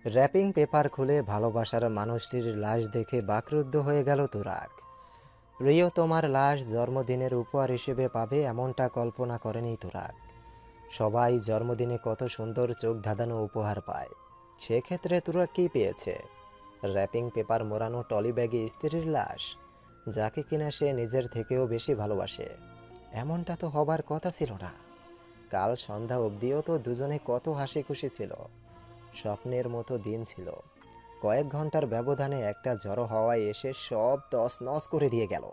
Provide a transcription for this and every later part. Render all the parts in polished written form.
Wrapping paper খুলে ভালোবাসার মানুষটির লাশ দেখে বাকরুদ্ধ হয়ে গেল তুরাগ। প্রিয় তোমার লাশ জন্মদিনের উপহার হিসেবে পাবে এমনটা কল্পনা করেনি তুরাগ। সবাই জন্মদিনে কত সুন্দর চোখ ধাঁধানো উপহার পায়, সেক্ষেত্রে তুরাগ কী পেয়েছে? র্যাপিং পেপার মোড়ানো টলি ব্যাগে স্ত্রীর লাশ, যাকে কিনা সে নিজের থেকেও বেশি ভালোবাসে। এমনটা তো হবার কথা ছিল না। কাল সন্ধ্যা অবধিও তো দুজনে কত হাসি খুশি ছিল, স্বপ্নের মতো দিন ছিল। কয়েক ঘন্টার ব্যবধানে একটা ঝড়ো হাওয়ায় এসে সব তছনছ করে দিয়ে গেল।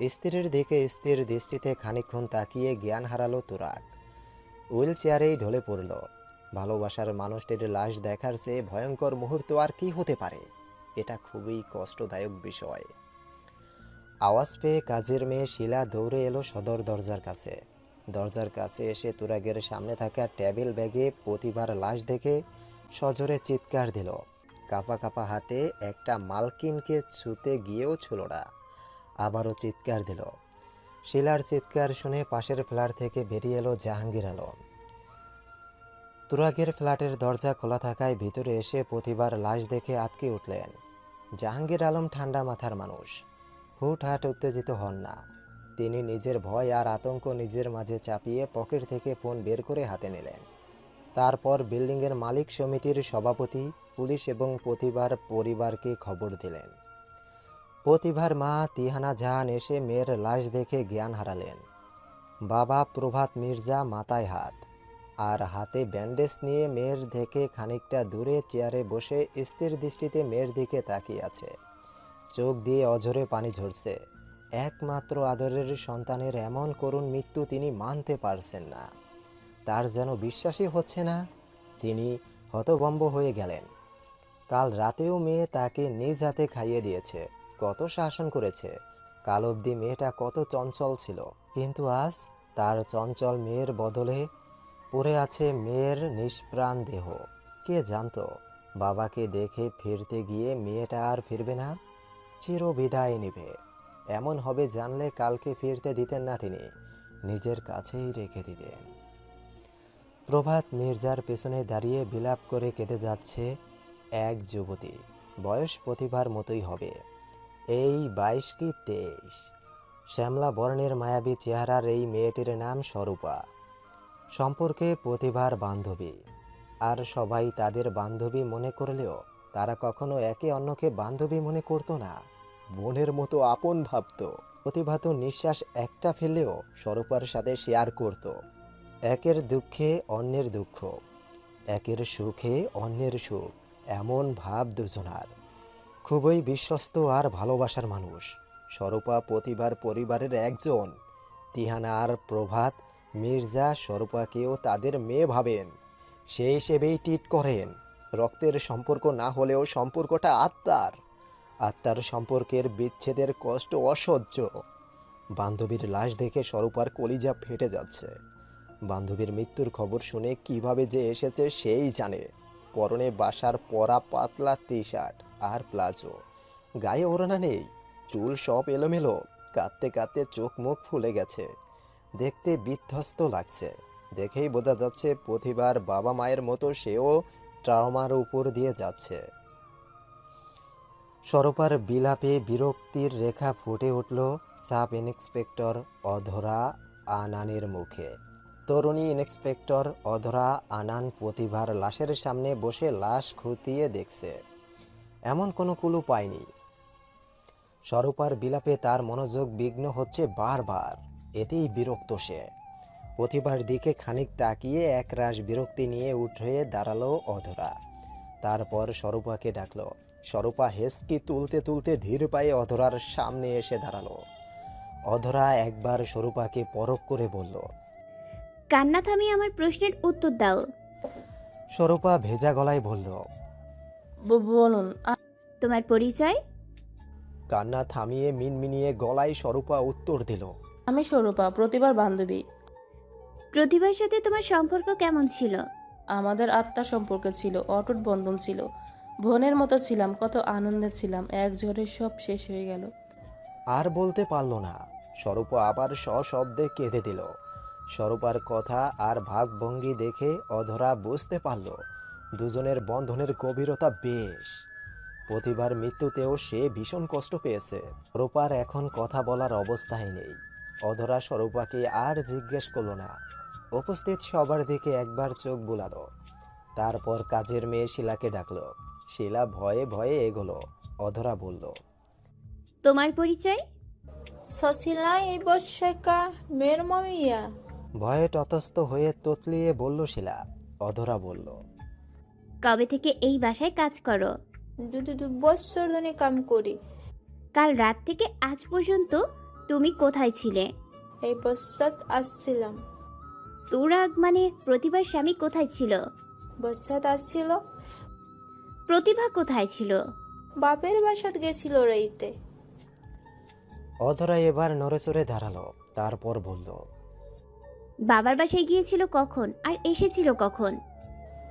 স্ত্রীর দিকে স্থির দৃষ্টিতে খানিকক্ষণ তাকিয়ে জ্ঞান হারালো তুরাগ। হুইল চেয়ারেই ঢলে পড়ল। ভালোবাসার মানুষটির লাশ দেখার চেয়ে ভয়ঙ্কর মুহূর্ত আর কি হতে পারে? এটা খুবই কষ্টদায়ক বিষয়। আওয়াজ পেয়ে কাজের মেয়ে শিলা দৌড়ে এলো সদর দরজার কাছে। দরজার কাছে এসে তুরাগের সামনে থাকা টেবিল ব্যাগে প্রতিভার লাশ দেখে সজোরে চিৎকার দিল। কাঁপা কাঁপা হাতে একটা মালকিনকে ছুতে গিয়েও ছুল না, আবারও চিৎকার দিল। শিলার চিৎকার শুনে পাশের ফ্ল্যাট থেকে বেরিয়ে এলো জাহাঙ্গীর আলম। তুরাগের ফ্ল্যাটের দরজা খোলা থাকায় ভিতরে এসে প্রতিভার লাশ দেখে আঁতকে উঠলেন। জাহাঙ্গীর আলম ঠান্ডা মাথার মানুষ, হুটহাট উত্তেজিত হন না। তিনি নিজের ভয় আর আতঙ্ক নিজের মাঝে চাপিয়ে পকেট থেকে ফোন বের করে হাতে নিলেন। তারপর বিল্ডিংয়ের মালিক সমিতির সভাপতি, পুলিশ এবং প্রতিভার পরিবারকে খবর দিলেন। প্রতিভার মা তিহানা জাহান এসে মেয়ের লাশ দেখে জ্ঞান হারালেন। বাবা প্রভাত মির্জা মাথায় হাত আর হাতে ব্যান্ডেজ নিয়ে মেয়ের থেকে খানিকটা দূরে চেয়ারে বসে স্থির দৃষ্টিতে মেয়ের দিকে তাকিয়ে আছে। চোখ দিয়ে অঝরে পানি ঝরছে। একমাত্র আদরের সন্তানের এমন করুণ মৃত্যু তিনি মানতে পারছেন না। তার যেন বিশ্বাসই হচ্ছে না। তিনি হতভম্ব হয়ে গেলেন। কাল রাতেও মেয়ে তাকে নিজ হাতে খাইয়ে দিয়েছে, কত শাসন করেছে। কাল অবধি মেয়েটা কত চঞ্চল ছিল, কিন্তু আজ তার চঞ্চল মেয়ের বদলে পড়ে আছে মেয়ের নিষ্প্রাণ দেহ। কে জানতো বাবাকে দেখে ফিরতে গিয়ে মেয়েটা আর ফিরবে না, চিরবিদায় নিবে। এমন হবে জানলে কালকে ফিরতে দিতেন না, তিনি নিজের কাছেই রেখে দিতেন। প্রভাত মির্জার পেছনে দাঁড়িয়ে বিলাপ করে কেঁদে যাচ্ছে এক যুবতী, বয়স প্রতিভার মতোই হবে, এই 22 কি 23। শ্যামলা বর্ণের মায়াবী চেহারার এই মেয়েটির নাম স্বরূপা। সম্পর্কে প্রতিভার বান্ধবী, আর সবাই তাদের বান্ধবী মনে করলেও তারা কখনো একে অন্যকে বান্ধবী মনে করতো না, বোনের মতো আপন ভাবত। প্রতিভা তো নিঃশ্বাস একটা ফেললেও স্বরূপার সাথে শেয়ার করত। একের দুঃখে অন্যের দুঃখ, একের সুখে অন্যের সুখ, এমন ভাব দুজনার। খুবই বিশ্বস্ত আর ভালোবাসার মানুষ। স্বরূপা প্রতিভার পরিবারের একজন। তিহানা আর প্রভাত মির্জা স্বরূপাকেও তাদের মেয়ে ভাবেন, সেই হিসেবেই ট্রিট করেন। রক্তের সম্পর্ক না হলেও সম্পর্কটা আত্মার। আত্মার সম্পর্কের বিচ্ছেদের কষ্ট অসহ্য। বান্ধবীর লাশ দেখে স্বরূপার কলিজা ফেটে যাচ্ছে। বান্ধবীর মৃত্যুর খবর শুনে কিভাবে যে এসেছে সেই জানে। পরনে বাসার পরা পাতলা টি শার্ট আর প্লাজো, গায়ে ওড়না নেই, চুল সব এলোমেলো, কাঁদতে কাঁদতে চোখ মুখ ফুলে গেছে। দেখতে বিধ্বস্ত লাগছে। দেখেই বোঝা যাচ্ছে প্রতিবার বাবা মায়ের মতো সেও ট্রমার উপর দিয়ে যাচ্ছে। স্বরূপার বিলাপে বিরক্তির রেখা ফুটে উঠল সাব ইন্সপেক্টর অধরা আনানের মুখে। তরুণী ইন্সপেক্টর অধরা আনান প্রতিভার লাশের সামনে বসে লাশ খতিয়ে দেখছে। এমন কোনো কুলু পায়নি। স্বরূপার বিলাপে তার মনোযোগ বিঘ্ন হচ্ছে বারবার, এতেই বিরক্ত সে। প্রতিভার দিকে খানিক তাকিয়ে একরাশ বিরক্তি নিয়ে উঠে দাঁড়ালো অধরা। তারপর স্বরূপাকে ডাকলো। স্বরূপা হেসকি তুলতে তুলতে ধীর পায়ে অধরার সামনে এসে দাঁড়ালো। অধরা একবার স্বরূপাকে পরখ করে বলল, কান্না থামিয়ে আমার প্রশ্নের উত্তর দাও। স্বরূপা ভেজা গলায় বলল, বলুন। তোমার পরিচয়? কান্না থামিয়ে মিনমিনিয়ে গলায় স্বরূপা উত্তর দিল, আমি স্বরূপা, প্রতিবার বান্ধবী। প্রতিভার সাথে তোমার সম্পর্ক কেমন ছিল? আমাদের আত্মার সম্পর্ক ছিল, অটুট বন্ধন ছিল। বোনের মতো ছিলাম, কত আনন্দে ছিলাম, এক ঝড়ে সব শেষ হয়ে গেল। আর বলতে পারল না। স্বরূপা আবার সশব্দে কেঁদে দিল। স্বরূপার কথা আর ভাবভঙ্গি দেখে অধরা বুঝতে পারল দুজনের বন্ধনের গভীরতা বেশ। প্রতিবার মৃত্যুতেও সে ভীষণ কষ্ট পেয়েছে। রূপার এখন কথা বলার অবস্থায় নেই। অধরা স্বরূপাকে আর জিজ্ঞেস করল না। উপস্থিত সবার দিকে একবার চোখ বুলালো, তারপর কাজের মেয়ে শিলাকে ডাকলো। শিলা ভয়ে ভয়ে এগোলো। অধরা বলল, তোমার পরিচয়? সছিলা এই বর্ষাকা মেয়ের মমিয়া। ভয়ে ততস্থ হয়ে তোতলিয়ে বলল শিলা। অধরা বলল, কবে থেকে এই বাসায় কাজ করো? যদি 2 বছর ধরে কাম করি। কাল রাত থেকে আজ পর্যন্ত তুমি কোথায় ছিলে? এই বর্ষাত আসছিলাম। তুরাগ মানে প্রতিভার স্বামী কোথায় ছিল? বর্ষাত আসছিল। প্রতিভা কোথায় ছিল? বাপের বাসাত গেছিল রাইতে। অধরা এবার নড়েচড়ে দাঁড়ালো, তারপর বলল, বাবার বাসায় গিয়েছিল কখন আর এসেছিল কখন?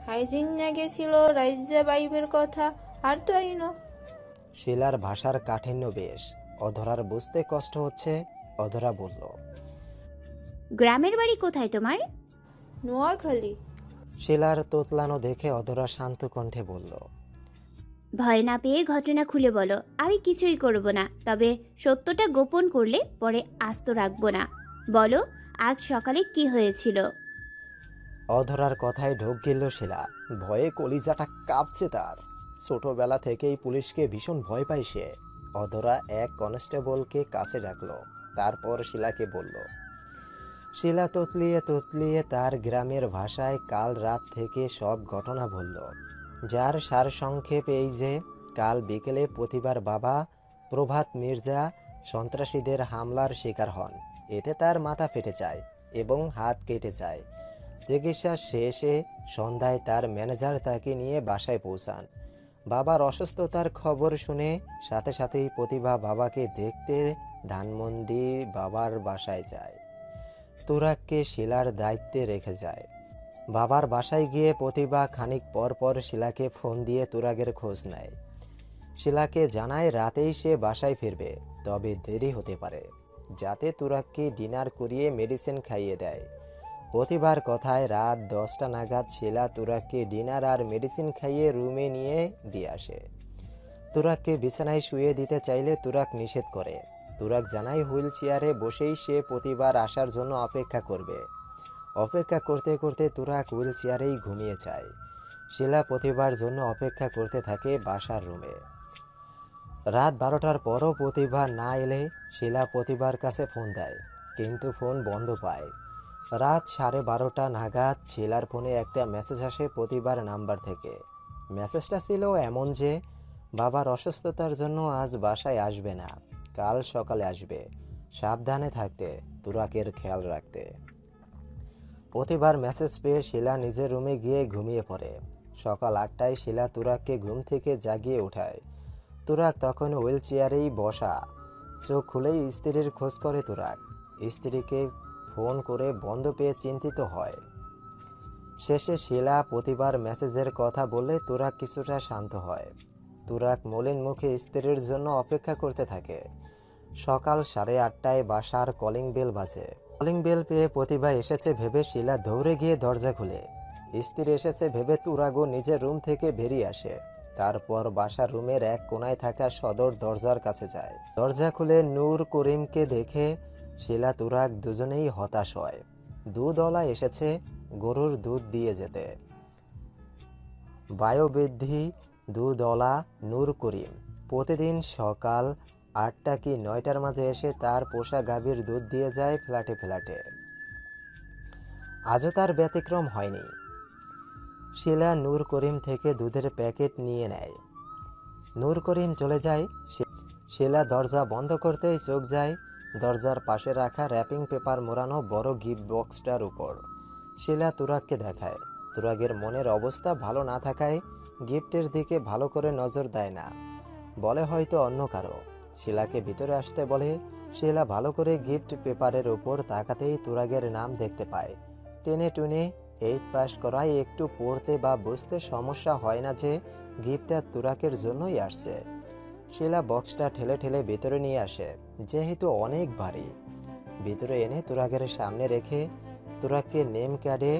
হাইজিং না গেছিল রাইজা বাইবের কথা আর তো আইনো। শিলার ভাষার কাঠিন্য বেশ। অধরার বুঝতে কষ্ট হচ্ছে। অধরা বলল, গ্রামের বাড়ি কোথায় তোমার? নোয়াখালী। শিলার তোতলানো দেখে অধরা শান্ত কণ্ঠে বলল, ভয় না পেয়ে ঘটনা খুলে বলো, আমি কিছুই করব না, তবে সত্যটা গোপন করলে পরে আস্ত রাখবো না। বলো, আজ সকালে কি হয়েছিল? অধরার কথায় ঢোক গিলল শিলা। ভয়ে কলিজাটা কাঁপছে তার। ছোটবেলা থেকেই পুলিশকে ভীষণ ভয় পায় সে। অধরা এক কনস্টেবলকে কাছে ডাকলো, তারপর শিলাকে বলল। শিলা তোতলিয়ে তোতলিয়ে তার গ্রামের ভাষায় কাল রাত থেকে সব ঘটনা বলল, যার সারসংক্ষেপ এই যে কাল বিকেলে প্রতিভার বাবা প্রভাত মির্জা সন্ত্রাসীদের হামলার শিকার হন। এতে তার মাথা ফেটে যায় এবং হাত কেটে যায়। চিকিৎসা শেষে সন্ধ্যায় তার ম্যানেজার তাকে নিয়ে বাসায় পৌঁছান। বাবার অসুস্থতার খবর শুনে সাথে সাথেই প্রতিভা বাবাকে দেখতে ধানমন্ডি বাবার বাসায় যায়। তুরাগকে শিলার দায়িত্বে রেখে যায়। বাবার বাসায় গিয়ে প্রতিভা খানিক পর পর শিলাকে ফোন দিয়ে তুরাগের খোঁজ নেয়। শিলাকে জানায় রাতেই সে বাসায় ফিরবে, তবে দেরি হতে পারে, যাতে তুরাগকে ডিনার করিয়ে মেডিসিন খাইয়ে দেয়। প্রতিবার কথায় রাত 10টা নাগাদ শিলা তুরাগকে ডিনার আর মেডিসিন খাইয়ে রুমে নিয়ে দিয়ে আসে। তুরাগকে বিছানায় শুয়ে দিতে চাইলে তুরাগ নিষেধ করে। তুরাগ জানায় হুইল চেয়ারে বসেই সে প্রতিবার আসার জন্য অপেক্ষা করবে। অপেক্ষা করতে করতে তুরাগ হুইল চেয়ারেই ঘুমিয়ে যায়। শিলা প্রতিবার জন্য অপেক্ষা করতে থাকে বাসার রুমে। রাত 12টার পরও প্রতিভা না এলে শিলা প্রতিভার কাছে ফোন দেয়, কিন্তু ফোন বন্ধ পায়। রাত 12:30 নাগাদ শিলার ফোনে একটা মেসেজ আসে প্রতিভার নাম্বার থেকে। মেসেজটা ছিল এমন যে, বাবার অসুস্থতার জন্য আজ বাসায় আসবে না, কাল সকালে আসবে, সাবধানে থাকতে, তুরাগের খেয়াল রাখতে। প্রতিবার মেসেজ পেয়ে শিলা নিজের রুমে গিয়ে ঘুমিয়ে পড়ে। সকাল 8টায় শিলা তুরাগকে ঘুম থেকে জাগিয়ে ওঠায়। তুরাগ তখন হুইল চেয়ারেই বসা। চোখ খুলেই স্ত্রীর খোঁজ করে তুরাগ। স্ত্রীকে ফোন করে বন্ধ পেয়ে চিন্তিত হয়। শেষে শিলা প্রতিবার মেসেজের কথা বললে তুরাগ কিছুটা শান্ত হয়। তুরাগ মলিন মুখে স্ত্রীর জন্য অপেক্ষা করতে থাকে। সকাল 8:30টায় বাসার কলিং বেল বাজে। কলিং বেল পেয়ে প্রতিভা এসেছে ভেবে শিলা দৌড়ে গিয়ে দরজা খুলে। স্ত্রী এসেছে ভেবে তুরাগও নিজের রুম থেকে বেরিয়ে আসে। তারপর বাসার রুমের এক কোনায় থাকা সদর দরজার কাছে যায়। দরজা খুলে নূর করিমকে দেখে শিলা তুরাগ দুজনেই হতাশ হয়। দুধওয়ালা এসেছে গরুর দুধ দিয়ে যেতে। বায়ুবৃদ্ধি দুধওয়ালা নূর করিম প্রতিদিন সকাল 8টা কি 9টার মাঝে এসে তার পোষা গাভীর দুধ দিয়ে যায় ফ্ল্যাটে ফ্ল্যাটে। আজও তার ব্যতিক্রম হয়নি। শিলা নূর করিম থেকে দুধের প্যাকেট নিয়ে নেয়। নূর করিম চলে যায়। শিলা দরজা বন্ধ করতেই চোখ যায় দরজার পাশে রাখা র্যাপিং পেপার মোড়ানো বড় গিফট বক্সটার উপর। শিলা তুরাগকে দেখায়। তুরাগের মনের অবস্থা ভালো না থাকায় গিফটের দিকে ভালো করে নজর দেয় না, বলে হয়তো অন্য কারো। শিলাকে ভিতরে আসতে বলে। শিলা ভালো করে গিফট পেপারের উপর তাকাতেই তুরাগের নাম দেখতে পায়। টেনে টুনে 8 পাস করায় একটু পড়তে বা বুঝতে সমস্যা হয় না যে গিফটটা তুরাগের জন্যই আসছে। শিলা বক্সটা ঠেলে ঠেলে ভিতরে নিয়ে আসে, যেহেতু অনেক ভারী। ভিতরে এনে তুরাগের সামনে রেখে তুরাগকে নেম ক্যাডে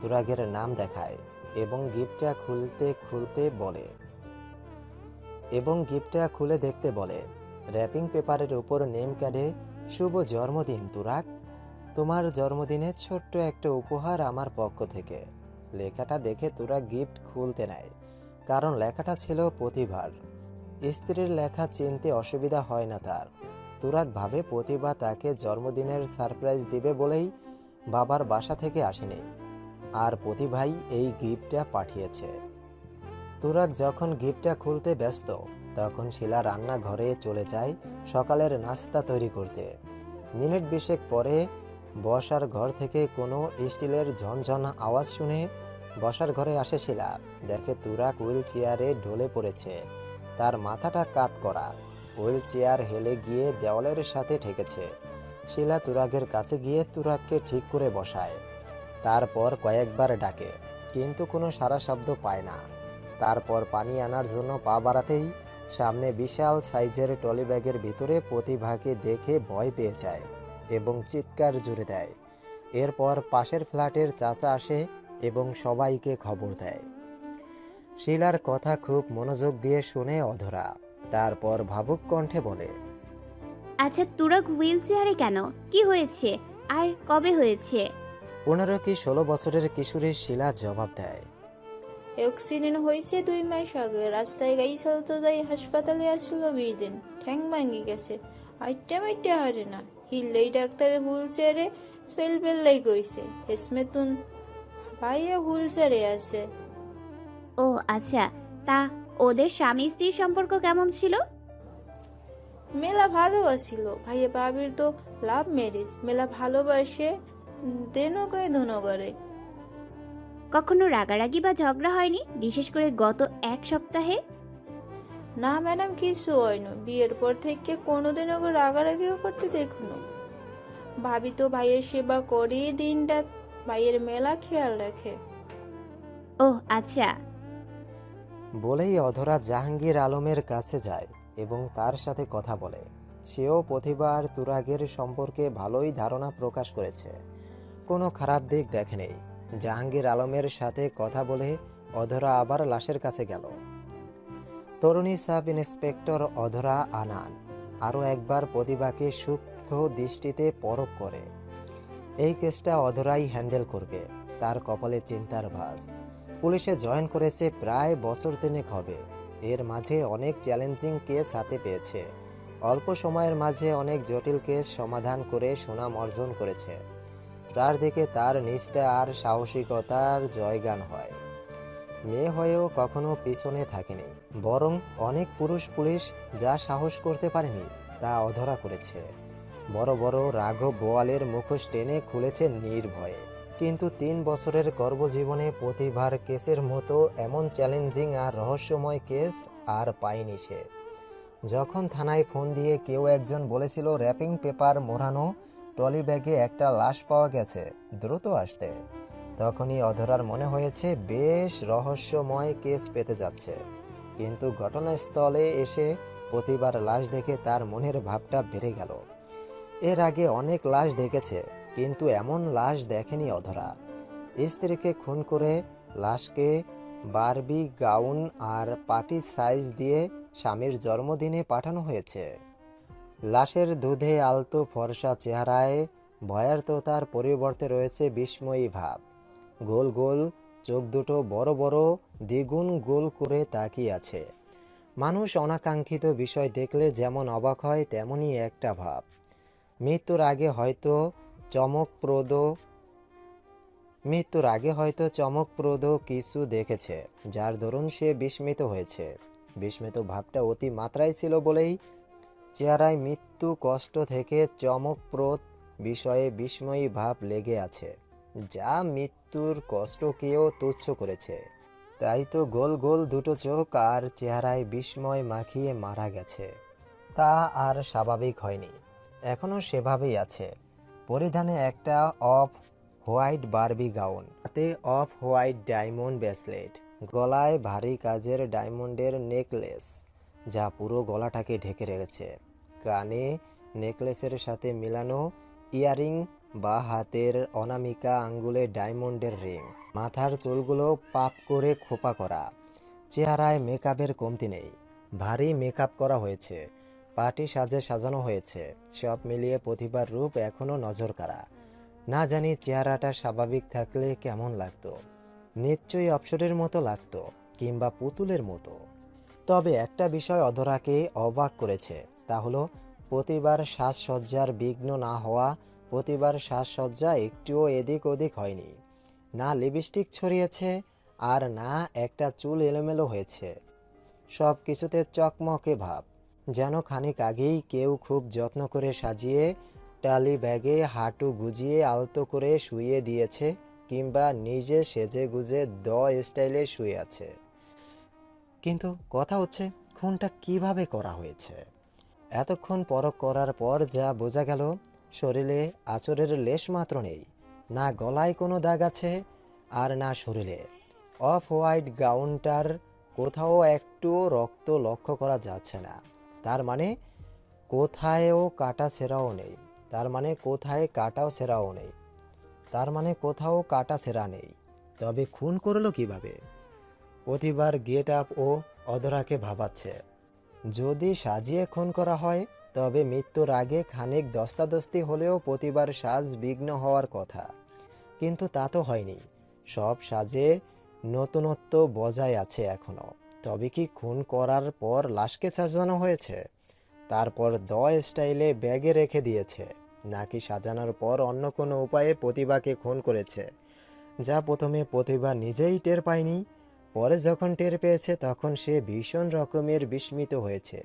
তুরাগের নাম দেখায়। এবং গিফটটা খুলে দেখতে বলে। র্যাপিং পেপারের উপর নেম ক্যাডে শুভ জন্মদিন তুরাগ, তোমার জন্মদিনে ছোট্ট একটা উপহার আমার পক্ষ থেকে। লেখাটা দেখে তুরাগ গিফট খুলতে নেয়, কারণ লেখাটা ছিল প্রতিভার। স্ত্রীর লেখা চিনতে অসুবিধা হয় না তার। তুরাগ ভাবে প্রতিভা তাকে জন্মদিনের সারপ্রাইজ দিবে বলেই বাবার বাসা থেকে আসেনি, আর প্রতিভাই এই গিফটটা পাঠিয়েছে। তুরাগ যখন গিফটটা খুলতে ব্যস্ত, তখন শিলা রান্নাঘরে চলে যায় সকালের নাস্তা তৈরি করতে। মিনিট 20 পরে বসার ঘর থেকে কোনো স্টিলের ঝনঝন আওয়াজ শুনে বসার ঘরে আসে শিলা। দেখে তুরাগ হুইল চেয়ারে ঢলে পড়েছে, তার মাথাটা কাত করা। হুইল চেয়ার হেলে গিয়ে দেওয়ালের সাথে ঠেকেছে। শিলা তুরাগের কাছে গিয়ে তুরাগকে ঠিক করে বসায়, তারপর কয়েকবার ডাকে, কিন্তু কোনো সাড়া শব্দ পায় না। তারপর পানি আনার জন্য পা বাড়াতেই সামনে বিশাল সাইজের টলি ব্যাগের ভিতরে প্রতিভাকে দেখে ভয় পেয়ে যায় এবং চিৎকার জুড়ে দেয়। এরপর পাশের ফ্ল্যাটের চাচা আসে এবং সবাইকে খবর দেয়। শিলার কথা খুব মনোযোগ দিয়ে শুনে অধরা, তারপর ভাবুক কণ্ঠে বলে, আচ্ছা তুরাগ হুইল চেয়ারে কেন? কি হয়েছে? আর কবে হয়েছে? 15 কি 16 বছরের কিশোরী শিলা জবাব দেয়। অ্যাক্সিডেন্ট হয়েছে 2 মাস আগে। রাস্তায় গাড়ি চালতে যাই, হাসপাতালে আসছিল 20 দিন। ঠ্যাং ভাঙি গেছে, আইটে মাইটে হারে না। হিললেই ডাক্তারে হুইল চেয়ারে চল পেল্লাই গইছে। হেসমেতুন ভাইয়া হুইল চেয়ারে আছে। ও আচ্ছা, তা ওদের স্বামী স্ত্রীর সম্পর্ক কেমন ছিল? মেলা ভালো আছিল। ভাইয়া ভাবির তো লাভ ম্যারেজ। মেলা ভালোবাসে, দেনও করে ধনও করে। কখনো রাগারাগি বা ঝগড়া হয়নি, বিশেষ করে গত 1 সপ্তাহে? না ম্যাডাম, কিছু হয়নি। বিয়ের পর থেকে কোনোদিনও ওকে রাগারাগিও করতে দেখুন। ভাবি তো ভাইয়ের সেবা করে দিন রাত, ভাইয়ের মেলা খেয়াল রাখে। ও আচ্ছা। বলেই অধরা জাহাঙ্গীর আলমের কাছে যায় এবং তার সাথে কথা বলে। সেও প্রতিভা আর তুরাগের সম্পর্কে ভালোই ধারণা প্রকাশ করেছে, কোনো খারাপ দিক দেখেনি। জাহাঙ্গীর আলমের সাথে কথা বলে অধরা আবার লাশের কাছে গেল। তরুণী সাব ইন্সপেক্টর অধরা আনান আরও একবার প্রতিভাকে সূক্ষ্ম দৃষ্টিতে পরখ করে। এই কেসটা অধরাই হ্যান্ডেল করবে। তার কপালে চিন্তার ভাঁজ। পুলিশে জয়েন করেছে প্রায় বছর 3 হবে। এর মাঝে অনেক চ্যালেঞ্জিং কেস হাতে পেয়েছে। অল্প সময়ের মাঝে অনেক জটিল কেস সমাধান করে সুনাম অর্জন করেছে। চারদিকে তার নিষ্ঠা আর সাহসিকতার জয়গান হয়। মেয়ে হয়েও কখনো পিছনে থাকেনি, বরং অনেক পুরুষ পুলিশ যা সাহস করতে পারেনি তা অধরা করেছে। বড় বড় রাঘব বোয়ালের মুখোশ টেনে খুলেছে নির্ভয়ে। কিন্তু 3 বছরের কর্মজীবনে প্রতিভার কেসের মতো এমন চ্যালেঞ্জিং আর রহস্যময় কেস আর পায়নি সে। যখন থানায় ফোন দিয়ে কেউ একজন বলেছিল র্যাপিং পেপার মোড়ানো ট্রলি ব্যাগে একটা লাশ পাওয়া গেছে, দ্রুত আসতে, তখনই অধরার মনে হয়েছে বেশ রহস্যময় কেস পেতে যাচ্ছে। কিন্তু ঘটনাস্থলে এসে প্রতিবার লাশ দেখে তার মনের ভাবটা বেড়ে গেল। এর আগে অনেক লাশ দেখেছে, কিন্তু এমন লাশ দেখেনি অধরা। স্ত্রীকে খুন করে লাশকে বারবি গাউন আর পার্টি সাইজ দিয়ে স্বামীর জন্মদিনে পাঠানো হয়েছে। লাশের দুধে আলতো ফর্সা চেহারায় ভয়ার্ততার পরিবর্তে রয়েছে বিস্ময়ী ভাব। গোল গোল চোখ দুটো বড় বড় দ্বিগুণ গোল করে তাকিয়ে আছে। মানুষ অনাকাঙ্ক্ষিত বিষয় দেখলে যেমন অবাক হয়, তেমনই একটা ভাব। মৃত্যুর আগে হয়তো চমকপ্রদ কিছু দেখেছে, যার দরুন সে বিস্মিত হয়েছে। বিস্মিত ভাবটা অতি মাত্রায় ছিল বলেই চেহারায় মৃত্যু কষ্ট থেকে চমকপ্রদ বিষয়ে বিস্ময়ী ভাব লেগে আছে, যা মৃত্যুর কষ্টকেও তুচ্ছ করেছে। তাই তো গোল গোল দুটো চোখ আর চেহারায় বিস্ময় মাখিয়ে মারা গেছে। তা আর স্বাভাবিক হয়নি, এখনও সেভাবেই আছে। পরিধানে একটা অফ হোয়াইট বারবি গাউন, তাতে অফ হোয়াইট ডায়মন্ড ব্রেসলেট, গলায় ভারী কাজের ডায়মন্ডের নেকলেস যা পুরো গলাটাকে ঢেকে রেখেছে, কানে নেকলেসের সাথে মিলানো ইয়ারিং বা হাতের অনামিকা আঙ্গুলে ডায়মন্ডের রিং। মাথার চুলগুলো পাপ করে খোপা করা, চেহারায় মেকআপের কমতি নেই, ভারী মেকআপ করা হয়েছে, পার্টি সাজে সাজানো হয়েছে। সব মিলিয়ে প্রতিভার রূপ এখনও নজরকাড়া। না জানি চেহারাটা স্বাভাবিক থাকলে কেমন লাগতো। নিশ্চয়ই অপ্সরের মতো লাগতো, কিংবা পুতুলের মতো। তবে একটা বিষয় অধরাকে অবাক করেছে, তা হলো প্রতিবার সাজসজ্জার বিঘ্ন না হওয়া। প্রতিবার সাজসজ্জা একটুও এদিক ওদিক হয়নি। না লিপস্টিক ছড়িয়েছে, আর না একটা চুল এলোমেলো হয়েছে। সব কিছুতে চকমকে ভাব, যেন খানিক আগেই কেউ খুব যত্ন করে সাজিয়ে টালি ব্যাগে হাঁটু গুজিয়ে আলতো করে শুইয়ে দিয়েছে, কিংবা নিজে সেজে গুজে স্টাইলে শুয়ে আছে। কিন্তু কথা হচ্ছে, খুনটা কিভাবে করা হয়েছে? এতক্ষণ পরখ করার পর যা বোঝা গেল, শরীরে আঁচড়ের লেশ মাত্র নেই, না গলায় কোনো দাগ আছে, আর না শরীরে। অফ হোয়াইট গাউনটার কোথাও একটুও রক্ত লক্ষ্য করা যাচ্ছে না। তার মানে কোথায়ও কাটা ছেঁড়াও নেই। কোথাও কাটা ছেঁড়া নেই। তবে খুন করলো কিভাবে? প্রতিবার গেট আপ ও অধরাকে ভাবাচ্ছে। যদি সাজিয়ে খুন করা হয়, তবে মৃত্যুর আগে খানিক দস্তাদস্তি হলেও প্রতিবার সাজ বিঘ্ন হওয়ার কথা। কিন্তু তা তো হয়নি। সব সাজে নতুনত্ব বজায় আছে এখনো। তবে কি খুন করার পর লাশকে সাজানো হয়েছে, তারপর স্টাইলে ব্যাগে রেখে দিয়েছে, নাকি সাজানোর পর অন্য কোনো উপায়ে প্রতিভাকে খুন করেছে, যা প্রথমে প্রতিভা নিজেই টের পায়নি? পরে যখন টের পেয়েছে, তখন সে ভীষণ রকমের বিস্মিত হয়েছে।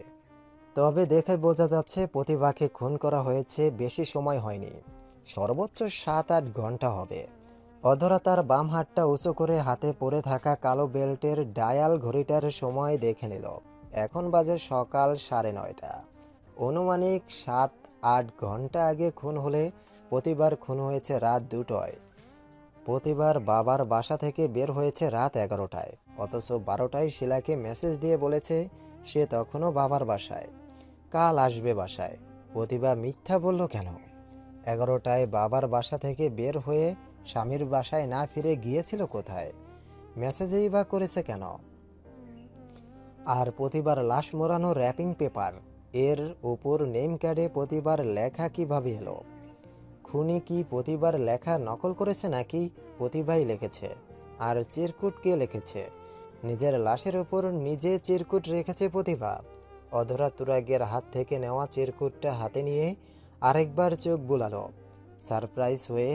তবে দেখে বোঝা যাচ্ছে প্রতিভাকে খুন করা হয়েছে বেশি সময় হয়নি, সর্বোচ্চ 7-8 ঘন্টা হবে। অধরা তার বাম হাতটা উঁচু করে হাতে পরে থাকা কালো বেল্টের ডায়াল ঘড়িটার সময় দেখে নিল। এখন বাজে সকাল 9:30। অনুমানিক 7-8 ঘন্টা আগে খুন হলে প্রতিবার খুন হয়েছে রাত 2টায়। প্রতিবার বাবার বাসা থেকে বের হয়েছে রাত 11টায়, অথচ 12টায় শিলাকে মেসেজ দিয়ে বলেছে সে তখনও বাবার বাসায়, কাল আসবে বাসায়। প্রতিভা মিথ্যা বলল কেন? 11টায় বাবার বাসা থেকে বের হয়ে স্বামীর বাসায় না ফিরে গিয়েছিল কোথায়? মেসেজেই বা করেছে কেন? আর প্রতিবার লাশ মোড়ানো র্যাপিং পেপার, এর ওপর নেম ক্যাডে প্রতিবার লেখা কিভাবে এলো? খুনি কি প্রতিবার লেখা নকল করেছে, নাকি প্রতিভাই লিখেছে? আর চিরকুট কে লিখেছে? নিজের লাশের ওপর নিজে চিরকুট রেখেছে প্রতিভা। অধরা তুরাগের হাত থেকে নেওয়া চিরকুটটা হাতে নিয়ে আরেকবার চোখ বুলালো। সারপ্রাইজ হয়ে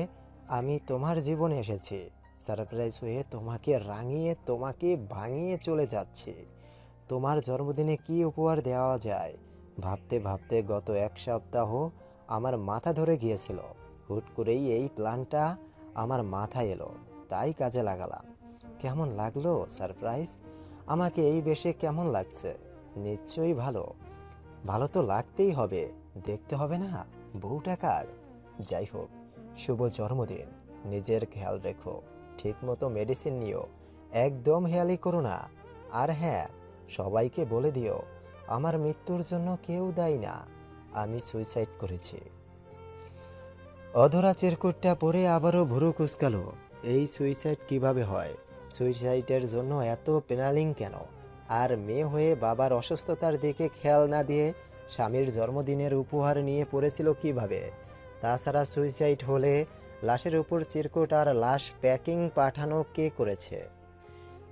আমি তোমার জীবনে এসেছি, সারপ্রাইজ হয়ে তোমাকে রাঙিয়ে তোমাকে ভাঙিয়ে চলে যাচ্ছি। তোমার জন্মদিনে কি উপহার দেওয়া যায় ভাবতে ভাবতে গত 1 সপ্তাহ আমার মাথা ধরে গিয়েছিল। হুট করেই এই প্ল্যানটা আমার মাথায় এলো, তাই কাজে লাগালাম। কেমন লাগলো সারপ্রাইজ? আমাকে এই বেশে কেমন লাগছে? নিশ্চয়ই ভালো। ভালো তো লাগতেই হবে, দেখতে হবে না বউটা কার? যাই হোক, শুভ জন্মদিন। নিজের খেয়াল রেখো, ঠিকমতো মেডিসিন নিও, একদম হেয়ালি করো না। আর হ্যাঁ, সবাইকে বলে দিও আমার মৃত্যুর জন্য কেউ দায়ী না, আমি সুইসাইড করেছি। অধরা চিরকুটটা পরে আবারও ভুরু কুঁচকালো। এই সুইসাইড কিভাবে হয়? সুইসাইডের জন্য এত প্ল্যানিং কেন? আর মেয়ে হয়ে বাবার অসুস্থতার দিকে খেয়াল না দিয়ে স্বামীর জন্মদিনের উপহার নিয়ে পড়েছিল কিভাবে? তাছাড়া সুইসাইড হলে লাশের উপর চিরকুট আর লাশ প্যাকিং পাঠানো কে করেছে?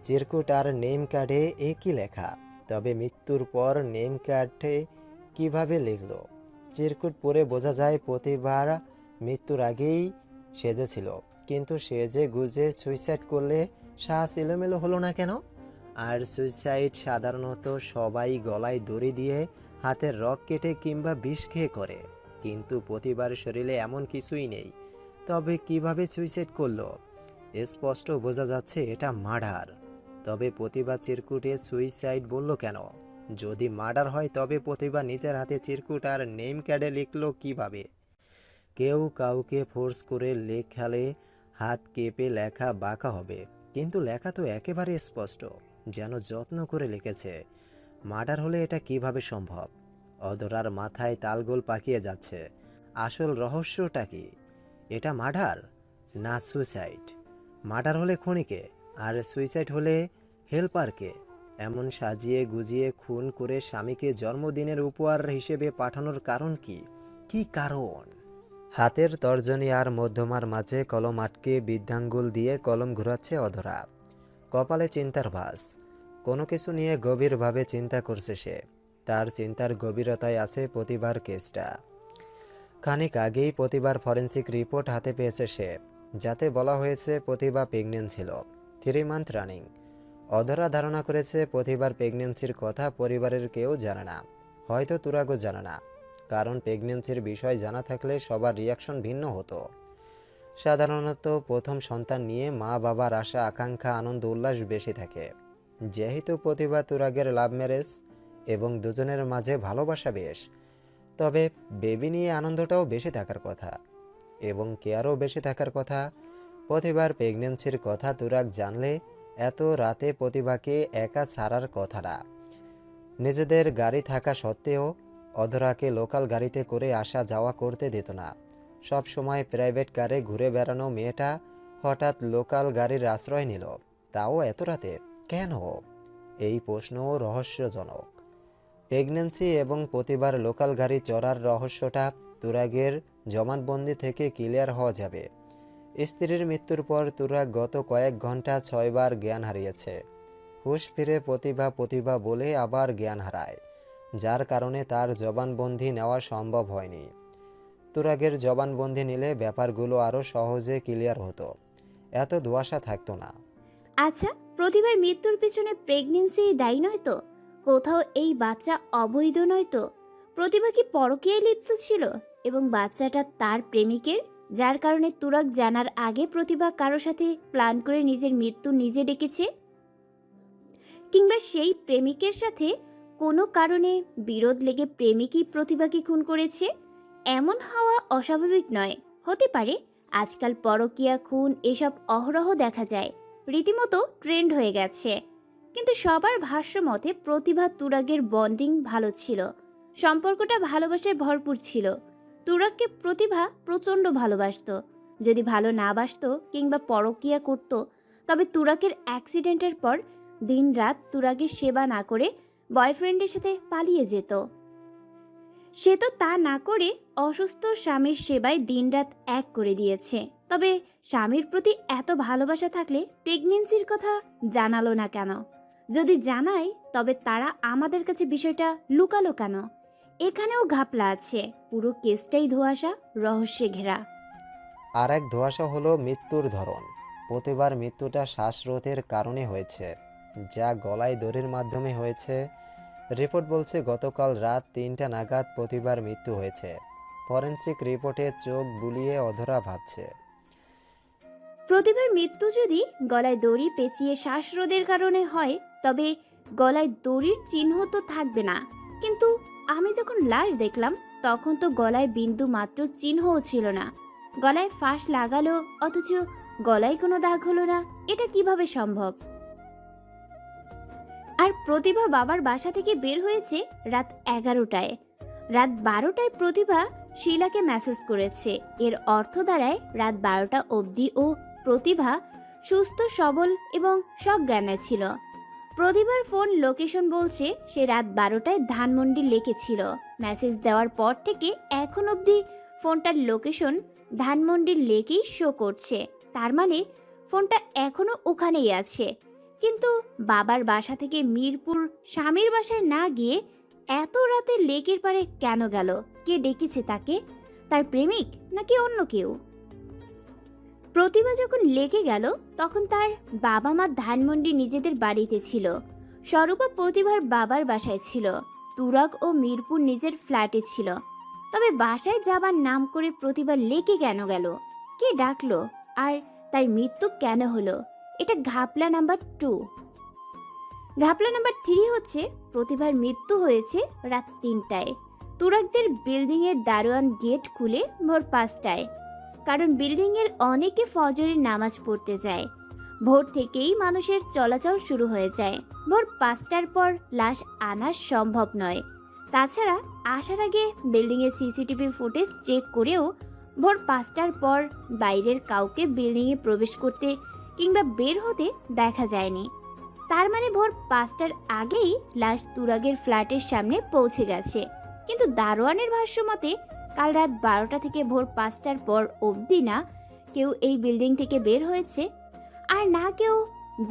চিরকুট আর নেম কার্ডে একই লেখা, তবে মৃত্যুর পর নেম কার্ডে কিভাবে লিখল? চিরকুট পরে বোঝা যায় প্রতিবার মৃত্যুর আগেই সেজেছিল, কিন্তু সেজে গুজে সুইসাইড করলে শ্বাস এলোমেলো হলো না কেন? আর সুইসাইড সাধারণত সবাই গলায় দড়ি দিয়ে হাতের রক কেটে কিংবা বিষ খেয়ে করে, কিন্তু প্রতিবার শরীরে এমন কিছুই নেই। তবে কিভাবে সুইসাইড করলো? স্পষ্ট বোঝা যাচ্ছে এটা মার্ডার। তবে প্রতিভা চিরকুটে সুইসাইড বলল কেন? যদি মার্ডার হয়, তবে প্রতিভা নিজের হাতে চিরকুট আর নেম ক্যাডে লিখলো কিভাবে? কেউ কাউকে ফোর্স করে লেখালে হাত কেঁপে লেখা বাঁকা হবে, কিন্তু লেখা তো একেবারে স্পষ্ট, যেন যত্ন করে লিখেছে। মার্ডার হলে এটা কিভাবে সম্ভব? অধরার মাথায় তালগোল পাকিয়ে যাচ্ছে। আসল রহস্যটা কি? এটা মার্ডার না সুইসাইড? মার্ডার হলে খুনিকে, আর সুইসাইড হলে হেল্পারকে। এমন সাজিয়ে গুজিয়ে খুন করে স্বামীকে জন্মদিনের উপহার হিসেবে পাঠানোর কারণ কি? কি কারণ? হাতের তর্জনী আর মধ্যমার মাঝে কলম আটকে বৃদ্ধাঙ্গুল দিয়ে কলম ঘোরাচ্ছে অধরা। কপালে চিন্তার ভাস। কোনো কিছু নিয়ে গভীরভাবে চিন্তা করছে সে। তার চিন্তার গভীরতায় আছে প্রতিভার কেসটা। খানিক আগেই প্রতিভার ফরেন্সিক রিপোর্ট হাতে পেয়েছে সে, যাতে বলা হয়েছে প্রতিভা প্রেগনেন্ট ছিল, 3 মান্থ রানিং। অধরা ধারণা করেছে প্রতিভার প্রেগনেন্সির কথা পরিবারের কেউ জানে না, হয়তো তুরাগও জানে না, কারণ প্রেগনেন্সির বিষয় জানা থাকলে সবার রিয়াকশন ভিন্ন হতো। সাধারণত প্রথম সন্তান নিয়ে মা বাবার আশা আকাঙ্ক্ষা আনন্দ উল্লাস বেশি থাকে। যেহেতু প্রতিভা তুরাগের লাভ ম্যারেজ এবং দুজনের মাঝে ভালোবাসা বেশ, তবে বেবি নিয়ে আনন্দটাও বেশি থাকার কথা এবং কেয়ারও বেশি থাকার কথা। প্রতিভার প্রেগনেন্সির কথা তুরাগ জানলে এত রাতে প্রতিভাকে একা ছাড়ার কথা না। নিজেদের গাড়ি থাকা সত্ত্বেও অধরাকে লোকাল গাড়িতে করে আসা যাওয়া করতে দিত না। সব সময় প্রাইভেট কারে ঘুরে বেড়ানো মেয়েটা হঠাৎ লোকাল গাড়ির আশ্রয় নিল, তাও এত রাতে কেন? এই প্রশ্নও রহস্যজনক। প্রেগনেন্সি এবং প্রতিবার লোকাল গাড়ি চড়ার রহস্যটা তুরাগের জবানবন্দি থেকে ক্লিয়ার হওয়া যাবে। স্ত্রীর মৃত্যুর পর তুরাগ গত কয়েক ঘন্টা 6 বার জ্ঞান হারিয়েছে। হুঁশ ফিরে প্রতিভা প্রতিভা বলে আবার জ্ঞান হারায়, যার কারণে তার জবানবন্দি নেওয়া সম্ভব হয়নি। তুরাগের জবানবন্দি নিলে ব্যাপারগুলো আরও সহজে ক্লিয়ার হতো, এত ধোঁয়াশা থাকতো না। আচ্ছা, প্রতিভার মৃত্যুর পিছনে প্রেগনেন্সি দায়ী নয় তো? কোথাও এই বাচ্চা অবৈধ নয় তো? প্রতিভা কি পরকীয়ায় লিপ্ত ছিল এবং বাচ্চাটা তার প্রেমিকের, যার কারণে তুরাগ জানার আগে প্রতিভা কারো সাথে প্ল্যান করে নিজের মৃত্যু নিজে ডেকেছে? কিংবা সেই প্রেমিকের সাথে কোনো কারণে বিরোধ লেগে প্রেমিকই প্রতিভাকে খুন করেছে? এমন হওয়া অস্বাভাবিক নয়। হতে পারে আজকাল পরকীয়া, খুন এসব অহরহ দেখা যায়, রীতিমতো ট্রেন্ড হয়ে গেছে। কিন্তু সবার ভাষ্য মতে প্রতিভা তুরাগের বন্ডিং ভালো ছিল, সম্পর্কটা ভালোবাসায় ভরপুর ছিল। তুরাগকে প্রতিভা প্রচণ্ড ভালোবাসতো। যদি ভালো না বাসতো কিংবা পরকীয়া করত, তবে তুরাগের অ্যাক্সিডেন্টের পর দিনরাত তুরাগের সেবা না করে বয়ফ্রেন্ডের সাথে পালিয়ে যেত। সে তো তা না করে অসুস্থ স্বামীর সেবায় দিনরাত এক করে দিয়েছে। তবে স্বামীর প্রতি এত ভালোবাসা থাকলে প্রেগনেন্সির কথা জানালো না কেন? যদি জানায়, তবে তারা আমাদের কাছে বিষয়টা লুকালো কেন? এখানেও ঘাপলা আছে। পুরো কেসটাই ধোঁয়াশা, রহস্যে ঘেরা। আর এক ধোঁয়াশা হলো মৃত্যুর ধরন। প্রতিবার মৃত্যুটা শ্বাসরোধের কারণে হয়েছে, যা গলায় দড়ির মাধ্যমে হয়েছে। রিপোর্ট বলছে গতকাল রাত 3টা নাগাদ প্রতিবার মৃত্যু হয়েছে। ফরেন্সিক রিপোর্টে চোখ বুলিয়ে অধরা ভাবছে। প্রতিভার মৃত্যু যদি গলায় দড়ি পেঁচিয়ে শ্বাসরোধের কারণে হয়, তবে গলায় দড়ির চিহ্ন তো থাকবে না। কিন্তু আমি যখন লাশ দেখলাম, তখন তো গলায় বিন্দু মাত্র চিহ্নও ছিল না। গলায় ফাঁস লাগালো, অথচ গলায় কোনো দাগ হলো না। এটা কিভাবে সম্ভব? আর প্রতিভা বাবার বাসা থেকে বের হয়েছে রাত 11টায়। রাত 12টায় প্রতিভা শিলাকে মেসেজ করেছে। এর অর্থ দাঁড়ায় রাত 12টা অবধি ও প্রতিভা সুস্থ সবল এবং সজ্ঞানে ছিল। প্রতিভার ফোন লোকেশন বলছে সে রাত 12টায় ধানমন্ডি লেকে ছিল। মেসেজ দেওয়ার পর থেকে এখন অবধি ফোনটার লোকেশন ধানমন্ডির লেকেই শো করছে। তার মানে ফোনটা এখনো ওখানেই আছে। কিন্তু বাবার বাসা থেকে মিরপুর স্বামীর বাসায় না গিয়ে এত রাতে লেকের পাড়ে কেন গেল? কে ডেকেছে তাকে? তার প্রেমিক নাকি অন্য কেউ? প্রতিভা যখন লেকে গেল, তখন তার বাবা মা ধানমন্ডি নিজেদের বাড়িতে ছিল। স্বরূপা প্রতিভার বাবার বাসায় ছিল। তুরাগ ও মিরপুর নিজের ফ্ল্যাটে ছিল। তবে বাসায় যাবার নাম করে প্রতিভা লেকে কেন গেল? কে ডাকলো? আর তার মৃত্যু কেন হলো? এটা ঘাপলা নাম্বার 2। ঘাপলা নাম্বার 3 হচ্ছে প্রতিভার মৃত্যু হয়েছে রাত 3টায়। তুরাগদের বিল্ডিংয়ের দারোয়ান গেট খুলে ভোর 5টায়। কারণ বিল্ডিংয়ের অনেকে ফজরের নামাজ পড়তে যায়। ভোর থেকেই মানুষের চলাচল শুরু হয়ে যায়। ভোর 5টার পর লাশ আনা সম্ভব নয়। তাছাড়া আসার আগে বিল্ডিংয়ের সিসিটিভি ফুটেজ চেক করেও ভোর 5টার পর বাইরের কাউকে বিল্ডিংয়ে প্রবেশ করতে কিংবা বের হতে দেখা যায়নি। তার মানে ভোর 5টার আগেই লাশ তুরাগের ফ্ল্যাটের সামনে পৌঁছে গেছে। কিন্তু দারোয়ানের ভাষ্য মতে কাল রাত 12টা থেকে ভোর 5টার পর অবধি না কেউ এই বিল্ডিং থেকে বের হয়েছে আর না কেউ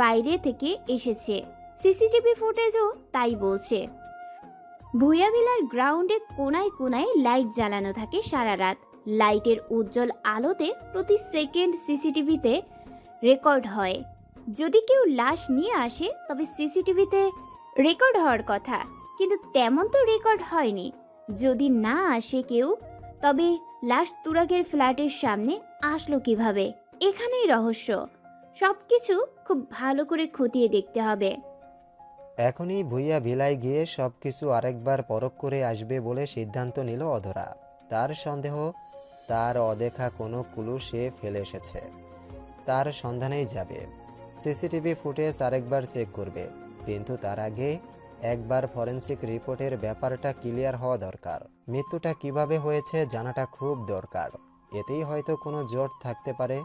বাইরে থেকে এসেছে। সিসিটিভি ফুটেজও তাই বলছে। ভুয়া ভিলার গ্রাউন্ডে কোনায় কোনায় লাইট জ্বালানো থাকে সারা রাত। লাইটের উজ্জ্বল আলোতে প্রতি সেকেন্ড সিসিটিভিতে রেকর্ড হয়। যদি কেউ লাশ নিয়ে আসে তবে সিসিটিভিতে রেকর্ড হওয়ার কথা, কিন্তু তেমন তো রেকর্ড হয়নি। যদি না আসে কেউ, তবে লাশ তুরাগের ফ্ল্যাটের সামনে আসলো কিভাবে? এখানেই রহস্য। সবকিছু খুব ভালো করে খতিয়ে দেখতে হবে। এখনই ভুইয়া ভিলায় গিয়ে সব কিছু আরেকবার পরখ করে আসবে বলে সিদ্ধান্ত নিল অধরা। তার সন্দেহ তার অদেখা কোনো ক্লু সে ফেলে এসেছে, তার সন্ধানেই যাবে। সিসিটিভি ফুটেজ আরেকবার চেক করবে, কিন্তু তার আগে একবার ফরেনসিক রিপোর্টের ব্যাপারটা ক্লিয়ার হওয়া দরকার। মৃত্যুটা কিভাবে হয়েছে জানাটা খুব দরকার, এতেই হয়তো কোনো জোট থাকতে পারে।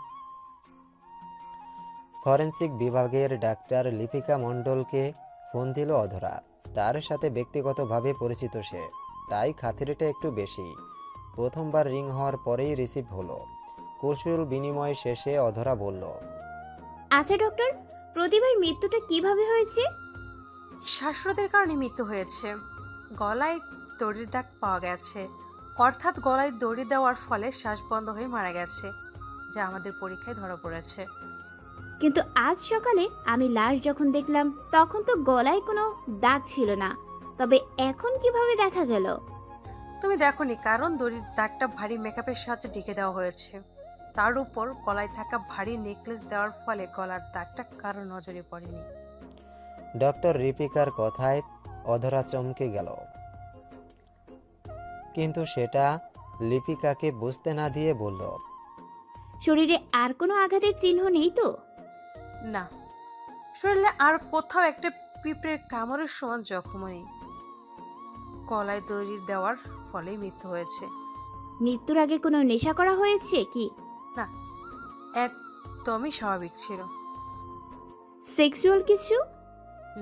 ফরেনসিক বিভাগের ডাক্তার লিপিকা মণ্ডলকে ফোন দিল অধরা। তার সাথে ব্যক্তিগতভাবে পরিচিত সে, তাই খাতিরটা একটু বেশি। প্রথমবার রিং হওয়ার পরেই রিসিভ হলো। কুশল বিনিময় শেষে অধরা বলল, আচ্ছা ডক্টর, প্রতিভার মৃত্যুটা কিভাবে হয়েছে? শ্বাসরোধের কারণে মৃত্যু হয়েছে। গলায় দড়ির দাগ পাওয়া গেছে, অর্থাৎ গলায় দড়ি দেওয়ার ফলে শ্বাস বন্ধ হয়ে মারা গেছে, যা আমাদের পরীক্ষায় ধরা পড়েছে। কিন্তু আজ সকালে আমি লাশ যখন দেখলাম তখন তো গলায় কোনো দাগ ছিল না, তবে এখন কিভাবে দেখা গেল? তুমি দেখোনি, কারণ দড়ির দাগটা ভারী মেকআপের সাহায্যে ঢেকে দেওয়া হয়েছে। তার উপর গলায় থাকা ভারী নেকলেস দেওয়ার ফলে গলার দাগটা কারো নজরে পড়েনি। ডক্টর রিপিকার কথায় অধরা চমকে গেল, কিন্তু সেটা লিপিকাকে বুঝতে না দিয়ে বলল, শরীরে আর কোনো আঘাতের চিহ্ন নেই তো? না, শরীরে আর কোথাও একটা পিঁপড়ের কামড়ের সমান জখমও নেই। গলায় দড়ি দেওয়ার ফলেই মৃত্যু হয়েছে। মৃত্যুর আগে কোনো নেশা করা হয়েছে কি? না, একদমই স্বাভাবিক ছিল। সেক্সুয়াল কিছু?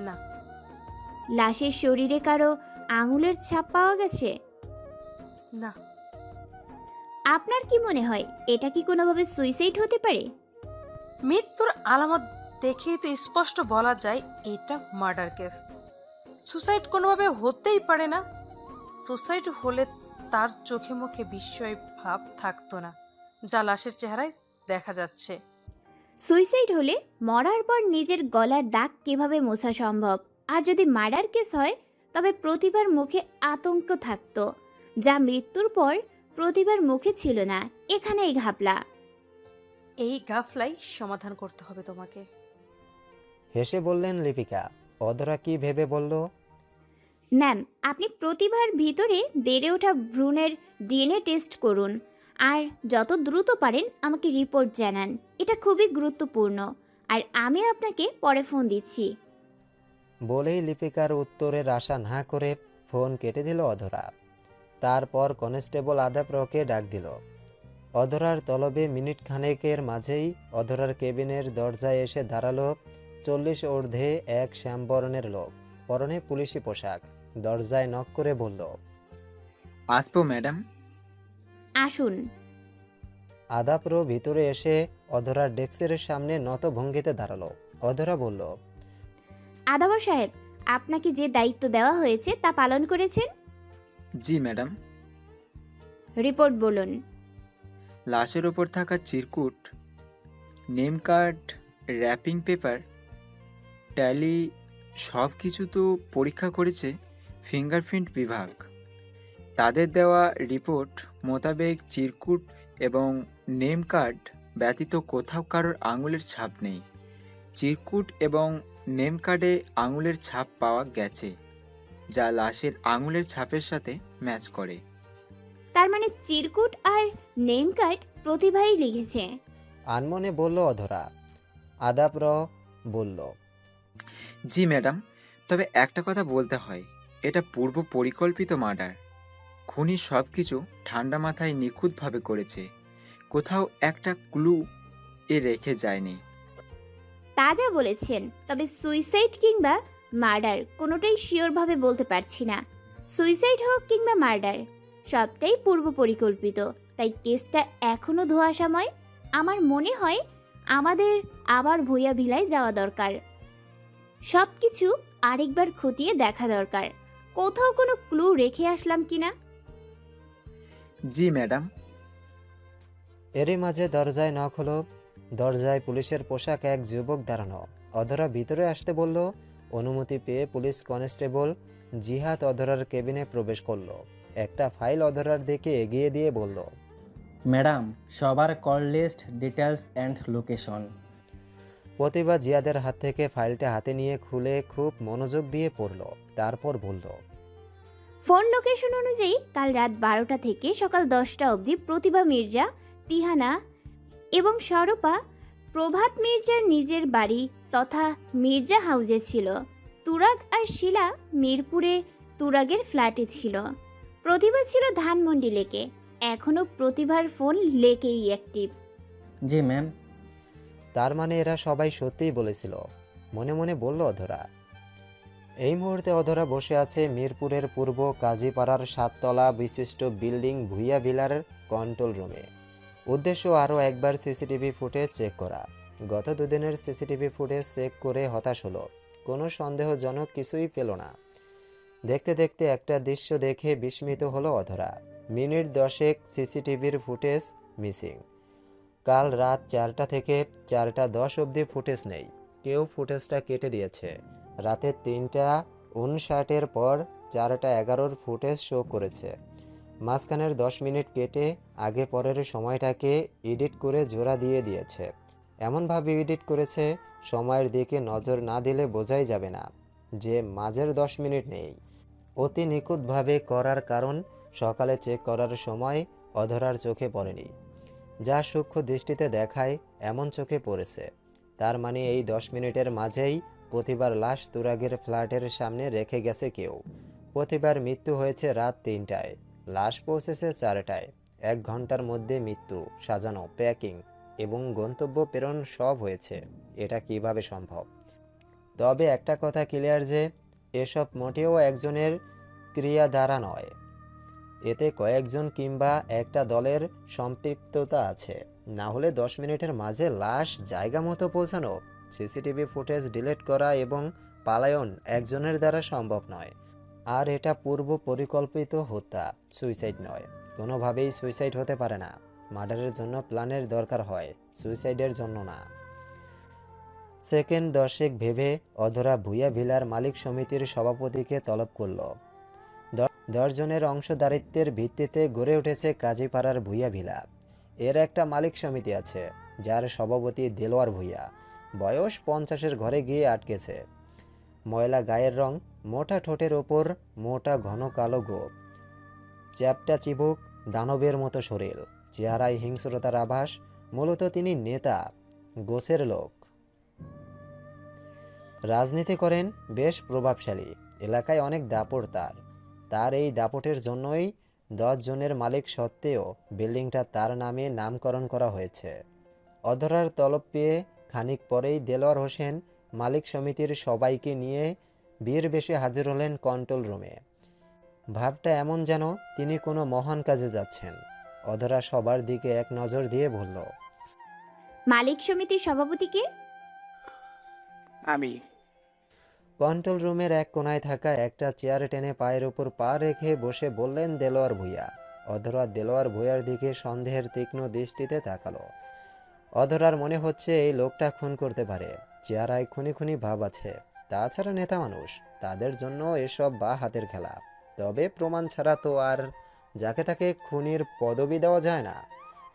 না। লাশের শরীরে কারো আঙুলের ছাপ পাওয়া গেছে? না। আপনার কি মনে হয় এটা কি কোনোভাবে সুইসাইড হতে পারে? মৃত্যুর আলামত দেখেই তো স্পষ্ট বলা যায় এটা মার্ডার কেস। সুসাইড কোনোভাবে হতেই পারে না। সুসাইড হলে তার চোখে মুখে বিস্ময় ভাব থাকতো না, যা লাশের চেহারায় দেখা যাচ্ছে। সুইসাইড হলে মরার পর নিজের গলার দাগ কিভাবে মোছা সম্ভব? আর যদি মার্ডার কেস হয় তবে প্রতিভার মুখে আতঙ্ক থাকতো, যা মৃত্যুর পর প্রতিভার মুখে ছিল না। এখানেই ঘাপলা। এই গাফলাই সমাধান করতে হবে তোমাকে। হেসে বললেন লিপিকা। অধরা কি ভেবে বলল, ম্যাম, আপনি প্রতিভার ভিতরে বেড়ে ওঠা ভ্রূণের ডিএনএ টেস্ট করুন আর যত দ্রুত পারেন আমাকে রিপোর্ট জানান। এটা খুবই গুরুত্বপূর্ণ। আর আমি আপনাকে পরে ফোন দিচ্ছি। বলেই লিপিকার উত্তরের আশা না করে ফোন কেটে দিল অধরা। তারপর কনস্টেবল আদাপ্রকে ডাক দিল। অধরার তলবে মিনিট খানেকের মাঝেই অধরার কেবিনের দরজায় এসে দাঁড়ালো 40 ঊর্ধ্বে এক শ্যামবরণের লোক, পরনে পুলিশি পোশাক। দরজায় নক করে বলল, আসবো ম্যাডাম? আসুন। আদাপ্র ভিতরে এসে অধরার ডেস্কের সামনে নত ভঙ্গিতে দাঁড়ালো। অধরা বলল, আদাবর সাহেব, আপনাকে যে দায়িত্ব দেওয়া হয়েছে তা পালন করেছেন? জি ম্যাডাম। রিপোর্ট বলুন। লাশের ওপর থাকা চিরকুট, name card, wrapping paper, tally সব কিছু তো পরীক্ষা করেছে ফিঙ্গারপ্রিন্ট বিভাগ। তাদের দেওয়া রিপোর্ট মোতাবেক চিরকুট এবং নেম কার্ড ব্যতীত কোথাও কারোর আঙুলের ছাপ নেই। চিরকুট এবং নেম কার্ডে আঙুলের ছাপ পাওয়া গেছে, যা লাশের আঙুলের ছাপের সাথে ম্যাচ করে। তার মানে চিরকুট আর নেম কার্ড প্রতিভাই লিখেছে? আনমনে বলল অধরা। আদাপ্র বলল, জি ম্যাডাম, তবে একটা কথা বলতে হয়, এটা পূর্ব পরিকল্পিত মার্ডার। খুনি সব কিছু ঠান্ডা মাথায় নিখুঁতভাবে করেছে, কোথাও একটা ক্লু রেখে যায়নি। তা যা বলেছেন, তবে সুইসাইড কিংবা মার্ডার কোনোটাই শিওরভাবে বলতে পারছি না। সুইসাইড হোক কিংবা মার্ডার, সবটাই পূর্ব পরিকল্পিত, তাই কেসটা এখনো ধোঁয়াশাময়। আমার মনে হয় আমাদের আবার ভুইয়া ভিলায় যাওয়া দরকার, সব কিছু আরেকবার খতিয়ে দেখা দরকার, কোথাও কোনো ক্লু রেখে আসলাম কিনা। জি ম্যাডাম। এরই মাঝে দরজায় নক হলো। দরজায় পুলিশের পোশাক এক যুবক দাঁড়ানো। অধরা ভিতরে আসতে বলল। অনুমতি পেয়ে পুলিশ কনস্টেবল জিহাদ অধরার কেবিনে প্রবেশ করলো। একটা ফাইল অধরার দিকে এগিয়ে দিয়ে বলল, ম্যাডাম, সবার call list, details and location. Pratibha জিয়াদের হাত থেকে ফাইলটা হাতে নিয়ে খুলে খুব মনোযোগ দিয়ে পড়ল। তারপর বলল, ফোন লোকেশন অনুযায়ী কাল রাত 12টা থেকে সকাল 10টা অবধি প্রতিভা মির্জা, তিহানা এবং স্বরূপা প্রভাত মির্জার নিজের বাড়ি তথা মির্জা হাউজে ছিল। তুরাগ আর শিলা মিরপুরে তুরাগের ফ্ল্যাটে ছিল। প্রতিভা ছিল ধানমন্ডি লেকে। এখনও প্রতিভার ফোন লেকেই অ্যাক্টিভ। জি ম্যাম। তার মানে এরা সবাই সত্যিই বলেছিল, মনে মনে বলল অধরা। এই মুহূর্তে অধরা বসে আছে মিরপুরের পূর্ব কাজীপাড়ার 7 তলা বিশিষ্ট বিল্ডিং ভুইয়া ভিলার কন্ট্রোল রুমে। উদ্দেশ্য আরও একবার সিসিটিভি ফুটেজ চেক করা। গত দুদিনের সিসিটিভি ফুটেজ চেক করে হতাশ হলো, কোনো সন্দেহজনক কিছুই পেল না। দেখতে দেখতে একটা দৃশ্য দেখে বিস্মিত হলো অধরা। মিনিট 10 সিসিটিভির ফুটেজ মিসিং। কাল রাত 4টা থেকে 4টা 10 অবধি ফুটেজ নেই। কেউ ফুটেজটা কেটে দিয়েছে। রাতে 3টা 59 পর 4টা 11 ফুটেজ শো করেছে। মাঝখানের 10 মিনিট কেটে আগে পরের সময়টাকে এডিট করে জোড়া দিয়ে দিয়েছে। এমনভাবে এডিট করেছে সময়ের দিকে নজর না দিলে বোঝাই যাবে না যে মাঝের 10 মিনিট নেই। অতি নিখুঁতভাবে করার কারণ সকালে চেক করার সময় অধরার চোখে পড়েনি। যা সূক্ষ্ম দৃষ্টিতে দেখায় এমন চোখে পড়েছে। তার মানে এই 10 মিনিটের মাঝেই প্রতিবার লাশ তুরাগের ফ্ল্যাটের সামনে রেখে গেছে কেউ। প্রতিবার মৃত্যু হয়েছে রাত 3টায়, লাশ পৌঁছেছে 4টায়। 1 ঘন্টার মধ্যে মৃত্যু, সাজানো, প্যাকিং এবং গন্তব্য প্রেরণ সব হয়েছে। এটা কিভাবে সম্ভব? তবে একটা কথা ক্লিয়ার যে এসব মোটেও একজনের ক্রিয়া দ্বারা নয়, এতে কয়েকজন কিংবা একটা দলের সম্পৃক্ততা আছে। না হলে 10 মিনিটের মাঝে লাশ জায়গা মতো পৌঁছানো, সিসিটিভি ফুটেজ ডিলিট করা এবং পালায়ন একজনের দ্বারা সম্ভব নয়। আর এটা পূর্ব পরিকল্পিত হত্যা, সুইসাইড নয়। কোনোভাবেই সুইসাইড হতে পারে না। মার্ডারের জন্য প্ল্যানের দরকার হয়, সুইসাইডের জন্য না। সেকেন্ড 10 ভেবে অধরা ভুইয়া ভিলার মালিক সমিতির সভাপতিকে তলব করল। 10 জনের অংশদারিত্বের ভিত্তিতে গড়ে উঠেছে কাজীপাড়ার ভুইয়া ভিলা। এর একটা মালিক সমিতি আছে, যার সভাপতি দেলোয়ার ভুইয়া। বয়স 50-এর ঘরে গিয়ে আটকেছে। ময়লা গায়ের রং, মোটা ঠোঁটের ওপর মোটা ঘন কালো গোঁফ, চ্যাপটা চিবুক, দানবের মতো শরীর, চেহারায় হিংস্রতার আভাস। মূলত তিনি নেতা, গোছের লোক। রাজনীতি করেন, বেশ প্রভাবশালী। এলাকায় অনেক দাপট তার এই দাপটের জন্যই 10 জনের মালিক সত্ত্বেও বিল্ডিংটা তার নামে নামকরণ করা হয়েছে। অধরার তলব পেয়ে খানিক পরেই দেলোয়ার হোসেন মালিক সমিতির সবাইকে নিয়ে বীর বেশে হাজির হলেন কন্ট্রোল রুমে। ভাবটা এমন যেন তিনি কোনো মহান কাজে যাচ্ছেন। অধরা সবার দিকে এক নজর দিয়ে বলল, মালিক সমিতির সভাপতিকে? আমি। কন্ট্রোল রুমের এক কোনায় থাকা একটা চেয়ার টেনে পায়ের উপর পা রেখে বসে বললেন দেলোয়ার ভুইয়া। অধরা দেলোয়ার ভুইয়ার দিকে সন্দেহের তীক্ষ্ণ দৃষ্টিতে তাকালো। অধরার মনে হচ্ছে এই লোকটা খুন করতে পারে। চেহারায় খুনি খুনি ভাব আছে। তাছাড়া নেতা মানুষ, তাদের জন্য এসব বা হাতের খেলা। তবে প্রমাণ ছাড়া তো আর যাকে তাকে খুনির পদবি দেওয়া যায় না।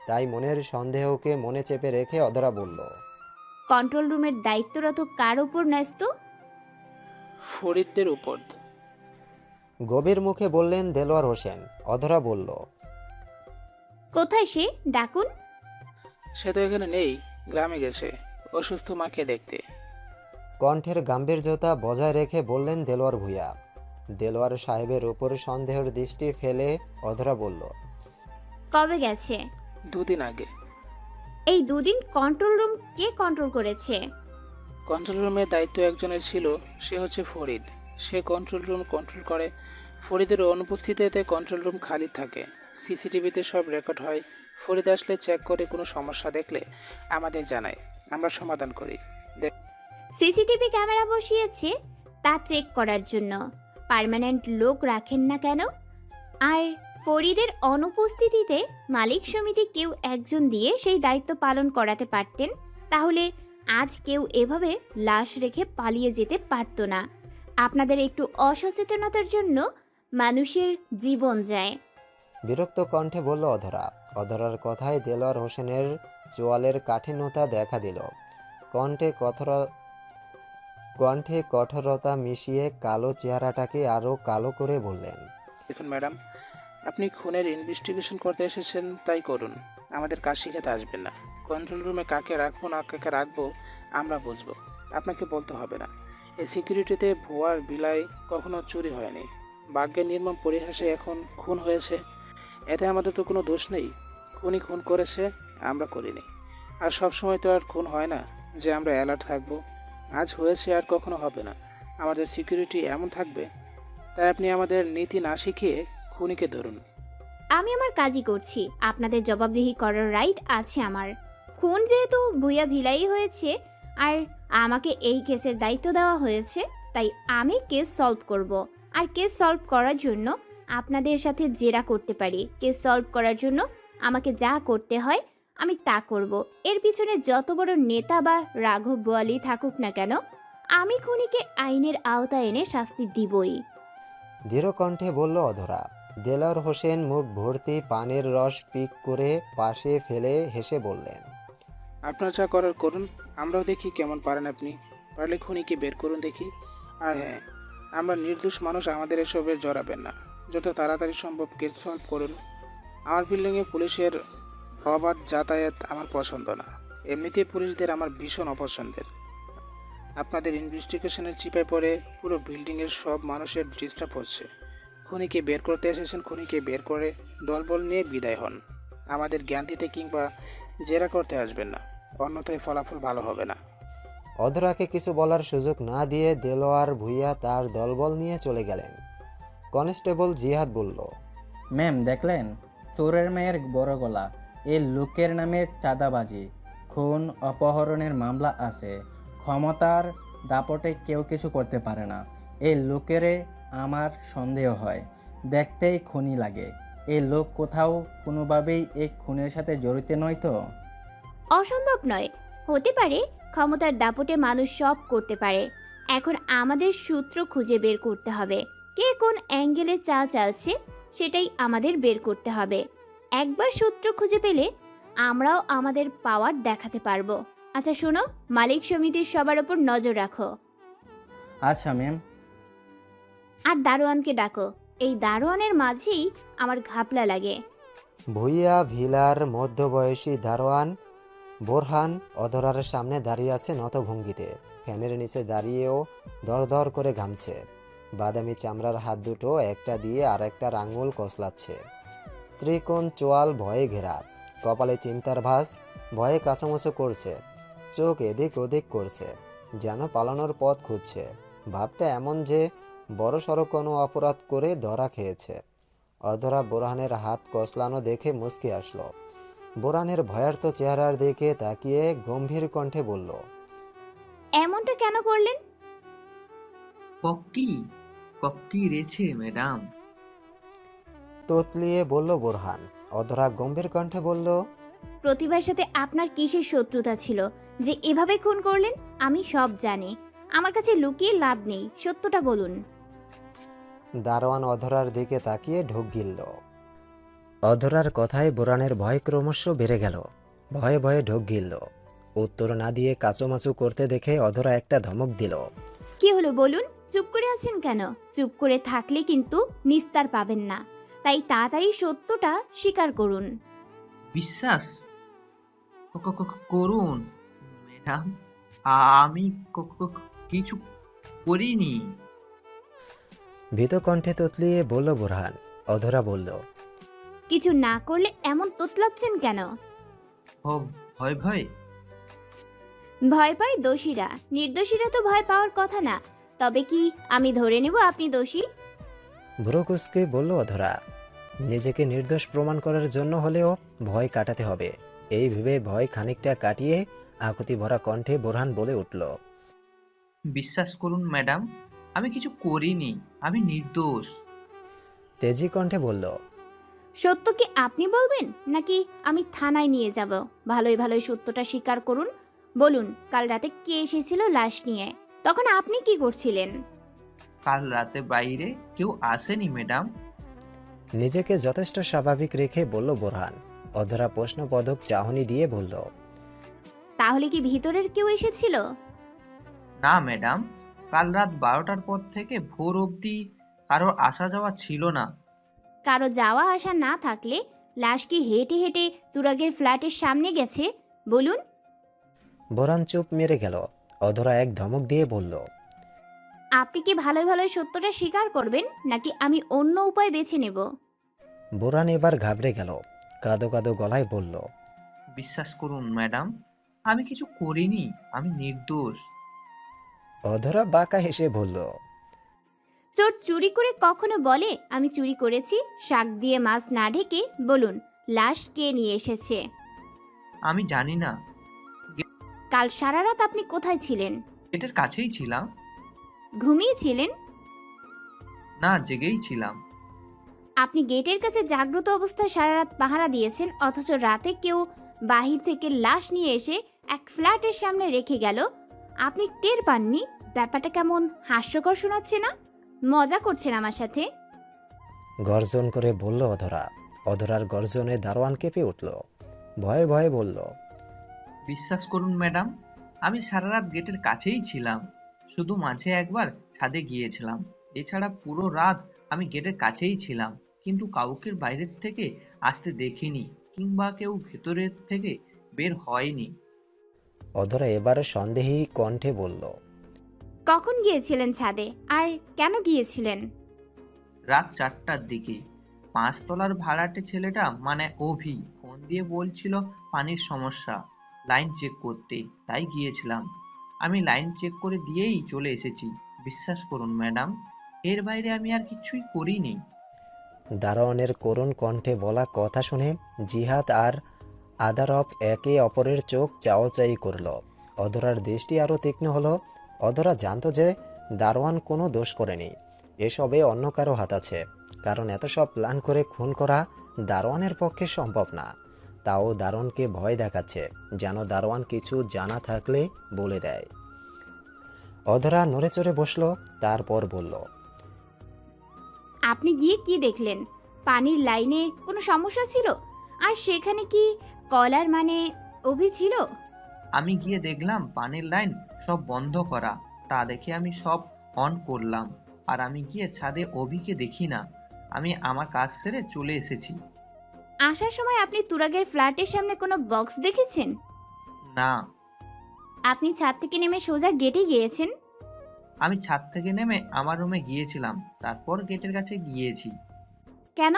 তাই মনের সন্দেহকে মনে চেপে রেখে অধরা বলল, কন্ট্রোল রুমের দায়িত্বরত কার উপর ন্যস্ত? ফরিদদের উপর। গভীর মুখে বললেন দেলোয়ার হোসেন। অধরা বলল, কোথায় সে? ডাকুন। সে তো এখানে নেই, গ্রামে গেছে অসুস্থ মাকে দেখতে। কণ্ঠের গাম্ভীর্যতা বজায় রেখে বললেন দেলোয়ার ভুইয়া। দেলোয়ার সাহেবের উপর সন্দেহের দৃষ্টি ফেলে অধরা বলল, কবে গেছে? 2 দিন আগে। এই 2 দিন কন্ট্রোল রুম কে কন্ট্রোল করেছে? কন্ট্রোল রুমের দায়িত্ব একজনের ছিল, সে হচ্ছে ফরিদ। সে কন্ট্রোল রুম কন্ট্রোল করে। ফরিদের অনুপস্থিতিতে কন্ট্রোল রুম খালি থাকে। সিসিটিভিতে সব রেকর্ড হয়। ফরিদ আসলে চেক করে, কোনো সমস্যা দেখলে আমাদের জানায়, আমরা সমাধান করি। সিসিটিভি ক্যামেরা বসিয়েছে তা চেক করার জন্য। পার্মানেন্ট লোক রাখেন না কেন? আর ফরিদের অনুপস্থিতিতে মালিক সমিতি কেউ একজন দিয়ে সেই দায়িত্ব পালন করাতে পারতেন, তাহলে আজ কেউ এভাবে লাশ রেখে পালিয়ে যেতে পারতো না। আপনাদের একটু অসচেতনতার জন্য মানুষের জীবন যায়। বিরক্ত কণ্ঠে বলল অধরা। অধরার কথায় দেলোয়ার হোসেনের চোয়ালের কাঠিন্যতা দেখা দিল। কণ্ঠে কঠোরতা মিশিয়ে কালো চেহারাটাকে আরও কালো করে বললেন, দেখুন ম্যাডাম, আপনি খুনের ইনভেস্টিগেশন করতে এসেছেন, তাই করুন। আমাদের কাজ শিখাতে আসবেন না। কন্ট্রোল রুমে কাকে রাখবো না কাকে রাখবো আমরা বুঝবো, আপনাকে বলতে হবে না। এই সিকিউরিটিতে ভুয়ার বিলাই কখনো চুরি হয়নি। ভাগ্যের নির্মম পরিহাসে এখন খুন হয়েছে, এতে আমাদের তো কোনো দোষ নেই। খুনি খুন করেছে, আমরা করিনি। আর সব সময় তো আর খুন হয় না যে আমরা অ্যালার্ট থাকবো। আজ হয়েছে, আর কখনো হবে না। আমাদের সিকিউরিটি এমন থাকবে। তাই আপনি আমাদের নীতি না শিখিয়ে খুনিকে ধরুন। আমি আমার কাজই করছি, আপনাদের জবাবদিহি করার রাইট আছে আমার। খুন যেহেতু ভুয়া ভিলাই হয়েছে আর আমাকে এই কেসের দায়িত্ব দেওয়া হয়েছে, তাই আমি কেস সলভ করব। আর কেস সলভ করার জন্য আপনাদের সাথে জেরা করতে পারি। কেস সলভ করার জন্য আমাকে যা করতে হয় আমি তা করব। এর পিছনে যত বড় নেতা বা রাঘব বোয়ালি থাকুক না কেন, আমি খুনিকে আইনের আওতায় এনে শাস্তি দিবই। দৃঢ় কণ্ঠে বলল অধরা। দেলোয়ার হোসেন মুখ ভর্তি পানের রস পিক করে পাশে ফেলে হেসে বললেন, আপনার যা করার করুন, আমরাও দেখি কেমন পারেন আপনি। পারলে খুনিকে বের করুন দেখি। আর হ্যাঁ, আমরা নির্দোষ মানুষ, আমাদের এসবের জড়াবেন না। যত তাড়াতাড়ি সম্ভব কেস সলভ করুন। আমার বিল্ডিংয়ে পুলিশের অবাধ যাতায়াত আমার পছন্দ না। এমনিতেই পুলিশদের আমার ভীষণ অপছন্দের। আপনাদের ইনভেস্টিগেশনের চিপায় পড়ে পুরো বিল্ডিংয়ের সব মানুষের ডিস্টার্ব হচ্ছে। খুনিকে বের করতে এসেছেন, খুনিকে বের করে দলবল নিয়ে বিদায় হন। আমাদের জ্ঞান দিতে কিংবা জেরা করতে আসবেন না, অন্যথায় ফলাফল ভালো হবে না। অধরাকে কিছু বলার সুযোগ না দিয়ে দেলোয়ার ভুইয়া তার দলবল নিয়ে চলে গেলেন। কনস্টেবল জিহাদ বলল, ম্যাম দেখলেন, চোরের মেয়ের বড় গলা। এই লোকের নামে চাঁদাবাজি, খুন, অপহরণের মামলা আছে। ক্ষমতার দাপটে কেউ কিছু করতে পারে না। এই লোকেরে আমার সন্দেহ হয়, দেখতেই খুনি লাগে। এই লোক কোথাও কোনোভাবেই এই খুনের সাথে জড়িত নয় তো? অসম্ভব নয়, হতে পারে। ক্ষমতার দাপটে মানুষ সব করতে পারে। এখন আমাদের সূত্র খুঁজে বের করতে হবে। কে কোন অ্যাঙ্গেলে চাল চালছে সেটাই আমাদের বের করতে হবে। একবার সূত্র খুঁজে পেলে আমরাও আমাদের পাওয়ার দেখাতে পারবো। আচ্ছা শোনো, মালিক সমিতির সবার ওপর নজর রাখো। আচ্ছা ম্যাম। আর দারোয়ানকে ডাকো। এই দারোয়ানের মাঝেই আমার ঘাপলা লাগে। ভুইয়া ভিলার মধ্যবয়সী দারোয়ান বোরহান অধরার সামনে দাঁড়িয়ে আছে নত ভঙ্গিতে। ফ্যানের নিচে দাঁড়িয়েও দরদর করে ঘামছে। বাদামি চামড়ার হাত দুটো একটা দিয়ে আর একটা আঙুল কসলাচ্ছে। ত্রিকোণ চোয়াল ভয়ে ঘেরা, কপালে চিন্তার ভাঁজ। ভয়ে কাঁচামুচো করছে, চোখ এদিক ওদিক করছে, যেন পালানোর পথ খুঁজছে। ভাবটা এমন যে বড়সড় কোনো অপরাধ করে ধরা খেয়েছে। অধরা বোরহানের হাত কসলানো দেখে মুচকি আসলো। বোরহানের ভয়ার্ত চেহারার দিকে তাকিয়ে গম্ভীর কণ্ঠে বলল, এমনটা কেন করলেন? পক্কি রেছে ম্যাডাম। তোতলিয়ে বলল বোরহান। অধরা গম্ভীর কণ্ঠে বলল, প্রতিভার সাথে আপনার কিসের শত্রুতা ছিল যে এভাবে খুন করলেন? আমি সব জানি, আমার কাছে লুকিয়ে লাভ নেই, সত্যটা বলুন। দারোয়ান অধরার দিকে তাকিয়ে ঢোক গিলল। অধরার কথায় বোরহানের ভয় ক্রমশ বেড়ে গেল। ভয়ে ভয়ে ঢোক গিলল। উত্তর না দিয়ে কাচুমাচু করতে দেখে অধরা একটা ধমক দিল। কি হলো বলুন? চুপ করে আছেন কেন? চুপ করে থাকলে কিন্তু নিস্তার পাবেন না, তাই তাড়াতাড়ি সত্যটা স্বীকার করুন। বিশ্বাস করুন ম্যাডাম, আমি কিছু করিনি। ভীত কণ্ঠে তোতলিয়ে বলল বোরহান। অধরা বলল, কিছু না করলে এমন তোতলাচ্ছেন কেন? ভয় ভয়। ভয় পায় দোষীরা, নির্দোষীরা তো ভয় পাওয়ার কথা না। তবে কি আমি ধরে নেব আপনি দোষী? ভ্রুকুচকে বলল অধরা। নিজেকে নির্দোষ প্রমাণ করার জন্য হলেও ভয় কাটাতে হবে, এই ভেবে ভয় খানিকটা কাটিয়ে আকুতি ভরা কণ্ঠে বোরহান বলে উঠল। বিশ্বাস করুন ম্যাডাম, আমি কিছু করিনি, আমি নির্দোষ। তেজি কণ্ঠে বলল। সত্য কি আপনি বলবেন নাকি আমি থানায় নিয়ে যাব? ভালোই ভালোই সত্যটা স্বীকার করুন। বলুন, কাল রাতে কে এসেছিল লাশ নিয়ে? তখন আপনি কি করছিলেন? কাল রাতে বাইরে কেউ আসেনি ম্যাডাম। নিজেকে যথেষ্ট স্বাভাবিক রেখে বলল বোরহান। অধরা প্রশ্নবোধক চাহনি দিয়ে বলল। তাহলে কি ভিতরের কেউ এসেছিল? না ম্যাডাম, কাল রাত 12টার পর থেকে ভোর অবধি কারোর আসা যাওয়া ছিল না। কারো যাওয়া আসা না থাকলে লাশ কি হেঁটে হেঁটে তুরাগের ফ্ল্যাটের সামনে গেছে? বলুন। বোরহান চুপ মেরে গেল। অধরা এক ধমক দিয়ে বলল। আপনি কি ভালোই ভালোই সত্যটা স্বীকার করবেন নাকি আমি অন্য উপায় বেছে নেব? বোরহান এবার ঘাবড়ে গেল, কাঁদো কাঁদো গলায় বলল। বিশ্বাস করুন ম্যাডাম, আমি কিছু করিনি, আমি নির্দোষ। অধরা বাঁকা হেসে বলল। চোর চুরি করে কখনো বলে আমি চুরি করেছি? শাক দিয়ে মাছ না ঢেকে বলুন, লাশ কে নিয়ে এসেছে? আমি জানি না। কাল সারা রাত আপনি কোথায় ছিলেন? গেটের কাছেই ছিলাম। ঘুমিয়েছিলেন? না, জেগেই ছিলাম। আপনি গেটের কাছে জাগ্রত অবস্থায় সারা রাত পাহারা দিয়েছেন, অথচ রাতে কেউ বাহির থেকে লাশ নিয়ে এসে এক ফ্ল্যাটের সামনে রেখে গেল, আপনি টের পাননি? ব্যাপারটা কেমন হাস্যকর শোনাচ্ছে না? মজা করছেন আমার সাথে? গর্জন করে বলল অধরা। অধরার গর্জনে দারোয়ান কেঁপে উঠল, ভয়ে ভয়ে বলল। বিশ্বাস করুন ম্যাডাম, আমি সারা রাত গেটের কাছেই ছিলাম, শুধু মাঝে একবার ছাদে গিয়েছিলাম। এছাড়া পুরো রাত আমি গেটের কাছেই ছিলাম, কিন্তু কাউকে বাইরের থেকে আসতে দেখিনি কিংবা কেউ ভেতরের থেকে বের হয়নি। অধরা এবারে সন্দেহী কণ্ঠে বলল। কখন গিয়েছিলেন ছাদে, আর কেন গিয়েছিলেন? রাত 4টার দিকে 5 তলার ভাড়াটে ছেলেটা মানে অভি ফোন দিয়ে বলছিল পানির সমস্যা, লাইন চেক করতে, তাই গিয়েছিলাম। আমি লাইন চেক করে দিয়েই চলে এসেছি। বিশ্বাস করুন ম্যাডাম, এর বাইরে আমি আর কিছুই করিনি। দারোয়ানের করুণ কণ্ঠে বলা কথা শুনে জিহাদ আর আদারফ একে অপরের চোখ চাওয়াচাই করল। অধরার দৃষ্টি আরও তীক্ষ্ণ হলো। অধরা জানত যে দারোয়ান কোনো দোষ করেনি, এসবে অন্য কারো হাত আছে, কারণ এত সব প্ল্যান করে খুন করা দারোয়ানের পক্ষে সম্ভব না। তাও দারোয়ানকে ভয় দেখাচ্ছে, যেন দারোয়ান কিছু জানা থাকলে বলে দেয়। অধরা নড়ে চড়ে বসল, তারপর বলল। আপনি গিয়ে কি দেখলেন? পানির লাইনে কোনো সমস্যা ছিল? আর সেখানে কি কলার মানে অভি ছিল? আমি গিয়ে দেখলাম পানির লাইন সব বন্ধ করা, তা দেখে আমি সব অন করলাম। আর আমি গিয়ে ছাদে অভিকে দেখি না, আমি আমার কাজ সেরে চলে এসেছি। আসার সময় আপনি তুরাগের ফ্ল্যাটের সামনে কোনো বক্স দেখেছেন? না, আপনি ছাদ থেকে নেমে সোজা গেটে গিয়েছেন? আমি ছাদ থেকে নেমে আমার রুমে গিয়েছিলাম, তারপর গেটের কাছে গিয়েছি। কেন?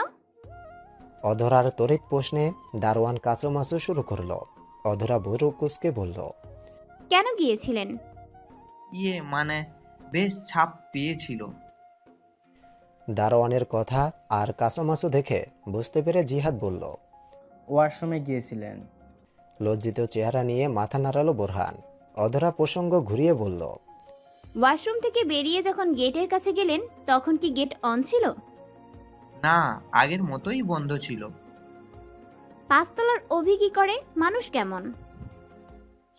অধরার তড়িৎ প্রশ্নে দারোয়ান কাচুমাচু শুরু করলো। অধরা ভুরু কুঁচকে বলল। কেন গিয়েছিলেন? মানে বেশ ছাপ পেয়েছিল। দারোয়ানের কথা আর কাচুমাচু দেখে বুঝতে পেরে জিহাদ বলল। ওয়াশরুমে গিয়েছিলেন। লজ্জিত চেহারা নিয়ে মাথা নাড়ালো বোরহান। অধরা প্রসঙ্গ ঘুরিয়ে বলল। ওয়াশরুম থেকে বেরিয়ে যখন গেটের কাছে গেলেন তখন কি গেট অন ছিল? না, আগের মতোই বন্ধ ছিল। 5 তলার অভি কি করে? মানুষ কেমন?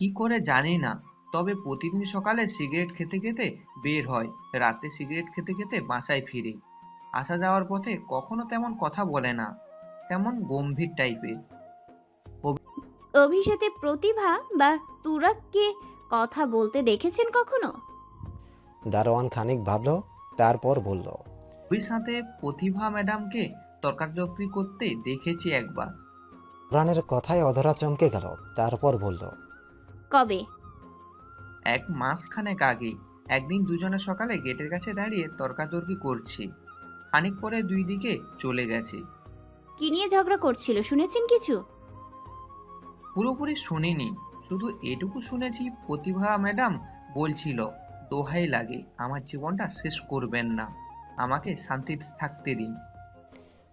কি করে জানি না, তবে প্রতিদিন সকালে সিগারেট খেতে খেতে বের হয়, রাতে সিগারেট খেতে খেতে বাসায় ফিরে। আসা যাওয়ার পথে কখনো তেমন কথা বলে না, তেমন গম্ভীর টাইপের। অভির সাথে প্রতিভা বা তুরাগকে কথা বলতে দেখেছেন কখনো? দারোয়ান খানিক ভাবল, তারপর বলল। ওই সাথে প্রতিভা ম্যাডামকে তর্কাতর্কি করতে দেখেছি একবার। বোরহানের কথায় অধরা চমকে গেল, তারপর বলল। কবে? 1 মাসখানেক আগে একদিন দুজনে সকালে গেটের কাছে দাঁড়িয়ে তর্কাতর্কি করছি, খানিক পরে দুই দিকে চলে গেছে। কি নিয়ে ঝগড়া করছিল, শুনেছেন কিছু? পুরোপুরি শুনিনি, শুধু এটুকু শুনেছি প্রতিভা ম্যাডাম বলছিল, দোহাই লাগে আমার জীবনটা শেষ করবেন না, আমাকে শান্তিতে থাকতে দিন।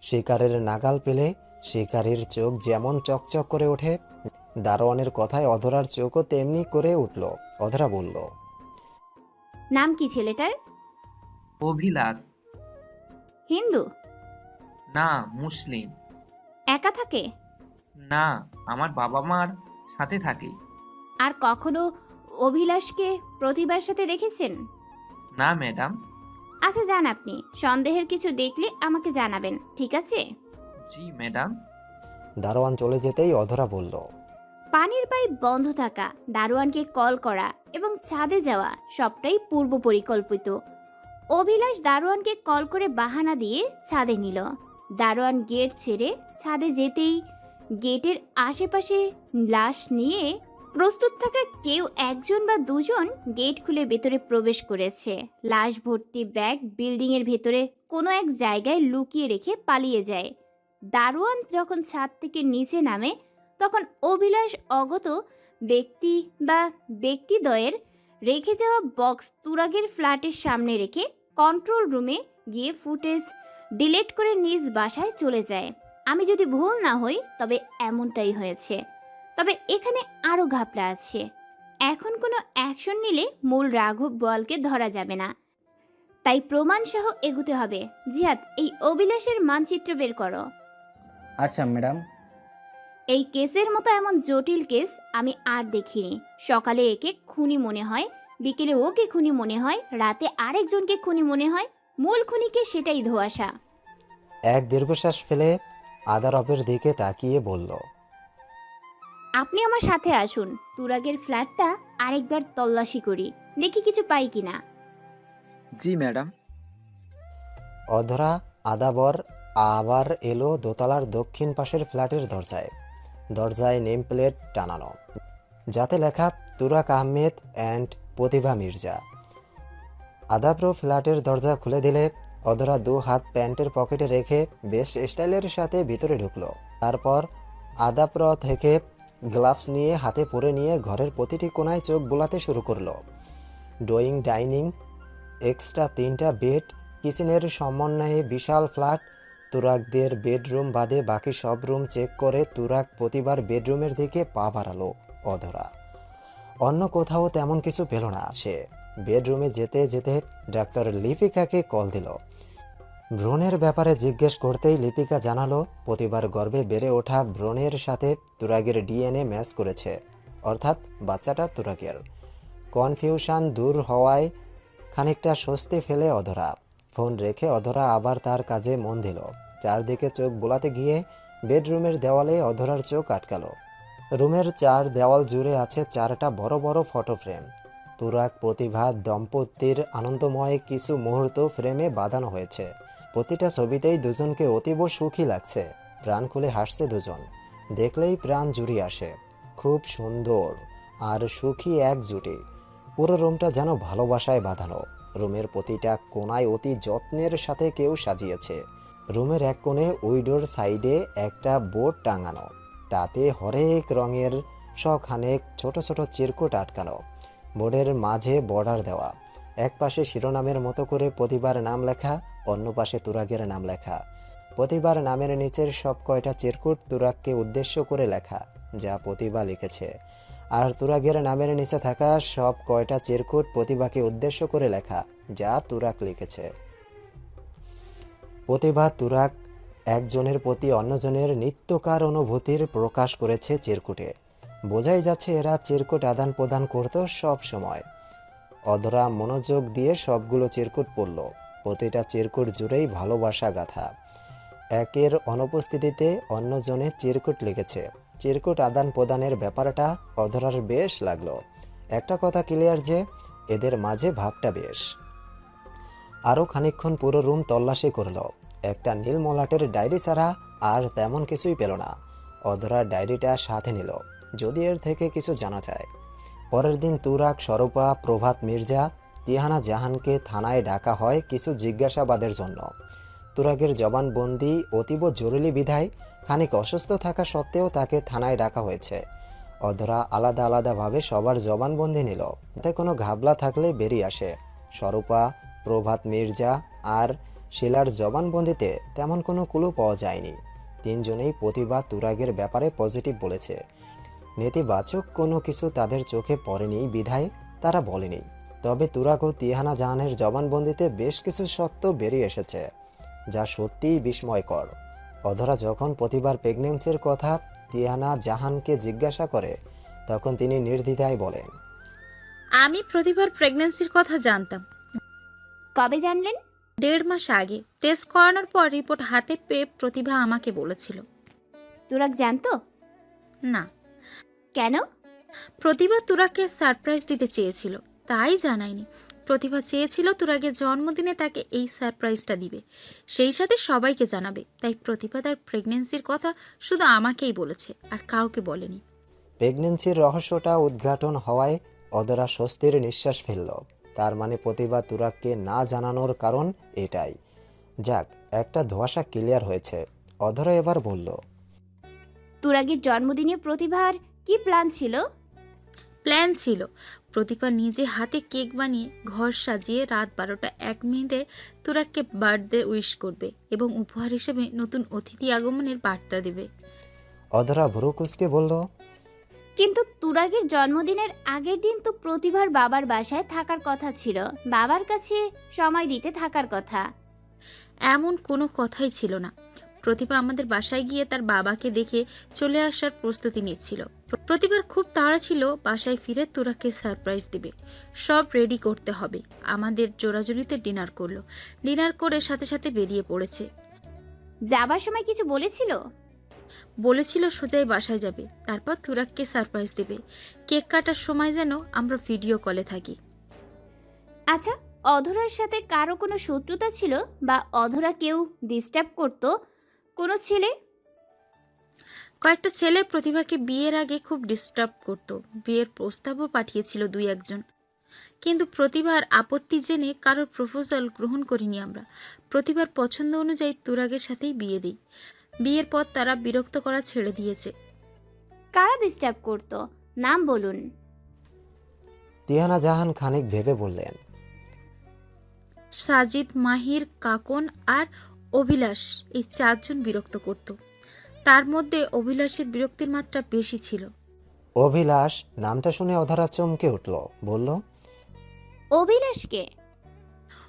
শিকারের নাগাল পেলে শিকারীর চোখ যেমন চকচক করে ওঠে, দারোয়ানের কথায় অধরার চোখও তেমনি করে উঠল। অধরা বলল, নাম কি ছেলেটার? অভিলাষ। হিন্দু? না, মুসলিম। একা থাকে? না, আমার বাবা মার সাথে থাকে। আর কখনো অভিলাষকে প্রতিভার সাথে দেখেছেন? না ম্যাডাম। আচ্ছা যান, আপনি সন্দেহের কিছু দেখলে আমাকে জানাবেন, ঠিক আছে? জি ম্যাডাম। দারোয়ান চলে যেতেই অধরা বলল, পানির পাইপ বন্ধ থাকা, দারোয়ানকে কল করা এবং ছাদে যাওয়া সবটাই পূর্ব পরিকল্পিত। অভিলাষ দারোয়ানকে কল করে বাহানা দিয়ে ছাদে নিল। দারোয়ান গেট ছেড়ে ছাদে যেতেই গেটের আশেপাশে লাশ নিয়ে প্রস্তুত থাকা কেউ একজন বা দুজন গেট খুলে ভেতরে প্রবেশ করেছে। লাশ ভর্তি ব্যাগ বিল্ডিংয়ের ভেতরে কোনো এক জায়গায় লুকিয়ে রেখে পালিয়ে যায়। দারোয়ান যখন ছাদ থেকে নিচে নামে তখন অভিলাষ অগত ব্যক্তি বা ব্যক্তিদ্বয়ের রেখে যাওয়া বক্স তুরাগের ফ্ল্যাটের সামনে রেখে কন্ট্রোল রুমে গিয়ে ফুটেজ ডিলিট করে নিজ বাসায় চলে যায়। আমি যদি ভুল না হই তবে এমনটাই হয়েছে। তবে এখানে আরও ঘাপলা আছে। এখন কোনো অ্যাকশন নিলে মূল রাঘব বোয়ালকে ধরা যাবে না, তাই প্রমাণ সহ এগুতে হবে। জিহাদ, এই অভিলাষের মানচিত্র বের করো। আচ্ছা ম্যাডাম। এই কেসের মতো এমন জটিল কেস আমি আর দেখিনি। সকালে একে খুনি মনে হয়, বিকেলে ওকে খুনি মনে হয়, রাতে আরেকজনকে খুনি মনে হয়। মূল খুনিকে সেটাই ধোঁয়াশা। এক দীর্ঘশ্বাস ফেলে আদারবের দিকে তাকিয়ে বলল, আপনি আমার সাথে আসুন, তুরাগের ফ্ল্যাটটা আরেকবার তল্লাশি করি, দেখি কিছু পাই কিনা। জি ম্যাডাম। অধরা আদাবর আবার এলো দোতলার দক্ষিণ পাশের ফ্ল্যাটের দরজায় নেম প্লেট টানানো, যাতে লেখা তুরাক আহমেদ অ্যান্ড প্রতিভা মির্জা। আদাব্র ফ্ল্যাটের দরজা খুলে দিলে অধরা দু হাত প্যান্টের পকেটে রেখে বেশ স্টাইলের সাথে ভিতরে ঢুকলো। তারপর আদাপ্র থেকে গ্লাভস নিয়ে হাতে পরে নিয়ে ঘরের প্রতিটি কোণায় চোখ বোলাতে শুরু করলো। ড্রয়িং, ডাইনিং, এক্সট্রা 3টা বেড, কিচেনের সমন্বয়ে বিশাল ফ্ল্যাট। তুরাকদের বেডরুম বাদে বাকি সব রুম চেক করে তুরাক প্রতিবার বেডরুমের দিকে পা বাড়ালো অধরা। অন্য কোথাও তেমন কিছু পেল না সে। বেডরুমে যেতে যেতে ডাক্তার লিপিকাকে কল দিল। ভ্রূণের ব্যাপারে জিজ্ঞেস করতেই লিপিকা জানালো প্রতিবার গর্ভে বেড়ে ওঠা ভ্রূণের সাথে তুরাগের ডিএনএ ম্যাচ করেছে, অর্থাৎ বাচ্চাটা তুরাগের। কনফিউশন দূর হওয়ায় খানিকটা স্বস্তি ফেলে অধরা। ফোন রেখে অধরা আবার তার কাজে মন দিল। চারদিকে চোখ বোলাতে গিয়ে বেডরুমের দেওয়ালে অধরার চোখ আটকালো। রুমের 4 দেওয়াল জুড়ে আছে 4টা বড় বড় ফটো ফ্রেম। তুরাক প্রতিভা দম্পতির আনন্দময় কিছু মুহূর্ত ফ্রেমে বাঁধানো হয়েছে। প্রতিটা ছবিতেই দুজনকে অতীব সুখী লাগছে, প্রাণ খুলে হাসছে দুজন। দেখলেই প্রাণ জুড়িয়ে আসে। খুব সুন্দর আর সুখী এক জুটি। পুরো রুমটা যেন ভালোবাসায় বাঁধানো। রুমের প্রতিটা কোণায় অতি যত্নের সাথে কেউ সাজিয়েছে। রুমের এক কোণে উইডোর সাইডে একটা বোর্ড টাঙানো, তাতে হরেক রঙের শখানেক ছোট ছোট চিরকুট আটকানো। বোর্ডের মাঝে বর্ডার দেওয়া, এক পাশে শিরোনামের মতো করে প্রতিবার নাম লেখা, অন্য পাশে তুরাগের নাম লেখা। প্রতিবার নামের নিচের সব কয়টা চিরকুট তুরাগকে উদ্দেশ্য করে লেখা, যা প্রতিভা লিখেছে। আর তুরাগের নামের নিচে থাকা সব কয়টা চিরকুট প্রতিভাকে উদ্দেশ্য করে লেখা, যা তুরাগ লিখেছে। প্রতিভা তুরাগ একজনের প্রতি অন্যজনের নিত্যকার অনুভূতির প্রকাশ করেছে চিরকুটে। বোঝাই যাচ্ছে এরা চিরকুট আদান প্রদান করত সব সময়। অধরা মনোযোগ দিয়ে সবগুলো চিরকুট পড়ল। প্রতিটা চিরকুট জুড়েই ভালোবাসা গাথা। একের অনুপস্থিতিতে অন্যজনে চিরকুট লিখেছে। চিরকুট আদান প্রদানের ব্যাপারটা অধরার বেশ লাগলো। একটা কথা ক্লিয়ার যে এদের মাঝে ভাবটা বেশ। আরও খানিকক্ষণ পুরো রুম তল্লাশি করলো। একটা নীল মলাটের ডায়েরি ছাড়া আর তেমন কিছুই পেল না। অধরা ডায়েরিটা সাথে নিল, যদি এর থেকে কিছু জানা যায়। পরের দিন তুরাগ, স্বরূপা, প্রভাত মির্জা, তিহানা জাহানকে থানায় ডাকা হয় কিছু জিজ্ঞাসাবাদের জন্য। তুরাগের জবানবন্দি অতীব জরুরি বিধায় খানিক অসুস্থ থাকা সত্ত্বেও তাকে থানায় ডাকা হয়েছে। অধরা আলাদা আলাদাভাবে সবার জবানবন্দি নিল, এতে কোনো ঘাবলা থাকলে বেরিয়ে আসে। স্বরূপা, প্রভাত মির্জা আর শিলার জবানবন্দিতে তেমন কোনো ক্লু পাওয়া যায়নি। তিনজনেই প্রতিভা তুরাগের ব্যাপারে পজিটিভ বলেছে। নেতিবাচক কোনো কিছু তাদের চোখে পড়েনি বিধায় তারা বলেনি। তবে তুরাগ ও তিহানা জাহানের জবানবন্দিতে বেশ কিছু সত্য বেরিয়ে এসেছে, যা সত্যিই বিস্ময়কর। অধরা যখন প্রতিভার প্রেগনেন্সির কথা তিহানা জাহানকে জিজ্ঞাসা করে, তখন তিনি নির্দ্বিধায় বলেন, আমি প্রতিভার প্রেগন্যান্সির কথা জানতাম কবে জানলেন? 1.5 মাস আগে। টেস্ট করানোর পর রিপোর্ট হাতে পেয়ে প্রতিভা আমাকে বলেছিল। তুরাগ জানতো? না, কেন? প্রতিভা তুরাগকে সারপ্রাইজ দিতে চেয়েছিল, তাই জানায়নি। প্রতিভা চেয়েছিল তুরাগের জন্মদিনে তাকে এই সারপ্রাইজটা দিবে, সেই সাথে সবাইকে জানাবে। তাই প্রতিভা তার প্রেগন্যান্সির কথা শুধু আমাকেই বলেছে, আর কাউকে বলেনি। প্রেগনেন্সির রহস্যটা উদ্ঘাটন হওয়ায় অধরা স্বস্তির নিঃশ্বাস ফেলল। তার মানে প্রতিভা তুরাগকে না জানানোর কারণ এটাই। যাক, একটা ধোঁয়াশা ক্লিয়ার হয়েছে। অধরা এবার বলল, তুরাগের জন্মদিনে প্রতিভার কি প্ল্যান ছিল? প্ল্যান ছিল প্রতিভা নিজে হাতে কেক বানিয়ে ঘর সাজিয়ে রাত 12:01 তুরাগকে বার্থডে উইশ করবে এবং উপহার হিসেবে নতুন অতিথি আগমনের বার্তা দেবে। অধরা ভ্রুকুচকে বলল, কিন্তু তুরাগের জন্মদিনের আগের দিন তো প্রতিভার বাবার বাসায় থাকার কথা ছিল, বাবার কাছে সময় দিতে থাকার কথা। এমন কোনো কথাই ছিল না। প্রতিভা আমাদের বাসায় গিয়ে তার বাবাকে দেখে চলে আসার প্রস্তুতি নিচ্ছিল। প্রতিভার খুব তাড়া ছিল বাসায় ফিরে তুরাগকে সারপ্রাইজ দিবে, সব রেডি করতে হবে। আমাদের জোরাজুরিতে ডিনার করলো, ডিনার করে সাথে সাথে বেরিয়ে পড়েছে। যাবার সময় কিছু বলেছিল? বলেছিল সোজাই বাসায় যাবে, তারপর তুরাগকে সারপ্রাইজ দেবে। কেক কাটার সময় যেন আমরা ভিডিও কলে থাকি। আচ্ছা, অধরার সাথে কারো কোনো শত্রুতা ছিল বা অধরা কেউ ডিস্টার্ব করতো? কোনো ছেলে? কয়েকটা ছেলে প্রতিভাকে বিয়ের আগে খুব ডিস্টার্ব করত, বিয়ের প্রস্তাবও পাঠিয়েছিল 2-1 জন। কিন্তু প্রতিভার আপত্তি জেনে কারোর প্রপোজাল গ্রহণ করিনি আমরা। প্রতিভার পছন্দ অনুযায়ী তুরাগের সাথেই বিয়ে দিই। বিয়ের পর তারা বিরক্ত করা ছেড়ে দিয়েছে। কারা ডিস্টার্ব করতো? নাম বলুন। তিহানা জাহান খানিক ভেবে বললেন, সাজিদ, মাহির, কাকন আর অভিলাষ, এই 4 জন বিরক্ত করত। তার মধ্যে অভিলাষের বিরক্তির মাত্রা বেশি ছিল। অভিলাষ নামটা শুনে অধরা চমকে উঠল, বলল, অভিলাষকে?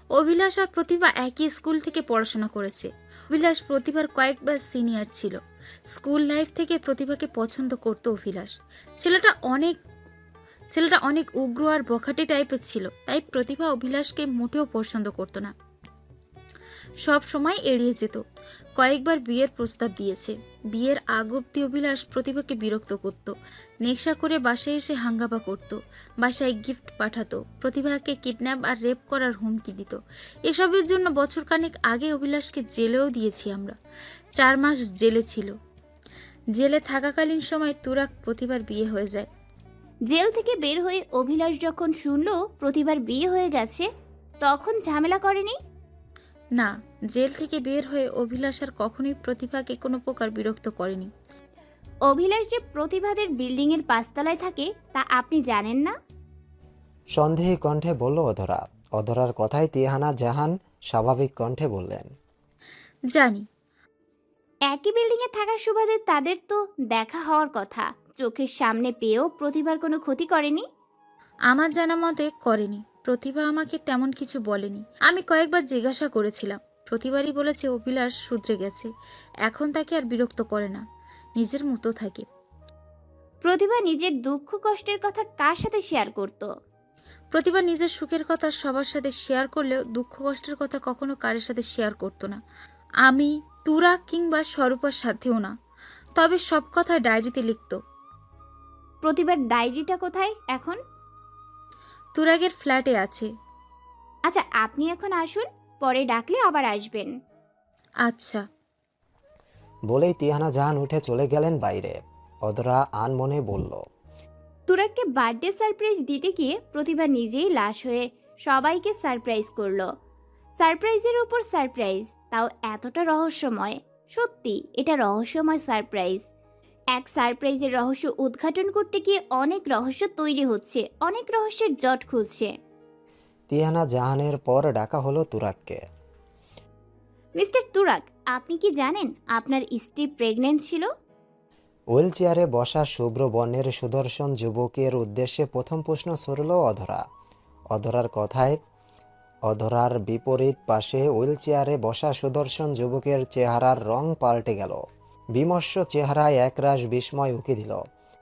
অভিলাষ আর প্রতিভা একই স্কুল থেকে পড়াশোনা করেছে। অভিলাষ প্রতিভার কয়েকবার সিনিয়র ছিল। স্কুল লাইফ থেকে প্রতিভাকে পছন্দ করত অভিলাষ। ছেলেটা অনেক উগ্র আর বখাটে টাইপের ছিল, তাই প্রতিভা অভিলাষকে মোটেও পছন্দ করত না, সব সময় এড়িয়ে যেত। কয়েকবার বিয়ের প্রস্তাব দিয়েছে। বিয়ের আগ অব্দি অভিলাষ প্রতিভাকে বিরক্ত করত, নেশা করে বাসায় এসে হাঙ্গামা করত, বাসায় গিফট পাঠাতো, প্রতিভাকে কিডন্যাপ আর রেপ করার হুমকি দিত। এসবের জন্য বছরখানেক আগে অভিলাষকে জেলেও দিয়েছি আমরা। 4 মাস জেলে ছিল। জেলে থাকাকালীন সময় তুরাগ প্রতিভার বিয়ে হয়ে যায়। জেল থেকে বের হয়ে অভিলাষ যখন শুনলো প্রতিভার বিয়ে হয়ে গেছে, তখন ঝামেলা করেনি? না, জেল থেকে বের হয়ে অভিলাষ আর কখনোই প্রতিভাকে কোনো প্রকার বিরক্ত করেনি। অভিলাষ যে প্রতিভাদের বিল্ডিংয়ের 5 তলায় থাকে তা আপনি জানেন না? সন্দেহী কণ্ঠে বলল অধরা। অধরার কথায় তিহানা জাহান স্বাভাবিক কণ্ঠে বললেন, জানি। একই বিল্ডিংয়ে থাকার সুবাদে তাদের তো দেখা হওয়ার কথা, চোখের সামনে পেয়েও প্রতিভার কোনো ক্ষতি করেনি? আমার জানা মতে করেনি। প্রতিভা আমাকে তেমন কিছু বলেনি। আমি কয়েকবার জিজ্ঞাসা করেছিলাম, প্রতিবারই বলেছে অভিলাষ শুধরে গেছে, এখন তাকে আর বিরক্ত করে না, নিজের মতো থাকে। প্রতিভা নিজের দুঃখ কষ্টের কথা কার সাথে শেয়ার করত? প্রতিভা নিজের সুখের কথা সবার সাথে শেয়ার করলেও দুঃখ কষ্টের কথা কখনো কারোর সাথে শেয়ার করতো না। আমি, তুরাগ কিংবা স্বরূপার সাথেও না। তবে সব কথা ডায়েরিতে লিখত। প্রতিভার ডায়েরিটা কোথায় এখন? তুরাগের ফ্ল্যাটে আছে। আচ্ছা, আপনি এখন আসুন, পরে ডাকলে আবার আসবেন। আচ্ছা। বলেই তিহানা জাহান উঠে চলে গেলেন বাইরে। অধরা আনমনে বলল, তুরাগকে বার্থডে সারপ্রাইজ দিতে গিয়ে প্রতিভা নিজেই লাশ হয়ে সবাইকে সারপ্রাইজ করলো। সারপ্রাইজের উপর সারপ্রাইজ, তাও এতটা রহস্যময়। সত্যি এটা রহস্যময় সারপ্রাইজ। এক সারপ্রাইজের রহস্য উদ্ঘাটন করতে গিয়ে অনেক রহস্য তৈরি হচ্ছে, অনেক রহস্যের জট খুলছে। তিহানা জাহানের পর ডাকা হলো তুরাককে। মিস্টার তুরাক, আপনি কি জানেন আপনার স্ত্রী প্রেগনেন্ট ছিল? হুইল চেয়ারে বসা শুভ্র বর্ণের সুদর্শন যুবকের উদ্দেশ্যে প্রথম প্রশ্ন ছড়ল অধরা। অধরার কথায় অধরার বিপরীত পাশে হুইল চেয়ারে বসা সুদর্শন যুবকের চেহারার রং পাল্টে গেল। বিমর্ষ চেহারায় একরাশ বিস্ময় উকি দিল,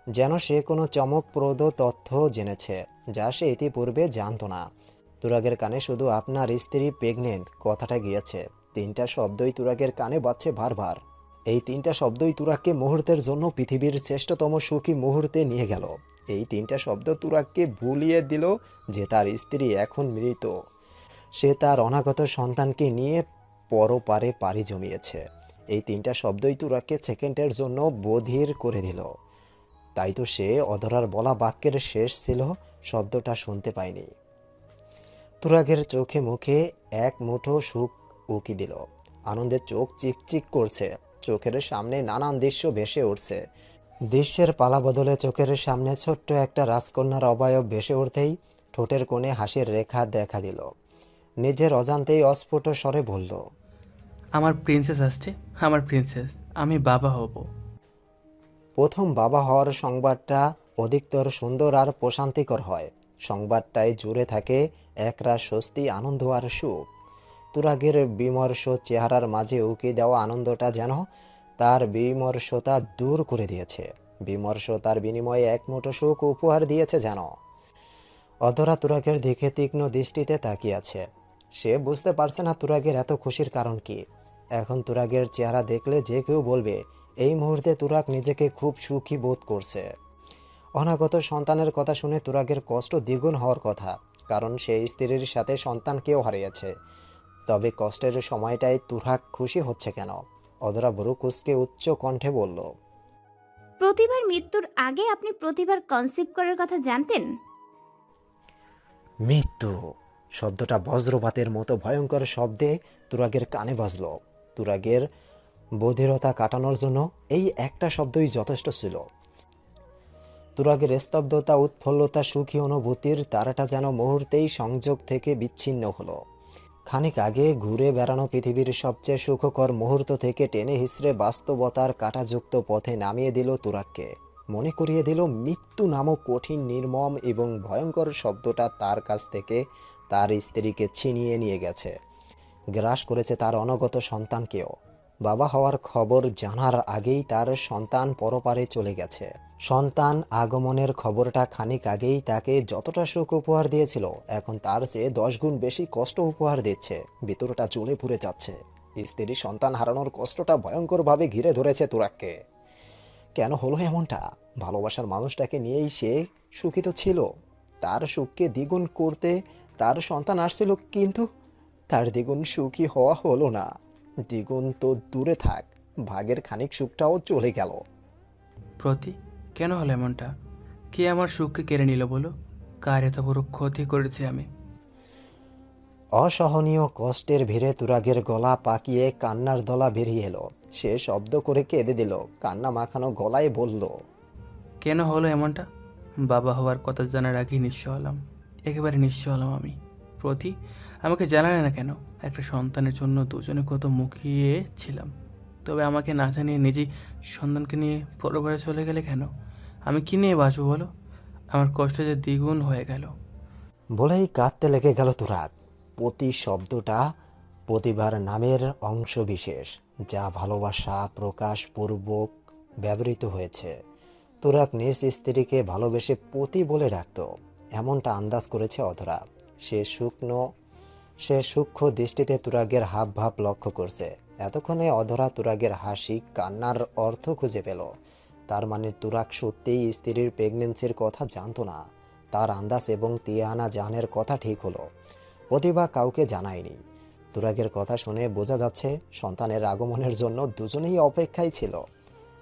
যেন সে কোনো চমকপ্রদ তথ্য জেনেছে যা সে ইতিপূর্বে জানত না। তুরাগের কানে শুধু আপনার স্ত্রী প্রেগনেন্ট কথাটা গিয়েছে। 3টা শব্দই তুরাগের কানে বাজছে বারবার। এই 3টা শব্দই তুরাগকে মুহূর্তের জন্য পৃথিবীর শ্রেষ্ঠতম সুখী মুহূর্তে নিয়ে গেল। এই 3টা শব্দ তুরাগকে ভুলিয়ে দিল যে তার স্ত্রী এখন মৃত। সে তার অনাগত সন্তানকে নিয়ে পরপারে পাড়ি জমিয়েছে। এই 3টা শব্দই তুরাগকে সেকেন্ডের জন্য বধির করে দিল। তাই তো সে অধরার বলা বাক্যের শেষ ছিল শব্দটা শুনতে পায়নি। তুরাগের চোখে মুখে এক মুঠো সুখ উকি দিল। আনন্দের চোখ চিকচিক করছে। চোখের সামনে নানান দৃশ্য ভেসে উঠছে। দৃশ্যের পালা বদলে চোখের সামনে ছোট্ট একটা রাজকন্যার অবয়ব ভেসে উঠতেই ঠোঁটের কোণে হাসির রেখা দেখা দিল। নিজের অজান্তেই অস্ফুট স্বরে বলল, আমার প্রিন্সেস আসছে, আমার প্রিন্সেস, আমি বাবা হব। প্রথম বাবা হওয়ার সংবাদটা অধিকতর সুন্দর আর প্রশান্তিকর হয়। সংবাদটায় জুড়ে থাকে একরাশ স্বস্তি, আনন্দ আর সুখ। তুরাগের বিমর্ষ চেহারার মাঝে উকি দেওয়া আনন্দটা যেন তার বিমর্ষতা দূর করে দিয়েছে। বিমর্ষতার বিনিময়ে এক মুঠো সুখ উপহার দিয়েছে যেন। অধরা তুরাগের দিকে তীক্ষ্ণ দৃষ্টিতে তাকিয়ে আছে। সে বুঝতে পারছে না তুরাগের এত খুশির কারণ কি। এখন তুরাগের চেহারা দেখলে যে কেউ বলবে এই মুহূর্তে তুরাগ নিজেকে খুব সুখী বোধ করছে। অনাগত সন্তানের কথা শুনে তুরাগের কষ্ট দ্বিগুণ হওয়ার কথা, কারণ সে স্ত্রীর সাথে সন্তানকেও হারিয়েছে। তবে কষ্টের সময়টায় তুরাগ খুশি হচ্ছে কেন? অধরা ভ্রু কুঁচকে উচ্চ কণ্ঠে বলল, প্রতিভার মৃত্যুর আগে আপনি প্রতিভার কনসিভ করার কথা জানতেন? মৃত্যু শব্দটা বজ্রপাতের মতো ভয়ঙ্কর শব্দে তুরাগের কানে বাজল। তুরাগের বধিরতা কাটানোর জন্য এই একটা শব্দই যথেষ্ট ছিল। তুরাগের স্তব্ধতা, উৎফুল্লতা, সুখী অনুভূতির তারাটা যেন মুহূর্তেই সংযোগ থেকে বিচ্ছিন্ন হলো। খানিক আগে ঘুরে বেড়ানো পৃথিবীর সবচেয়ে সুখকর মুহূর্ত থেকে টেনে হিসড়ে বাস্তবতার কাঁটাযুক্ত পথে নামিয়ে দিল তুরাগকে। মনে করিয়ে দিল মৃত্যু নামক কঠিন, নির্মম এবং ভয়ঙ্কর শব্দটা তার কাছ থেকে তার স্ত্রীকে ছিনিয়ে নিয়ে গেছে। গ্রাস করেছে তার অনাগত সন্তানকেও। বাবা হওয়ার খবর জানার আগেই তার সন্তান পরপারে চলে গেছে। সন্তান আগমনের খবরটা খানিক আগেই তাকে যতটা সুখ উপহার দিয়েছিল, এখন তার চেয়ে 10 গুণ বেশি কষ্ট উপহার দিচ্ছে। ভিতরটা জ্বলে পুড়ে যাচ্ছে। স্ত্রী সন্তান হারানোর কষ্টটা ভয়ঙ্করভাবে ঘিরে ধরেছে তুরাগকে। কেন হলো এমনটা? ভালোবাসার মানুষটাকে নিয়েই সে সুখিত ছিল। তার সুখকে দ্বিগুণ করতে তার সন্তান আসছিল, কিন্তু তার দ্বিগুণ সুখী হওয়া হলো না। দ্বিগুণ তো দূরে থাক, ভাগের খানিক সুখটাও চলে গেল। প্রতি, কেন হলো এমনটা? কে আমার সুখকে কেড়ে নিল বলো? কার এত বড় ক্ষতি করেছি আমি? অসহনীয় কষ্টের ভিড়ে তুরাগের গলা পাকিয়ে কান্নার দলা বেরিয়ে এলো। সে শব্দ করে কেঁদে দিল, কান্না মাখানো গলায় বলল, কেন হলো এমনটা? বাবা হওয়ার কথা জানার আগেই নিঃস্ব হলাম, একেবারে নিঃস্ব হলাম আমি। প্রতি, আমাকে জানালে না কেন? একটা সন্তানের জন্য দুজনে কত মুখিয়ে ছিলাম, তবে আমাকে না জানিয়ে নিজেই সন্তানকে নিয়ে পরবারে চলে গেলে কেন? আমি কি নিয়ে বাঁচবো বলো? আমার কষ্ট যে দ্বিগুণ হয়ে গেল। বলেই কাঁদতে লেগে গেল তুরাগ। প্রতি শব্দটা প্রতিভার নামের অংশ বিশেষ, যা ভালোবাসা প্রকাশপূর্বক ব্যবহৃত হয়েছে। তুরাগ নিজ স্ত্রীকে ভালোবেসে পতি বলে ডাকত, এমনটা আন্দাজ করেছে অধরা। সে সূক্ষ্ম দৃষ্টিতে তুরাগের হাব ভাব লক্ষ্য করছে। এতক্ষণে অধরা তুরাগের হাসি কান্নার অর্থ খুঁজে পেল। তার মানে তুরাগ সত্যিই স্ত্রীর প্রেগনেন্সির কথা জানতো না। তার আন্দাজ এবং তিহানা জাহানের কথা ঠিক হলো। প্রতিভা কাউকে জানায়নি। তুরাগের কথা শুনে বোঝা যাচ্ছে সন্তানের আগমনের জন্য দুজনেই অপেক্ষায় ছিল।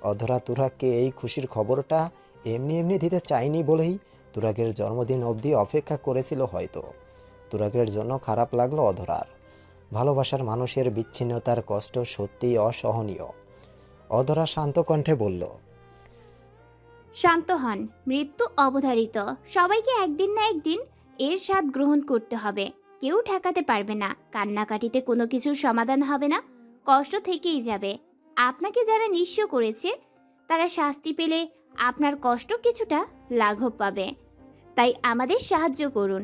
অধরা তুরাগকে এই খুশির খবরটা এমনি এমনি দিতে চায়নি বলেই তুরাগের জন্মদিন অবধি অপেক্ষা করেছিল হয়তো। তুরাগের জন্য খারাপ লাগলো অধরার। ভালোবাসার মানুষের বিচ্ছিন্নতার কষ্ট সত্যিই অসহনীয়। অধরা শান্ত কণ্ঠে বলল, শান্ত হন, মৃত্যু অবধারিত। সবাইকে একদিন না একদিন এর স্বাদ গ্রহণ করতে হবে। কেউ ঠেকাতে পারবে না। কান্নাকাটিতে কোনো কিছুর সমাধান হবে না, কষ্ট থেকেই যাবে। আপনাকে যারা নিঃস্ব করেছে তারা শাস্তি পেলে আপনার কষ্ট কিছুটা লাঘব পাবে। তাই আমাদের সাহায্য করুন।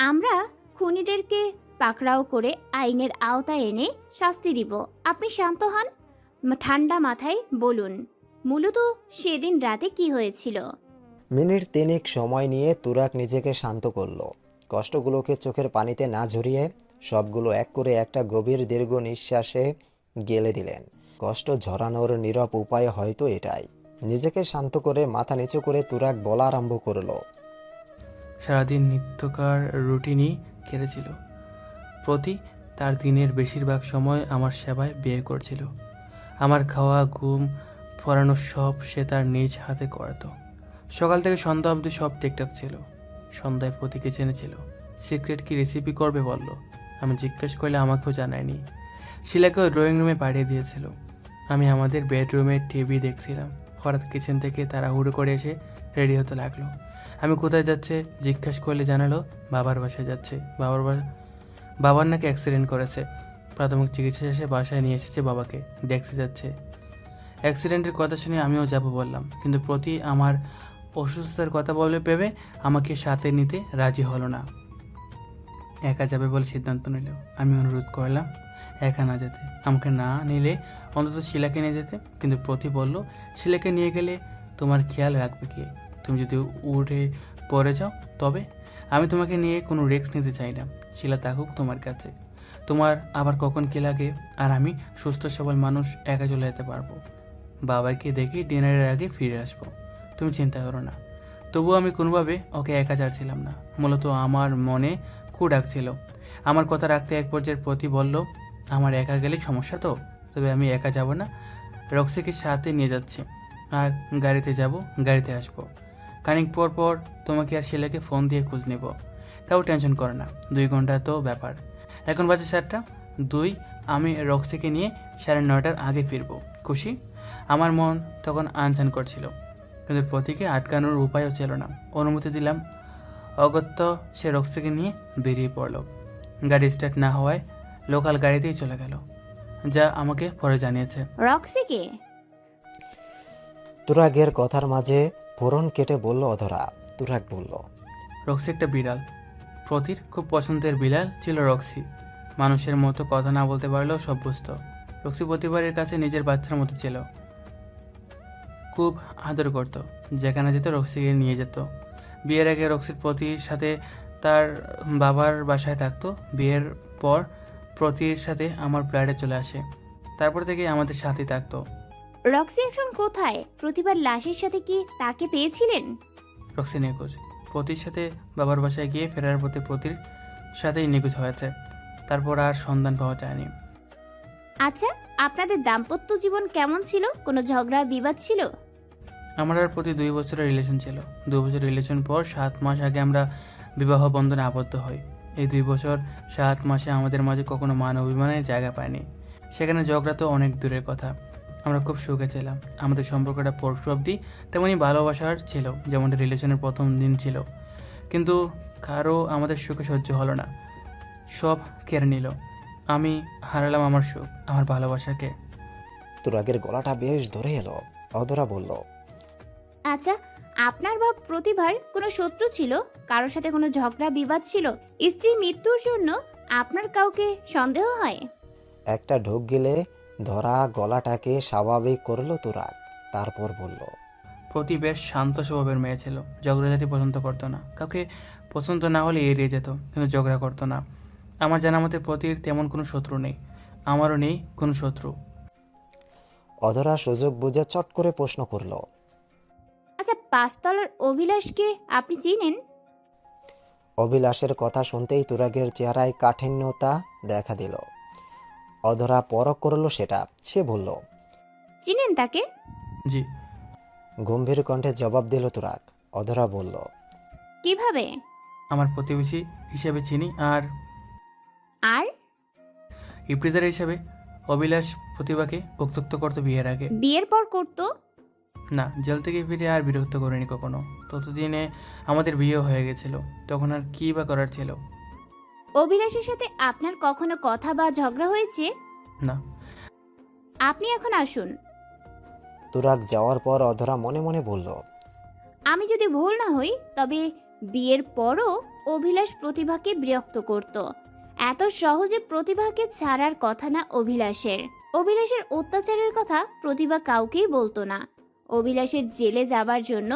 আমরা খুনিদেরকে পাকড়াও করে আইনের আওতায় এনে শাস্তি দিব। আপনি শান্ত হন, ঠান্ডা মাথায় বলুন মূলত সেদিন রাতে কি হয়েছিল। মিনিট তিনেক সময় নিয়ে তুরাগ নিজেকে শান্ত করলো। কষ্টগুলোকে চোখের পানিতে না ঝরিয়ে সবগুলো এক করে একটা গভীর দীর্ঘ নিঃশ্বাসে গেলে দিলেন। কষ্ট ঝরানোর নীরব উপায় হয়তো এটাই। নিজেকে শান্ত করে মাথা নিচু করে তুরাগ বলা আরম্ভ করলো। সারাদিন নিত্যকার রুটিনই কেটেছিল। প্রতি তার দিনের বেশিরভাগ সময় আমার সেবায় ব্যয় করছিল। আমার খাওয়া, ঘুম, পড়ানো সব সে তার নিজ হাতে করত। সকাল থেকে সন্ধ্যা অবধি সব ঠিকঠাক ছিল। সন্ধ্যায় প্রতীকে জেনেছিল সিক্রেট কি রেসিপি করবে বলল। আমি জিজ্ঞেস করলে আমাকেও জানায়নি। শিলাকেও ড্রয়িং রুমে পাঠিয়ে দিয়েছিল। আমি আমাদের বেডরুমে টিভি দেখছিলাম। হঠাৎ কিচেন থেকে তাড়াহুড়ো করে এসে রেডি হতে লাগলো। আমি কোথায় যাচ্ছে জিজ্ঞেস করলে জানালো বাবার বাসায় যাচ্ছে। বাবার নাকি অ্যাক্সিডেন্ট করেছে। প্রাথমিক চিকিৎসা শেষে বাসায় নিয়ে এসেছে বাবাকে, দেখতে যাচ্ছে। অ্যাক্সিডেন্টের কথা শুনে আমিও যাব বললাম, কিন্তু প্রতি আমার অসুস্থতার কথা বলে ভেবে আমাকে সাথে নিতে রাজি হলো না। একা যাবে বলে সিদ্ধান্ত নিল। আমি অনুরোধ করলাম একা না যেতে, আমাকে না নিলে অন্তত শিলাকে নিয়ে যেতে। কিন্তু প্রতি বলল শিলাকে নিয়ে গেলে তোমার খেয়াল রাখবে কে? তুমি যদি উঠে পড়ে যাও তবে? আমি তোমাকে নিয়ে কোনো রিস্ক নিতে চাই না। শিলা থাকুক তোমার কাছে। তোমার আবার কখন কী লাগে, আর আমি সুস্থ সবল মানুষ একা চলে যেতে পারবো। বাবাকে দেখি ডিনারের আগে ফিরে আসবো, তুমি চিন্তা করো না। তবুও আমি কোনোভাবে ওকে একা ছাড়ছিলাম না। মূলত আমার মনে খুব ডাকছিল। আমার কথা রাখতে এক পর্যায়ের প্রতি বলল আমার একা গেলেই সমস্যা তো, তবে আমি একা যাব না, রক্সিকে সাথে নিয়ে যাচ্ছি। আর গাড়িতে যাব, গাড়িতে আসবো। খানিক পর পর তোমাকে আর শিলাকে ফোন দিয়ে খোঁজ নেব। তাও টেনশন করো না, 2 ঘন্টা তো ব্যাপার। এখন বাজে 7টা। আমি রক্সিকে নিয়ে 9:30টার আগে ফিরবো। খুশি? আমার মন তখন আনচান করছিল, কিন্তু প্রতীকে আটকানোর উপায়ও ছিল না। অনুমতি দিলাম। অগত্য সে রক্সিকে নিয়ে বেরিয়ে পড়ল। গাড়ি স্টার্ট না হওয়ায় লোকাল গাড়িতেই চলে গেল, যা আমাকে পরে জানিয়েছে। রক্সিকে? তুরাগের কথার মাঝে ফোরন কেটে বলল অধরা। তুরাগ বলল রক্সি একটা বিড়াল। প্রতির খুব পছন্দের বিড়াল ছিল রক্সি। মানুষের মতো কথা না বলতে পারলেও সব বুঝত। রক্সি প্রতিবারের কাছে নিজের বাচ্চার মতো ছিল, খুব আদর করত। যেখানে যেত রক্সিকে নিয়ে যেত। বিয়ের আগে রক্সির প্রতির সাথে তার বাবার বাসায় থাকতো। বিয়ের পর প্রতির সাথে আমার ফ্ল্যাটে চলে আসে। তারপর থেকে আমাদের সাথেই থাকতো। রক্সি এখন কোথায়? প্রতিবার লাশের সাথে কি তাকে পেয়েছিলেন? রক্সি নিখোঁজ। প্রতির সাথে বাবার বাসায় গিয়ে ফেরার পথে প্রতির সাথেই নিখোঁজ হয়েছে। তারপর আর সন্ধান পাওয়া যায়নি। আচ্ছা, আপনাদের দাম্পত্য জীবন কেমন ছিল? কোনো ঝগড়া বিবাদ ছিল? আমার আর প্রতি 2 বছরের রিলেশন ছিল। 2 বছর রিলেশন পর 7 মাস আগে আমরা বিবাহ বন্ধনে আবদ্ধ হই। এই 2 বছর 7 মাসে আমাদের মাঝে কখনো মান অভিমানের জায়গা পায়নি। সেখানে ঝগড়া তো অনেক দূরের কথা। আমরা খুব সুখে ছিলাম। আমাদের সম্পর্কটা পরশু অবধি তেমনই ভালোবাসার ছিল, যেমনটা রিলেশনের প্রথম দিন ছিল। কিন্তু কারো আমাদের সুখে সহ্য হলো না, সব কেড়ে নিল। আমি হারালাম আমার সুখ, আমার ভালোবাসাকে। তুরাগের গলাটা বেশ ধরে এলো। অধরা বলল আচ্ছা, আপনার বা প্রতিভার কোনো শত্রু ছিল? কারোর সাথে কোনো ঝগড়া বিবাদ ছিল? স্ত্রীর মৃত্যুর জন্য আপনার কাউকে সন্দেহ হয়? একটা ঢোক গেলে ধরা গলাটাকে স্বাভাবিক করলো তুরাগ। তারপর বলল প্রতি বেশ শান্ত স্বভাবের মেয়ে ছিল। ঝগড়াঝাটি পছন্দ করতো না। কাউকে পছন্দ না হলে এড়িয়ে যেত, কিন্তু ঝগড়া করতো না। আমার জানা মতে প্রতির তেমন কোনো শত্রু নেই, আমারও নেই কোনো শত্রু। অধরা সুযোগ বুঝে চট করে প্রশ্ন করল আচ্ছা, 5 তলার অভিলাষকে আপনি চিনেন? অভিলাষের কথা শুনতেই তুরাগের চেহারায় কাঠিন্যতা দেখা দিল। অধরা পরখ করল সেটা। সে বলল চিনেন তাকে? জি। গম্ভীর কণ্ঠে জবাব দিল তুরাগ। অধরা বলল কিভাবে? আমার প্রতিবেশী হিসেবে চিনি, আর আর ইপ্রিজার হিসেবে। অভিলাষ প্রতিভাকে উত্ত্যক্ত করতো বিয়ের আগে। বিয়ের পর করতো? না, জেল থেকে ফিরে আর বিরক্ত করিনি কখনো। ততদিনে আমাদের বিয়ে হয়ে গেছিল, তখন আর কী বা করার ছিল। অভিলাষের সাথে আপনার কখনো কথা বা ঝগড়া হয়েছে? না। আপনি এখন আসুন। তুরাগ যাওয়ার পর অধরা মনে মনে বলল, আমি যদি ভুল না হই তবে বিয়ের পরও অভিলাষ প্রতিভাকে বিরক্ত করত। এত সহজে প্রতিভাকে ছাড়ার কথা না অভিলাষের। অভিলাষের অত্যাচারের কথা প্রতিভা কাউকেই বলতো না। অভিলাষের জেলে যাবার জন্য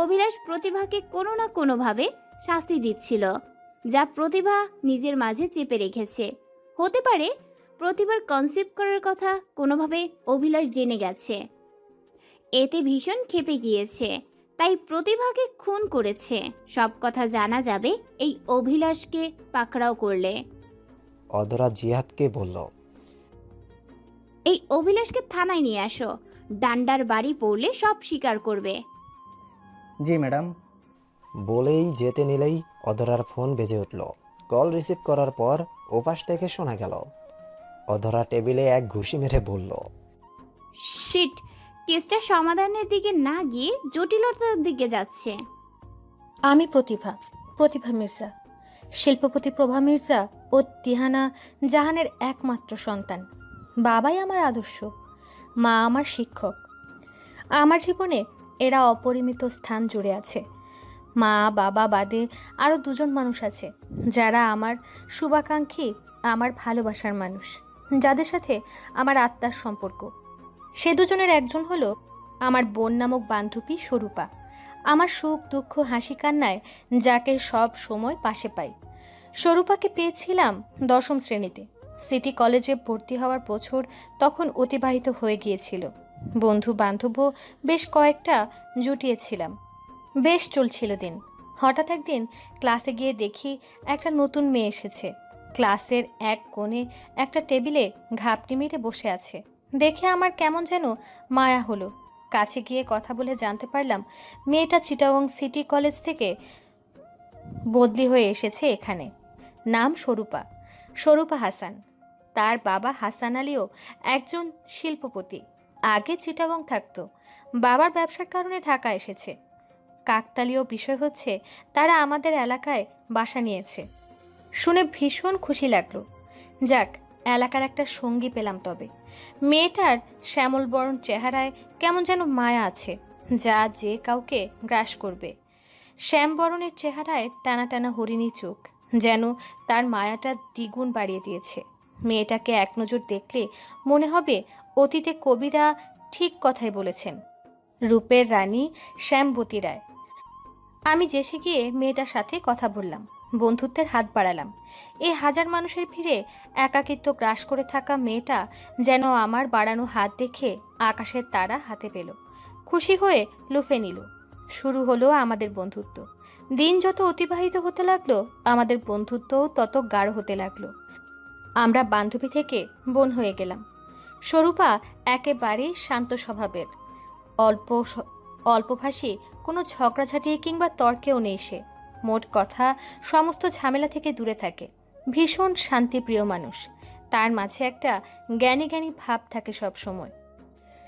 অভিলাষ প্রতিভাকে কোনো না কোনোভাবে শাস্তি দিচ্ছিল, যা প্রতিভা নিজের মাঝে চেপে রেখেছে। হতে পারে প্রতিভার কনসেপ্ট করার কথা কোনোভাবে অভিলাষ জেনে গেছে, এতে ভীষণ ক্ষেপে গিয়েছে, তাই প্রতিভাকে খুন করেছে। সব কথা জানা যাবে এই অভিলাষকে পাকড়াও করলে। অধরা জিহাদকে বলল, এই অভিলাষকে থানায় নিয়ে আসো, ডান্ডার বাড়ি পড়লে সব স্বীকার করবে। জি ম্যাডাম। বলেই যেতে নিলেই অধরার ফোন বেজে উঠল। কল রিসিভ করার পর ওপাশ থেকে শোনা গেল, অধরা টেবিলে এক ঘুষি মেরে বলল, শিট, কেসটা সমাধানের দিকে না গিয়ে জটিলতার দিকে যাচ্ছে। আমি প্রতিভা মির্জা, শিল্পপতি প্রভা মির্জা ও তিহানা জাহানের একমাত্র সন্তান। বাবাই আমার আদর্শ, মা আমার শিক্ষক। আমার জীবনে এরা অপরিমিত স্থান জুড়ে আছে। মা বাবা বাদে আরও দুজন মানুষ আছে যারা আমার শুভাকাঙ্ক্ষী, আমার ভালোবাসার মানুষ, যাদের সাথে আমার আত্মার সম্পর্ক। সে দুজনের একজন হলো আমার বোন নামক বান্ধবী স্বরূপা, আমার সুখ দুঃখ হাসি কান্নায় যাকে সব সময় পাশে পাই। স্বরূপাকে পেয়েছিলাম 10ম শ্রেণীতে। সিটি কলেজে ভর্তি হওয়ার বছর তখন অতিবাহিত হয়ে গিয়েছিল। বন্ধু বান্ধবও বেশ কয়েকটা জুটিয়েছিলাম, বেশ চলছিল দিন। হঠাৎ একদিন ক্লাসে গিয়ে দেখি একটা নতুন মেয়ে এসেছে। ক্লাসের এক কোণে একটা টেবিলে ঘাপটি মেরে বসে আছে। দেখে আমার কেমন যেন মায়া হলো। কাছে গিয়ে কথা বলে জানতে পারলাম মেয়েটা চিটাগং সিটি কলেজ থেকে বদলি হয়ে এসেছে এখানে। নাম স্বরূপা হাসান। তার বাবা হাসান আলীও একজন শিল্পপতি, আগে চিটাগং থাকতো, বাবার ব্যবসার কারণে ঢাকা এসেছে। কাকতালীয় বিষয় হচ্ছে তারা আমাদের এলাকায় বাসা নিয়েছে। শুনে ভীষণ খুশি লাগলো। যাক, এলাকার একটা সঙ্গী পেলাম। তবে মেয়েটার শ্যামলবরণ চেহারায় কেমন যেন মায়া আছে, যা যে কাউকে গ্রাস করবে। শ্যামবরণের চেহারায় টানা টানা হরিণী চোখ যেন তার মায়াটা দ্বিগুণ বাড়িয়ে দিয়েছে। মেয়েটাকে এক নজর দেখলে মনে হবে অতীতে কবিরা ঠিক কথাই বলেছেন, রূপের রানী শ্যামবতী রায়। আমি জেসে গিয়ে মেয়েটার সাথে কথা বললাম, বন্ধুত্বের হাত বাড়ালাম। এই হাজার মানুষের ভিড়ে একাকিত্ব গ্রাস করে থাকা মেয়েটা যেন আমার বাড়ানো হাত দেখে আকাশের তারা হাতে পেল, খুশি হয়ে লুফে নিল। শুরু হলো আমাদের বন্ধুত্ব। দিন যত অতিবাহিত হতে লাগলো, আমাদের বন্ধুত্বও তত গাঢ় হতে লাগলো। আমরা বান্ধবী থেকে বোন হয়ে গেলাম। স্বরূপা একেবারেই শান্ত স্বভাবের, অল্পভাষী, কোনো ঝগড়াঝাটি কিংবা তর্কেও নেই সে। মোট কথা সমস্ত ঝামেলা থেকে দূরে থাকে। ভীষণ শান্তিপ্রিয় মানুষ। তার মাঝে একটা জ্ঞানী জ্ঞানী ভাব থাকে সব সময়।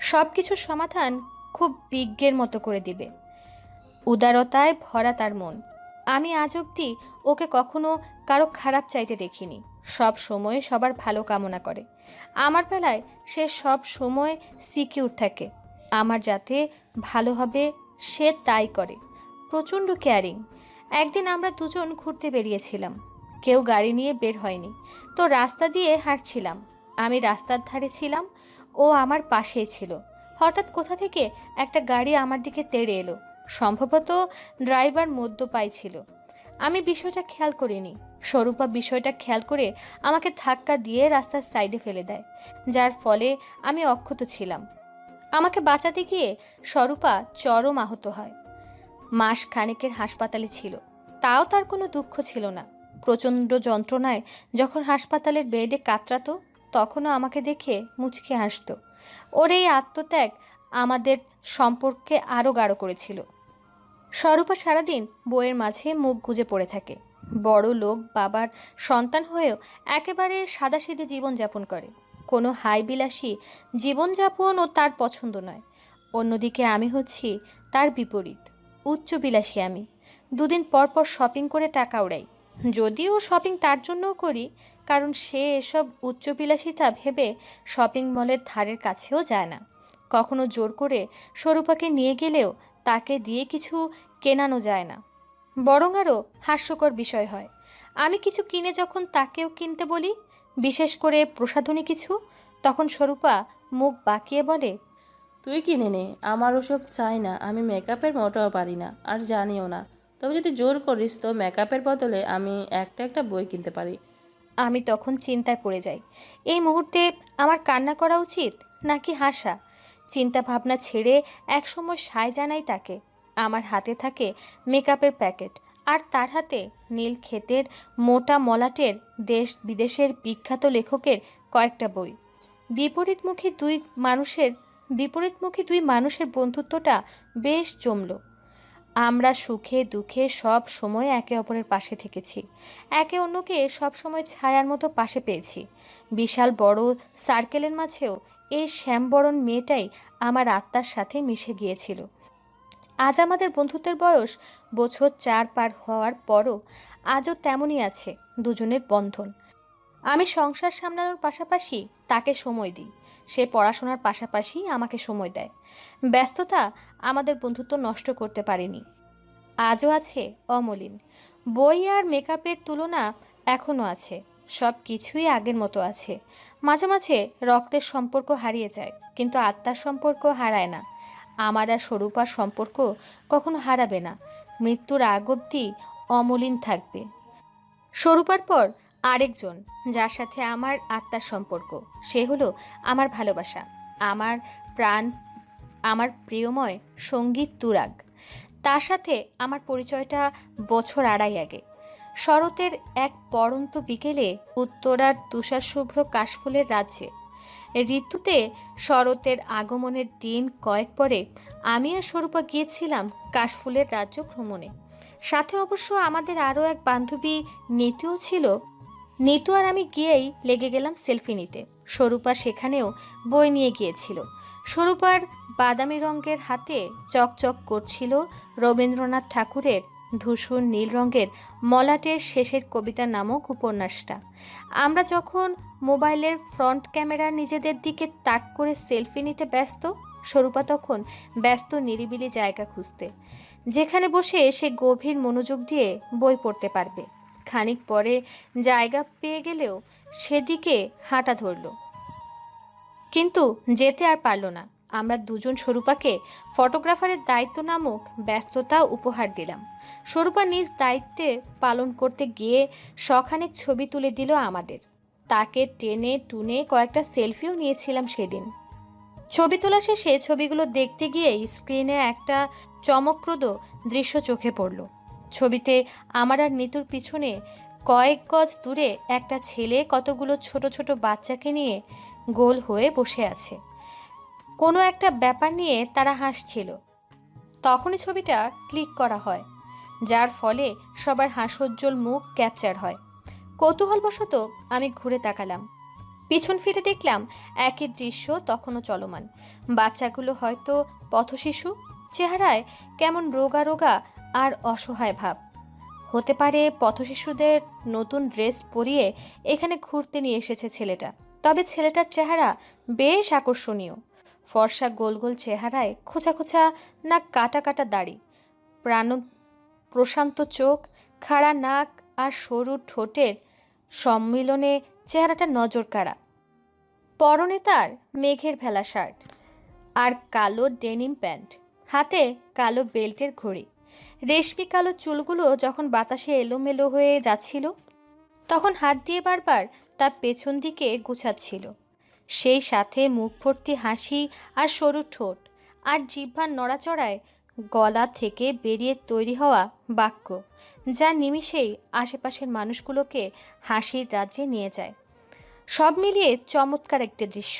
সব কিছুর সমাধান খুব বিজ্ঞের মতো করে দিবে। উদারতায় ভরা তার মন। আমি আজ অবধি ওকে কখনো কারো খারাপ চাইতে দেখিনি। সব সময় সবার ভালো কামনা করে। আমার বেলায় সে সব সময় সিকিউর থাকে, আমার যাতে ভালো হবে সে তাই করে। প্রচণ্ড কেয়ারিং। একদিন আমরা দুজন ঘুরতে বেরিয়েছিলাম, কেউ গাড়ি নিয়ে বের হয়নি, তো রাস্তা দিয়ে হাঁটছিলাম। আমি রাস্তার ধারে ছিলাম, ও আমার পাশেই ছিল। হঠাৎ কোথা থেকে একটা গাড়ি আমার দিকে তেড়ে এলো। সম্ভবত ড্রাইভার মদ্যপায়ী ছিল। আমি বিষয়টা খেয়াল করিনি। স্বরূপা বিষয়টা খেয়াল করে আমাকে ধাক্কা দিয়ে রাস্তার সাইডে ফেলে দেয়, যার ফলে আমি অক্ষত ছিলাম। আমাকে বাঁচাতে গিয়ে স্বরূপা চরম আহত হয়। মাস খানেকের হাসপাতালে ছিল, তাও তার কোনো দুঃখ ছিল না। প্রচণ্ড যন্ত্রণায় যখন হাসপাতালের বেডে কাতরাতো, তখনও আমাকে দেখে মুচকে হাসতো। ওর এই আত্মত্যাগ আমাদের সম্পর্কে আরও গাঢ় করেছিল। স্বরূপা সারাদিন বইয়ের মাঝে মুখ গুজে পড়ে থাকে। বড় লোক বাবার সন্তান হয়েও একেবারে সাদাসিধে জীবনযাপন করে। কোনো হাই বিলাসী জীবনযাপন ও তার পছন্দ নয়। অন্যদিকে আমি হচ্ছি তার বিপরীত। উচ্চবিলাসী আমি। দুদিন পর পর শপিং করে টাকা উড়াই। যদিও শপিং তার জন্যও করি, কারণ সে এসব উচ্চবিলাসিতা ভেবে শপিং মলের ধারের কাছেও যায় না। কখনো জোর করে স্বরূপাকে নিয়ে গেলেও তাকে দিয়ে কিছু কেনানো যায় না, বরং আরও হাস্যকর বিষয় হয়। আমি কিছু কিনে যখন তাকেও কিনতে বলি, বিশেষ করে প্রসাধনী কিছু, তখন স্বরূপা মুখ বাঁকিয়ে বলে, তুই কিনে নে, আমার ওসব চাই না। আমি মেকআপের মোটেও পারি না, আর জানিও না। তবে যদি জোর করিস তো মেকআপের বদলে আমি একটা একটা বই কিনতে পারি। আমি তখন চিন্তায় পড়ে যাই। এই মুহূর্তে আমার কান্না করা উচিত নাকি হাসা? চিন্তা ভাবনা ছেড়ে একসময় সায় জানাই তাকে। আমার হাতে থাকে মেকআপের প্যাকেট, আর তার হাতে নীল ক্ষেতের মোটা মলাটের দেশ বিদেশের বিখ্যাত লেখকের কয়েকটা বই। বিপরীতমুখী দুই মানুষের বন্ধুত্বটা বেশ জমল। আমরা সুখে দুঃখে সব সময় একে অপরের পাশে থেকেছি, একে অন্যকে সব সময় ছায়ার মতো পাশে পেয়েছি। বিশাল বড় সার্কেলের মাঝেও এই শ্যামবরণ মেয়েটাই আমার আত্মার সাথে মিশে গিয়েছিল। আজ আমাদের বন্ধুত্বের বয়স বছর 4 পার হওয়ার পরও আজও তেমনই আছে দুজনের বন্ধন। আমি সংসার সামলানোর পাশাপাশি তাকে সময় দিই, সে পড়াশোনার পাশাপাশি আমাকে সময় দেয়। ব্যস্ততা আমাদের বন্ধুত্ব নষ্ট করতে পারেনি, আজও আছে অমলিন। বই আর মেকআপের তুলনা এখনও আছে, সব কিছুই আগের মতো আছে। মাঝে মাঝে রক্তের সম্পর্ক হারিয়ে যায়, কিন্তু আত্মার সম্পর্ক হারায় না। আমার আর স্বরূপার সম্পর্ক কখনো হারাবে না, মৃত্যুর আগ অবধি অমলিন থাকবে। স্বরূপার পর আরেকজন যার সাথে আমার আত্মার সম্পর্ক, সে হলো আমার ভালোবাসা, আমার প্রাণ, আমার প্রিয়ময় সঙ্গীত তুরাগ। তার সাথে আমার পরিচয়টা বছর আড়াই আগে। শরতের এক পড়ন্ত বিকেলে উত্তরার তুষার শুভ্র কাশফুলের রাজ্যে। ঋতুতে শরতের আগমনের দিন কয়েক পরে আমি আর স্বরূপা গিয়েছিলাম কাশফুলের রাজ্য ভ্রমণে। সাথে অবশ্য আমাদের আরও এক বান্ধবী নিতুও ছিল। নিতু আর আমি গিয়েই লেগে গেলাম সেলফি নিতে। স্বরূপা সেখানেও বই নিয়ে গিয়েছিল। স্বরূপার বাদামি রঙের হাতে চকচক করছিল রবীন্দ্রনাথ ঠাকুরের ধূসর নীল রঙের মলাটের শেষের কবিতা নামক উপন্যাসটা। আমরা যখন মোবাইলের ফ্রন্ট ক্যামেরা নিজেদের দিকে তাক করে সেলফি নিতে ব্যস্ত, স্বরূপা তখন ব্যস্ত নিরিবিলি জায়গা খুঁজতে, যেখানে বসে সে গভীর মনোযোগ দিয়ে বই পড়তে পারবে। খানিক পরে জায়গা পেয়ে গেলেও সেদিকে হাঁটা ধরল, কিন্তু যেতে আর পারল না। আমরা দুজন স্বরূপাকে ফটোগ্রাফারের দায়িত্ব নামক ব্যস্ততা উপহার দিলাম। স্বরূপা নিজ দায়িত্বে পালন করতে গিয়ে শখানেক ছবি তুলে দিল আমাদের। তাকে টেনে টুনে কয়েকটা সেলফিও নিয়েছিলাম সেদিন। ছবি তোলা শেষে ছবিগুলো দেখতে গিয়েই স্ক্রিনে একটা চমকপ্রদ দৃশ্য চোখে পড়ল। ছবিতে আমার আর নিতুর পিছনে কয়েক গজ দূরে একটা ছেলে কতগুলো ছোট ছোট বাচ্চাকে নিয়ে গোল হয়ে বসে আছে। কোনো একটা ব্যাপার নিয়ে তারা হাসছিল। তখনই ছবিটা ক্লিক করা হয়, যার ফলে সবার হাস্যোজ্জ্বল মুখ ক্যাপচার হয়। কৌতূহলবশত আমি ঘুরে তাকালাম, পিছন ফিরে দেখলাম একই দৃশ্য তখনও চলমান। বাচ্চাগুলো হয়তো পথশিশু, চেহারায় কেমন রোগা রোগা আর অসহায় ভাব। হতে পারে পথশিশুদের নতুন ড্রেস পরিয়ে এখানে ঘুরতে নিয়ে এসেছে ছেলেটা। তবে ছেলেটার চেহারা বেশ আকর্ষণীয়। ফর্সা গোল গোল চেহারায় খোঁচা খোঁচা না কাটা কাটা দাড়ি, প্রশান্ত চোখ, খাড়া নাক আর সরু ঠোঁটের সম্মিলনে চেহারাটা নজর কাড়া। পরনে তার মেঘের ভেলা শার্ট আর কালো ডেনিম প্যান্ট, হাতে কালো বেল্টের ঘড়ি। রেশমি কালো চুলগুলো যখন বাতাসে এলোমেলো হয়ে যাচ্ছিল, তখন হাত দিয়ে বারবার তার পেছন দিকে গুছাচ্ছিল। সেই সাথে মুখ ভর্তি হাসি আর সরু ঠোঁট, আর জিহ্বার নড়াচড়ায় গলা থেকে বেরিয়ে তৈরি হওয়া বাক্য, যা নিমিষেই আশেপাশের মানুষগুলোকে হাসির রাজ্যে নিয়ে যায়। সব মিলিয়ে চমৎকার একটা দৃশ্য,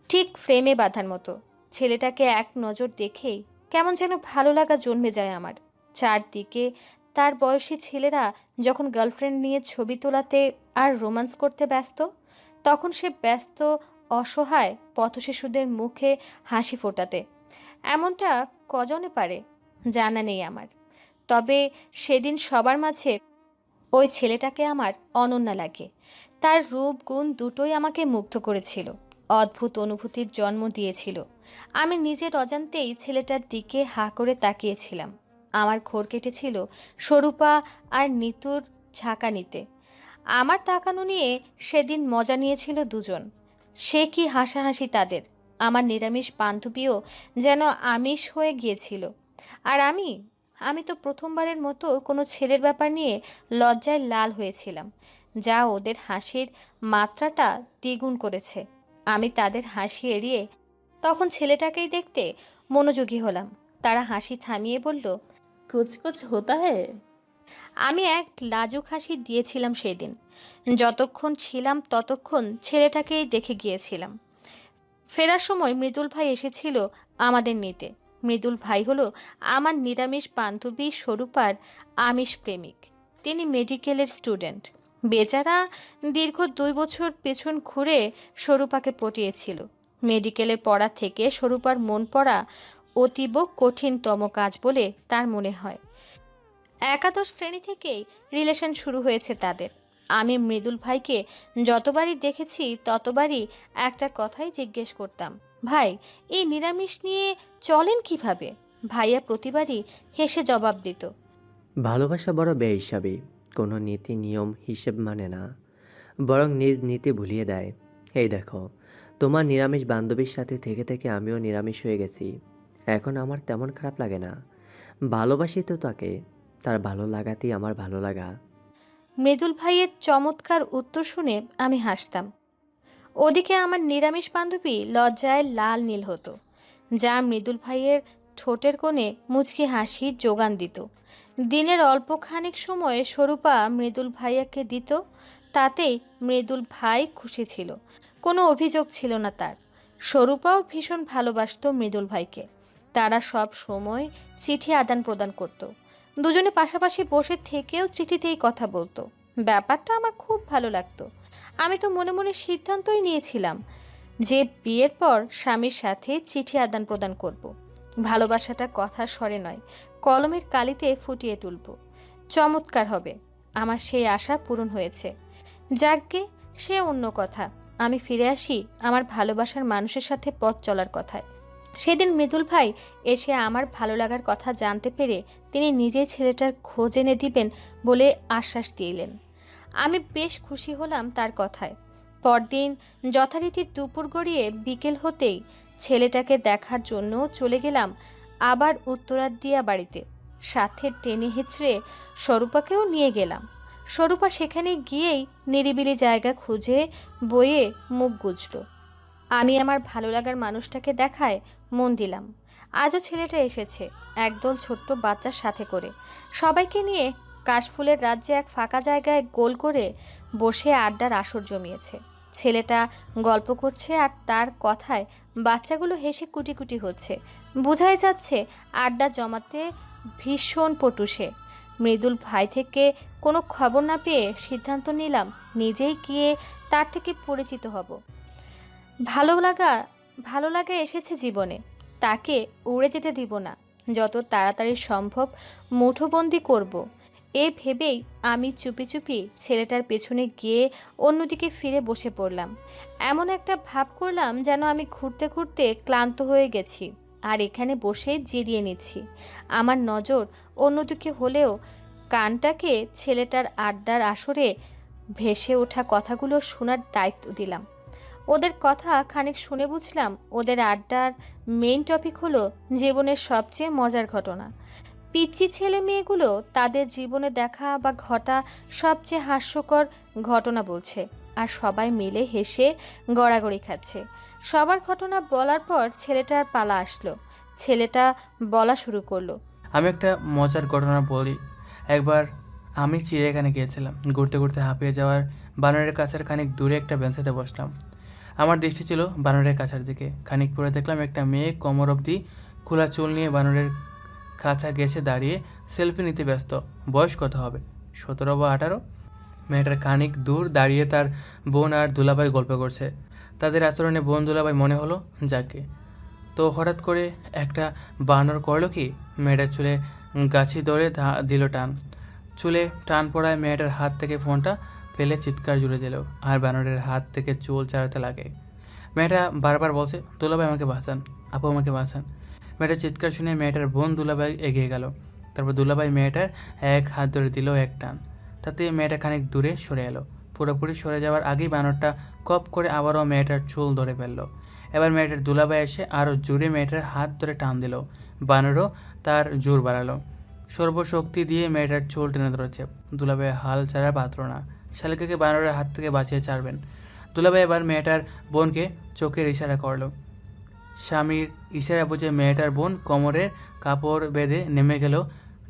ঠিক ফ্রেমে বাঁধার মতো। ছেলেটাকে এক নজর দেখেই কেমন যেন ভালো লাগা জন্মে যায় আমার। চারদিকে তার বয়সী ছেলেরা যখন গার্লফ্রেন্ড নিয়ে ছবি তোলাতে আর রোম্যান্স করতে ব্যস্ত, তখন সে ব্যস্ত অসহায় পথশিশুদের মুখে হাসি ফোটাতে। এমনটা কজনে পারে জানা নেই আমার। তবে সেদিন সবার মাঝে ওই ছেলেটাকে আমার অনন্য লাগে। তার রূপ গুণ দুটোই আমাকে মুগ্ধ করেছিল, অদ্ভুত অনুভূতির জন্ম দিয়েছিল। আমি নিজের অজান্তেই ছেলেটার দিকে হা করে তাকিয়েছিলাম। আমার ঘোর কেটেছিল স্বরূপা আর নিতুর ঝাঁকানিতে। আমার তাকানো নিয়ে সেদিন মজা নিয়েছিল দুজন। সে কি হাসাহাসি তাদের! আমার নিরামিষ বান্ধবীও যেন আমিষ হয়ে গিয়েছিল। আর আমি তো প্রথমবারের মতো কোনো ছেলের ব্যাপার নিয়ে লজ্জায় লাল হয়েছিলাম, যা ওদের হাসির মাত্রাটা দ্বিগুণ করেছে। আমি তাদের হাসি এড়িয়ে তখন ছেলেটাকেই দেখতে মনোযোগী হলাম। তারা হাসি থামিয়ে বলল, কুছ কুছ হোতা হ্যায়। আমি এক লাজুক হাসি দিয়েছিলাম সেদিন। যতক্ষণ ছিলাম ততক্ষণ ছেলেটাকেই দেখে গিয়েছিলাম। ফেরার সময় মৃদুল ভাই এসেছিল আমাদের নিতে। মৃদুল ভাই হলো আমার নিরামিষ বান্ধবী স্বরূপার আমিষ প্রেমিক। তিনি মেডিকেলের স্টুডেন্ট। বেচারা দীর্ঘ 2 বছর পেছন ঘুরে স্বরূপাকে পটিয়েছিল। মেডিকেলের পড়া থেকে স্বরূপার মন পড়া অতীব কঠিনতম কাজ বলে তার মনে হয়। একাদশ শ্রেণী থেকেই রিলেশন শুরু হয়েছে তাদের। আমি মৃদুল ভাইকে যতবারই দেখেছি ততবারই একটা কথাই জিজ্ঞেস করতাম, ভাই এই নিরামিষ নিয়ে চলেন কিভাবে? ভাইয়া প্রতিবারই হেসে জবাব দিত, ভালোবাসা বড় বেহিসাবি, কোনো নীতি নিয়ম হিসেব মানে না, বরং নিজ নীতি ভুলিয়ে দেয়। এই দেখো, তোমার নিরামিষ বান্ধবীর সাথে থেকে থেকে আমিও নিরামিষ হয়ে গেছি। এখন আমার তেমন খারাপ লাগে না। ভালোবাসি তো তাকে, তার ভালো লাগাতেই আমার ভালো লাগা। মৃদুল ভাইয়ের চমৎকার উত্তর শুনে আমি হাসতাম। ওদিকে আমার নিরামিষ বান্ধবী লজ্জায় লাল নীল হতো, যা মৃদুল ভাইয়ের ঠোঁটের কোণে মুচকি হাসির যোগান দিত। দিনের অল্প খানিক সময়ে স্বরূপা মৃদুল ভাইয়াকে দিত, তাতেই মৃদুল ভাই খুশি ছিল। কোনো অভিযোগ ছিল না তার। স্বরূপাও ভীষণ ভালোবাসত মৃদুল ভাইকে। তারা সব সময় চিঠি আদান প্রদান করত। দুজনে পাশাপাশি বসে থেকেও চিঠিতেই কথা বলতো। ব্যাপারটা আমার খুব ভালো লাগতো। আমি তো মনে মনে সিদ্ধান্তই নিয়েছিলাম যে বিয়ের পর স্বামীর সাথে চিঠি আদান প্রদান করব। ভালোবাসাটা কথার স্বরে নয়, কলমের কালিতে ফুটিয়ে তুলব। চমৎকার হবে। আমার সেই আশা পূরণ হয়েছে। যাকগে, সে অন্য কথা। আমি ফিরে আসি আমার ভালোবাসার মানুষের সাথে পথ চলার কথায়। সেদিন মৃদুল ভাই এসে আমার ভালো লাগার কথা জানতে পেরে তিনি নিজেই ছেলেটার খোঁজ এনে দিবেন বলে আশ্বাস দিলেন। আমি বেশ খুশি হলাম তার কথায়। পরদিন যথারীতি দুপুর গড়িয়ে বিকেল হতেই ছেলেটাকে দেখার জন্য চলে গেলাম আবার উত্তরার দিয়া বাড়িতে। সাথে টেনে হিচড়ে স্বরূপাকেও নিয়ে গেলাম। স্বরূপা সেখানে গিয়েই নিরিবিলি জায়গা খুঁজে বইয়ে মুখ গুজল। আমি আমার ভালো লাগার মানুষটাকে দেখায় মন দিলাম। আজও ছেলেটা এসেছে একদল ছোট্ট বাচ্চার সাথে করে। সবাইকে নিয়ে কাশফুলের রাজ্যে এক ফাঁকা জায়গায় গোল করে বসে আড্ডার আসর জমিয়েছে। ছেলেটা গল্প করছে আর তার কথায় বাচ্চাগুলো হেসে কুটি কুটি হচ্ছে। বোঝাই যাচ্ছে আড্ডা জমাতে ভীষণ পটু সে। মৃদুল ভাই থেকে কোনো খবর না পেয়ে সিদ্ধান্ত নিলাম নিজেই গিয়ে তার থেকে পরিচিত হব। ভালো লাগা এসেছে জীবনে, তাকে উড়ে যেতে দিব না। যত তাড়াতাড়ি সম্ভব মুঠোবন্দি করব। এ ভেবেই আমি চুপি চুপি ছেলেটার পেছনে গিয়ে অন্যদিকে ফিরে বসে পড়লাম। এমন একটা ভাব করলাম যেন আমি ঘুরতে ঘুরতে ক্লান্ত হয়ে গেছি আর এখানে বসে জিরিয়ে নিচ্ছি। আমার নজর অন্যদিকে হলেও কানটাকে ছেলেটার আড্ডার আসরে ভেসে ওঠা কথাগুলো শোনার দায়িত্ব দিলাম। ওদের কথা খানিক শুনে বুঝলাম ওদের আড্ডার মেইন টপিক হলো জীবনের সবচেয়ে মজার ঘটনা। পিচ্চি ছেলে মেয়েগুলো তাদের জীবনে দেখা বা ঘটা সবচেয়ে হাস্যকর ঘটনা বলছে, আর সবাই মিলে হেসে গড়াগড়ি খাচ্ছে। সবার ঘটনা বলার পর ছেলেটার পালা আসলো। ছেলেটা বলা শুরু করলো, আমি একটা মজার ঘটনা বলি। একবার আমি চিড়িয়াখানে গিয়েছিলাম। ঘুরতে ঘুরতে হাঁপিয়ে যাওয়ার বানরের কাছের খানিক দূরে একটা বেঞ্চেতে বসলাম। আমার দৃষ্টি ছিল বানরের কাছার দিকে। খানিক পরে দেখলাম একটা মেয়ে কোমর অবধি খোলা চুল নিয়ে বানরের কাছা গেছে দাঁড়িয়ে সেলফি নিতে ব্যস্ত। বয়স কত হবে, 17 বা 18। মেয়েটার খানিক দূর দাঁড়িয়ে তার বোন আর দুলাভাই গল্প করছে। তাদের আচরণে বোন দুলাভাই মনে হলো। যাকে তো হঠাৎ করে একটা বানর করলো কি, মেয়েটার চুলে গাছি ধরে দিল টান। চুলে টান পড়ায় মেয়েটার হাত থেকে ফোনটা ফেলে চিৎকার জুড়ে দিল, আর বানরের হাত থেকে চুল চালাতে লাগে। মেয়েটা বারবার বলছে, দুলাভাই আমাকে বাঁচান, আপু আমাকে বাঁচান। মেয়েটার চিৎকার শুনে মেয়েটার বোন দুলাভাই এগিয়ে গেল। তারপর দুলাভাই মেয়েটার এক হাত ধরে দিল এক টান। তাতে মেয়েটা খানিক দূরে সরে এলো। পুরোপুরি সরে যাওয়ার আগেই বানরটা কপ করে আবারও মেয়েটার চুল ধরে ফেললো। এবার মেয়েটার দুলাভাই এসে আরও জোরে মেয়েটার হাত ধরে টান দিল। বানরও তার জোর বাড়ালো, সর্বশক্তি দিয়ে মেয়েটার চুল টেনে ধরেছে। দুলাভাই হাল ছাড়া পাত্র না, শালিকাকে বানরের হাত থেকে বাঁচিয়ে ছাড়বেন। দুলাভাই এবার মেয়েটার বোনকে চোখের ইশারা করলো। স্বামীর ইশারা বুঝে মেয়েটার বোন কোমরের কাপড় বেঁধে নেমে গেল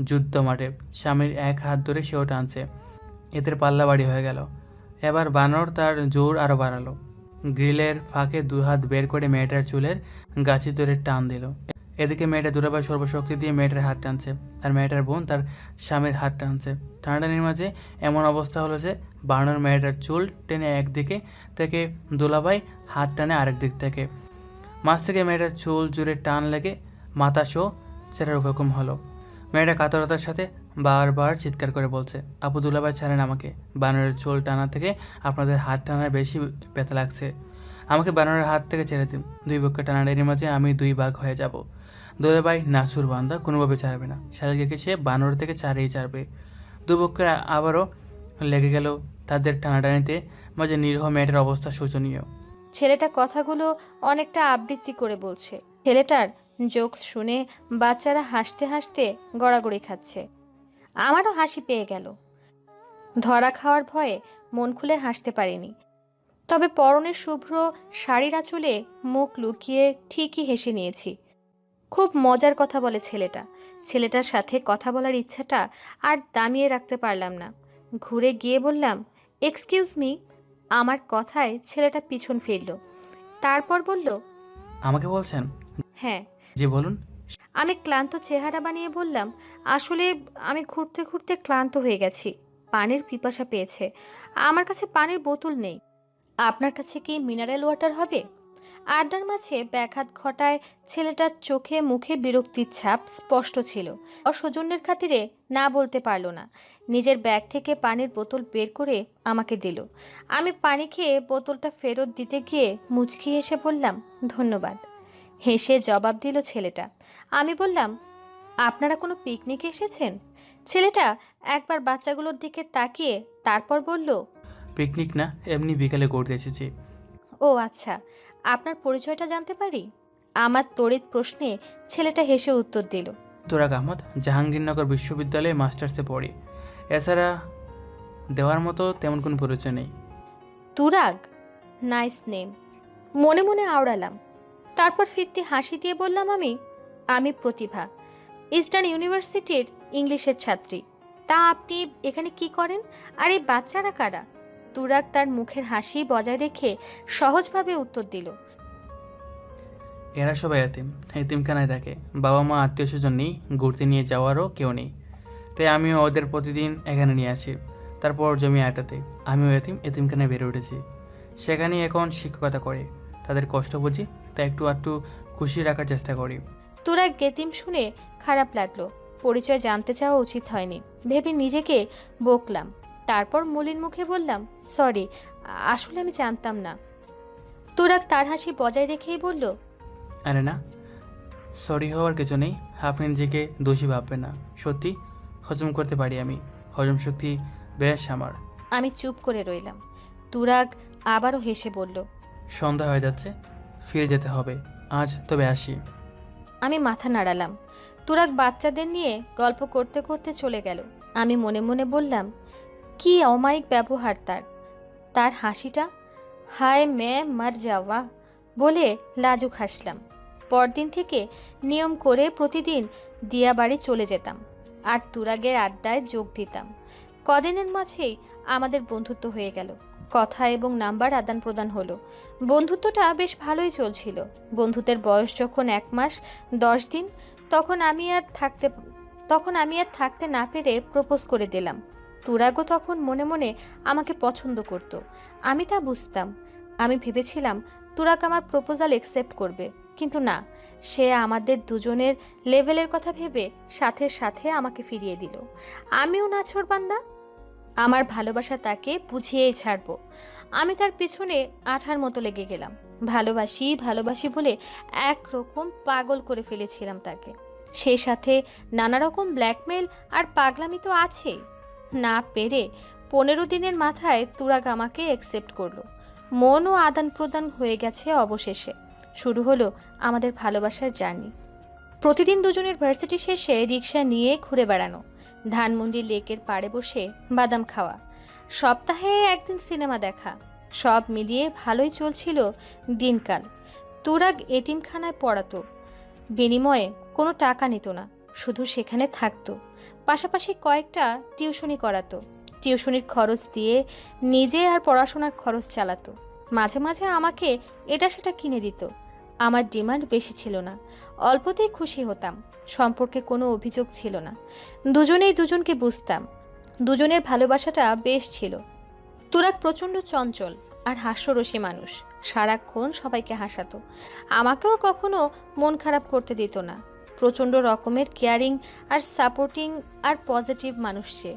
যুদ্ধ মাঠে। স্বামীর এক হাত ধরে সেও টানছে, এদের পাল্লা বাড়ি হয়ে গেল। এবার বানর তার জোর আরও বাড়ালো। গ্রিলের ফাঁকে দু হাত বের করে মেয়েটার চুলের গাছি ধরে টান দিল। এদিকে মেয়েটা দুলাভাই সর্বশক্তি দিয়ে মেয়েটার হাত টানছে, আর মেয়েটার বোন তার স্বামীর হাত টানছে। টানাটানির মাঝে এমন অবস্থা হলো যে বানর মেয়েটার চুল টেনে একদিকে থেকে, দুলাভাই হাত টানে আরেক দিক থেকে। মাঝ থেকে মেয়েটার চুল জুড়ে টান লেগে মাথা শো ছেড়ার উপক্রম হলো। মেয়েটা কাতরতার সাথে বারবার চিৎকার করে বলছে, আপু দুলাভাই ছাড়েন আমাকে, বানরের চুল টানা থেকে আপনাদের হাত টানার বেশি ব্যথা লাগছে, আমাকে বানরের হাত থেকে ছেড়ে দিন। দুই পক্ষের টানাটানির মাঝে আমি দুই ভাগ হয়ে যাব। দুলাভাই নাসুর বান্দা, কোনোভাবে ছাড়বে না, শালিকাকে সে বানর থেকে ছাড়েই ছাড়বে। দুপক্ষের আবারও লেগে গেল তাদের টানাটানিতে। মাঝে নিরীহ মেয়েটার অবস্থা শোচনীয়। ছেলেটা কথাগুলো অনেকটা আবৃত্তি করে বলছে। ছেলেটার জোকস শুনে বাচ্চারা হাসতে হাসতে গড়াগড়ি খাচ্ছে। আমারও হাসি পেয়ে গেল। ধরা খাওয়ার ভয়ে মন খুলে হাসতে পারিনি, তবে পরনের শুভ্র শাড়ির আঁচলে মুখ লুকিয়ে ঠিকই হেসে নিয়েছি। খুব মজার কথা বলে ছেলেটা। ছেলেটার সাথে কথা বলার ইচ্ছাটা আর দামিয়ে রাখতে পারলাম না। ঘুরে গিয়ে বললাম, এক্সকিউজ মি। আমার কথায় ছেলেটা পিছন ফিরল, তারপর বলল, আমাকে বলছেন? হ্যাঁ। জি বলুন। আমি ক্লান্ত চেহারা বানিয়ে বললাম, আসলে আমি ঘুরতে ঘুরতে ক্লান্ত হয়ে গেছি, পানির পিপাসা পেয়েছে, আমার কাছে পানির বোতল নেই, আপনার কাছে কি মিনারেল ওয়াটার হবে? আড্ডার মাঝে ব্যাঘাত ঘটায় ছেলেটার চোখে মুখে বিরক্তির ছাপ স্পষ্ট ছিল। অসৌজন্যের খাতিরে না বলতে পারল না। নিজের ব্যাগ থেকে পানির বোতল বের করে আমাকে দিল। আমি পানি খেয়ে বোতলটা ফেরত দিতে গিয়ে মুচকি হেসে বললাম, ধন্যবাদ। হেসে জবাব দিল ছেলেটা। আমি বললাম, আপনারা কোনো পিকনিকে এসেছেন? ছেলেটা একবার বাচ্চাগুলোর দিকে তাকিয়ে তারপর বলল, পিকনিক না, এমনি বিকালে ঘুরতে এসেছি। ও আচ্ছা, আপনার পরিচয়টা জানতে পারি? আমার তড়িৎ প্রশ্নে ছেলেটা হেসে উত্তর দিল, তুরাগ আহমদ, জাহাঙ্গীরনগর বিশ্ববিদ্যালয়ে মাস্টার্সে পড়ি। এছাড়া দেওয়ার মতো তেমন কোনো পরিচয় নেই। Turag, nice name. মনে মনে আওড়ালাম। তারপর ফিরতি হাসি দিয়ে বললাম, আমি প্রতিভা, ইস্টার্ন ইউনিভার্সিটির ইংলিশের ছাত্রী। তা আপনি এখানে কি করেন? আর এই বাচ্চারা কারা? তুরাগ তার মুখের হাসি বজায় রেখে সহজভাবে উত্তর দিল, এরা সবাই এতিমখানায় থাকে, বাবা মা আত্মীয় স্বজন নেই, ঘুরতে নিয়ে যাওয়ারও কেউ নেই, তাই আমিও ওদের প্রতিদিন এখানে নিয়ে আসি। তারপর জমি আটাতে আমিও এতিমখানায় বেড়ে উঠেছি, সেখানেই এখন শিক্ষকতা করি। তাদের কষ্ট বুঝি, তাই একটু আধটু খুশি রাখার চেষ্টা করি। তুরাগ গেতিম শুনে খারাপ লাগলো। পরিচয় জানতে চাওয়া উচিত হয়নি ভেবে নিজেকে বকলাম। তারপর মলিন মুখে বললাম, সরি, আসলে আমি জানতাম না। তুরাগ তার হাসি বজায় রেখেই বলল, আরে না, সরি হওয়ার কিছু নেই, আপনি নিজেকে দোষী ভাববেন না, সত্যি হজম করতে পারি আমি, হজম শক্তি বেশ আমার। আমি চুপ করে রইলাম। তুরাগ আবারও হেসে বলল, সন্ধ্যা হয়ে যাচ্ছে, ফিরে যেতে হবে, আজ তবে আসি। আমি মাথা নাড়ালাম। তুরাগ বাচ্চাদের নিয়ে গল্প করতে করতে চলে গেল। আমি মনে মনে বললাম, কি অমায়িক ব্যবহার তার হাসিটা, হায় মে মার যাওয়া বলে লাজুক হাসলাম। পরদিন থেকে নিয়ম করে প্রতিদিন দিয়া বাড়ি চলে যেতাম আর তুরাগের আড্ডায় যোগ দিতাম। কদিনের মাঝেই আমাদের বন্ধুত্ব হয়ে গেল। কথা এবং নাম্বার আদান প্রদান হলো। বন্ধুত্বটা বেশ ভালোই চলছিল। বন্ধুত্বের বয়স যখন 1 মাস 10 দিন, তখন আমি আর থাকতে না পেরে প্রপোজ করে দিলাম। তুরাগও তখন মনে মনে আমাকে পছন্দ করত, আমি তা বুঝতাম। আমি ভেবেছিলাম তুরাক আমার প্রপোজাল একসেপ্ট করবে, কিন্তু না, সে আমাদের দুজনের লেভেলের কথা ভেবে সাথে সাথে আমাকে ফিরিয়ে দিল। আমিও নাছোড়বান্দা, আমার ভালোবাসা তাকে বুঝিয়েই ছাড়বো। আমি তার পিছনে আঠার মতো লেগে গেলাম। ভালোবাসি ভালোবাসি বলে একরকম পাগল করে ফেলেছিলাম তাকে। সেই সাথে নানা রকম ব্ল্যাকমেল আর পাগলামি তো আছেই। না পেরে 15 দিনের মাথায় তুরাগ আমাকে অ্যাকসেপ্ট করলো। মনও আদান প্রদান হয়ে গেছে। অবশেষে শুরু হলো আমাদের ভালোবাসার জার্নি। প্রতিদিন দুজনের ভার্সিটি শেষে রিক্সা নিয়ে ঘুরে বেড়ানো, ধানমন্ডি লেকের পাড়ে বসে বাদাম খাওয়া, সপ্তাহে একদিন সিনেমা দেখা, সব মিলিয়ে ভালোই চলছিল দিনকাল। তুরাগ এতিমখানায় পড়াতো, বিনিময়ে কোনো টাকা নিত না, শুধু সেখানে থাকতো। পাশাপাশি কয়েকটা টিউশনি করাতো। টিউশনির খরচ দিয়ে নিজে আর পড়াশোনার খরচ চালাতো। মাঝে মাঝে আমাকে এটা সেটা কিনে দিত। আমার ডিমান্ড বেশি ছিল না, অল্পতেই খুশি হতাম। সম্পর্কে কোনো অভিযোগ ছিল না, দুজনেই দুজনকে বুঝতাম। দুজনের ভালোবাসাটা বেশ ছিল। তুরাগ প্রচণ্ড চঞ্চল আর হাস্যরসী মানুষ, সারাক্ষণ সবাইকে হাসাতো। আমাকেও কখনো মন খারাপ করতে দিত না। প্রচণ্ড রকমের কেয়ারিং আর সাপোর্টিং আর পজিটিভ মানুষ সে।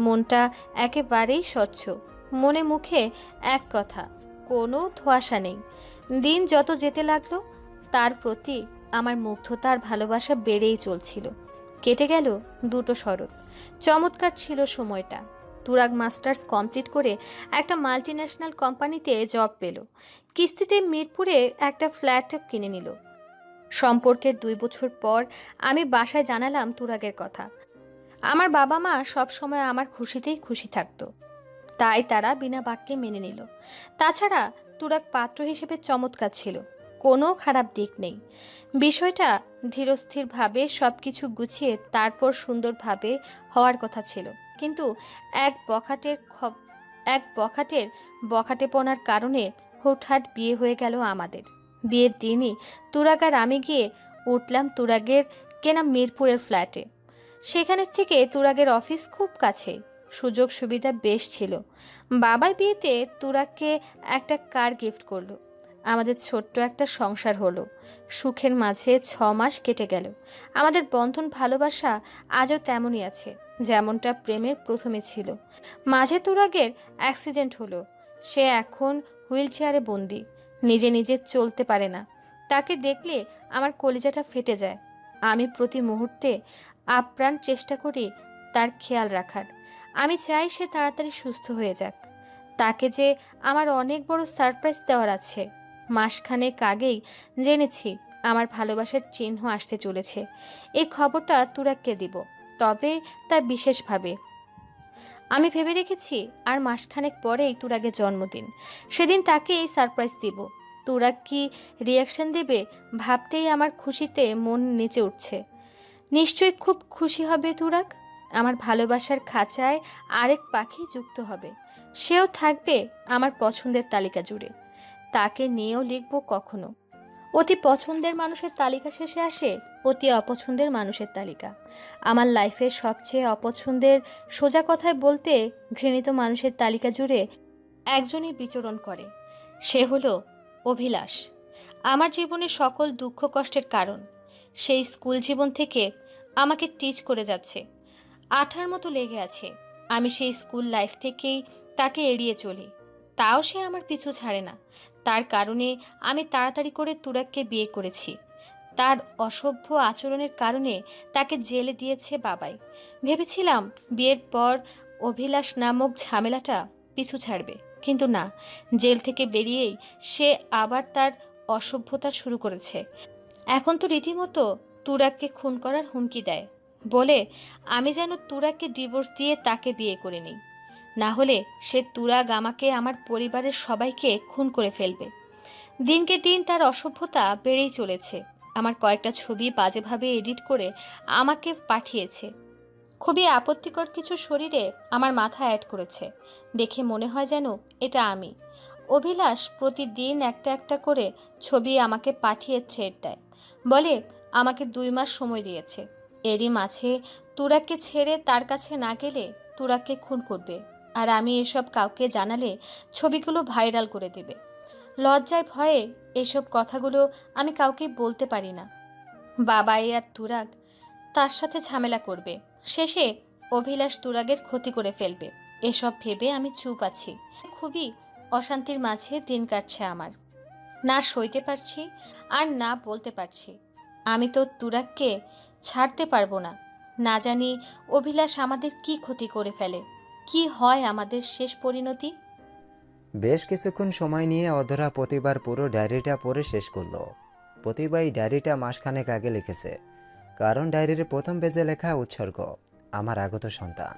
মনটা একেবারেই স্বচ্ছ, মনে মুখে এক কথা, কোনো ধোঁয়াশা নেই। দিন যত যেতে লাগলো তার প্রতি আমার মুগ্ধতা আর ভালোবাসা বেড়েই চলছিল। কেটে গেল 2টো শরৎ। চমৎকার ছিল সময়টা। তুরাগ মাস্টার্স কমপ্লিট করে একটা মাল্টিন্যাশনাল কোম্পানিতে জব পেল। কিস্তিতে মিরপুরে একটা ফ্ল্যাট কিনে নিল। সম্পর্কের 2 বছর পর আমি বাসায় জানালাম তুরাগের কথা। আমার বাবা মা সব সময় আমার খুশিতেই খুশি থাকতো, তাই তারা বিনা বাক্যে মেনে নিল। তাছাড়া তুরাগ পাত্র হিসেবে চমৎকার ছিল, কোনো খারাপ দিক নেই। বিষয়টা ধীরস্থিরভাবে সব কিছু গুছিয়ে তারপর সুন্দরভাবে হওয়ার কথা ছিল, কিন্তু এক বখাটেপনার কারণে হুটহাট বিয়ে হয়ে গেল আমাদের। বিয়ের দিনই তুরাগ আর আমি গিয়ে উঠলাম তুরাগের কেনা মিরপুরের ফ্ল্যাটে। সেখানে থেকে তুরাগের অফিস খুব কাছে, সুযোগ সুবিধা বেশ ছিল। বাবাই বিয়েতে তুরাগকে একটা কার গিফট করলো। আমাদের ছোট্ট একটা সংসার হলো। সুখের মাঝে 6 মাস কেটে গেল। আমাদের বন্ধন ভালোবাসা আজও তেমনই আছে, যেমনটা প্রেমের প্রথমে ছিল। মাঝে তুরাগের অ্যাক্সিডেন্ট হলো। সে এখন হুইল চেয়ারে বন্দি, নিজে নিজে চলতে পারে না। তাকে দেখলে আমার কলিজাটা ফেটে যায়। আমি প্রতি মুহূর্তে আপ্রাণ চেষ্টা করি তার খেয়াল রাখার। আমি চাই সে তাড়াতাড়ি সুস্থ হয়ে যাক। তাকে যে আমার অনেক বড় সারপ্রাইজ দেওয়ার আছে। মাসখানেক আগেই জেনেছি আমার ভালোবাসার চিহ্ন আসতে চলেছে। এই খবরটা তুরাগকে দিব, তবে তা বিশেষভাবে। আমি ভেবে রেখেছি আর মাসখানেক পরেই তুরাগের জন্মদিন। সেদিন তাকে এই সারপ্রাইজ দিব। তুরাগ কি রিয়াকশন দেবে ভাবতেই আমার খুশিতে মন নেচে উঠছে। নিশ্চয়ই খুব খুশি হবে তুরাগ। আমার ভালোবাসার খাঁচায় আরেক পাখি যুক্ত হবে। সেও থাকবে আমার পছন্দের তালিকা জুড়ে। তাকে নিয়েও লিখব কখনো। অতি পছন্দের মানুষের তালিকা শেষে আসে অতি অপছন্দের মানুষের তালিকা। আমার লাইফের সবচেয়ে অপছন্দের, সোজা কথায় বলতে ঘৃণিত মানুষের তালিকা জুড়ে একজনই বিচরণ করে। সে হলো অভিলাষ। আমার জীবনের সকল দুঃখ কষ্টের কারণ। সেই স্কুল জীবন থেকে আমাকে টিচ করে যাচ্ছে, আঠার মতো লেগে আছে। আমি সেই স্কুল লাইফ থেকেই তাকে এড়িয়ে চলি, তাও সে আমার পিছু ছাড়ে না। তার কারণে আমি তাড়াতাড়ি করে তুরাগকে বিয়ে করেছি। তার অসভ্য আচরণের কারণে তাকে জেলে দিয়েছে বাবাই। ভেবেছিলাম বিয়ের পর অভিলাষ নামক ঝামেলাটা পিছু ছাড়বে, কিন্তু না, জেল থেকে বেরিয়েই সে আবার তার অসভ্যতা শুরু করেছে। এখন তো রীতিমতো তুরাগকে খুন করার হুমকি দেয়, বলে আমি যেন তুরাগকে ডিভোর্স দিয়ে তাকে বিয়ে করে নিই। না হলে সে তুরাগ আমাকে, আমার পরিবারের সবাইকে খুন করে ফেলবে। দিনকে দিন তার অসভ্যতা বেড়েই চলেছে। আমার কয়েকটা ছবি বাজেভাবে এডিট করে আমাকে পাঠিয়েছে। খুবই আপত্তিকর কিছু শরীরে আমার মাথা অ্যাড করেছে। দেখে মনে হয় যেন এটা আমি। অভিলাষ প্রতিদিন একটা একটা করে ছবি আমাকে পাঠিয়ে থ্রেড দেয়, বলে আমাকে 2 মাস সময় দিয়েছে। এরই মাঝে তুরাগকে ছেড়ে তার কাছে না গেলে তুরাগকে খুন করবে, আর আমি এসব কাউকে জানালে ছবিগুলো ভাইরাল করে দেবে। লজ্জায় ভয়ে এসব কথাগুলো আমি কাউকে বলতে পারি না। বাবাই আর তুরাগ তার সাথে ঝামেলা করবে, শেষে অভিলাষ তুরাগের ক্ষতি করে ফেলবে, এসব ভেবে আমি চুপ আছি। খুবই অশান্তির মাঝে দিন কাটছে আমার। না সইতে পারছি আর না বলতে পারছি। আমি তো তুরাগকে ছাড়তে পারবো না। না জানি অভিলাষ আমাদের কি ক্ষতি করে ফেলে, কি হয় আমাদের শেষ পরিণতি। বেশ কিছুক্ষণ সময় নিয়ে অধরা প্রতিবার পুরো ডায়েরিটা পড়ে শেষ করলো। প্রতিভা এই ডায়েরিটা মাসখানেক আগে লিখেছে, কারণ ডায়েরির প্রথম পেজে লেখা উৎসর্গ আমার আগত সন্তান।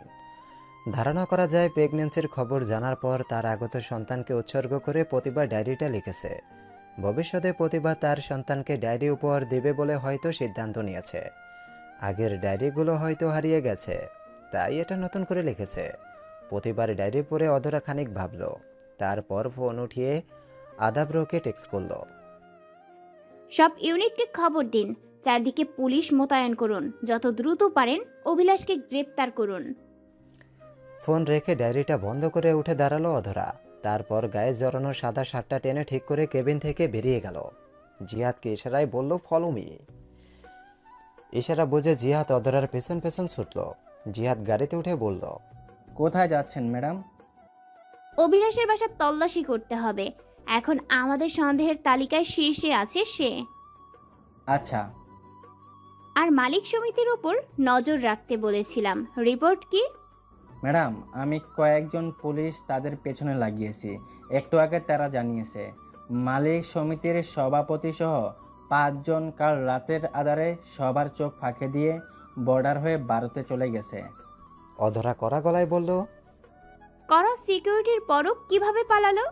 ধারণা করা যায় প্রেগন্যান্সির খবর জানার পর তার আগত সন্তানকে উৎসর্গ করে প্রতিভা ডায়েরিটা লিখেছে। ভবিষ্যতে প্রতিভা তার সন্তানকে ডায়েরি উপহার দেবে বলে হয়তো সিদ্ধান্ত নিয়েছে। আগের ডায়েরিগুলো হয়তো হারিয়ে গেছে, তাই এটা নতুন করে লিখেছে। প্রতিবার ডায়েরি পড়ে অধরা খানিক ভাবল, তারপর ফোন উঠিয়ে আদাবরকে টেক্সট করল। সব ইউনিটকে খবর দিন, চারদিকে পুলিশ মোতায়েন করুন, যত দ্রুত পারেন অভিলাষকে গ্রেপ্তার করুন। ফোন রেখে ডায়েরিটা বন্ধ করে উঠে দাঁড়ালো অধরা। তারপর গায়ে জড়ানো সাদা শার্টটা টেনে ঠিক করে কেবিন থেকে বেরিয়ে গেল। জিহাদকে ইশারায় বলল, ফলো মি। ইশারা বুঝে জিহাদ অধরার পেছন পেছন ছুটল। জিহাদ গাড়িতে উঠে বলল, কোথায় যাচ্ছেন ম্যাডাম? অভিলাষের বাসা তল্লাশি করতে হবে। এখন আমাদের সন্দেহের তালিকায় শীর্ষে আছে সে। আচ্ছা। আর মালিক সমিতির উপর নজর রাখতে বলেছিলাম। রিপোর্ট কি? ম্যাডাম, আমি কয়েকজন পুলিশ তাদের পেছনে লাগিয়েছি। একটু আগে তারা জানিয়েছে মালিক সমিতির সভাপতি সহ 5 জন কাল রাতের আধারে সবার চোখ ফাঁকে দিয়ে বর্ডার হয়ে ভারতে চলে গেছে। অধরা কড়া গলায় বলল, করা সিকিউরিটির পরও কিভাবে পালালো?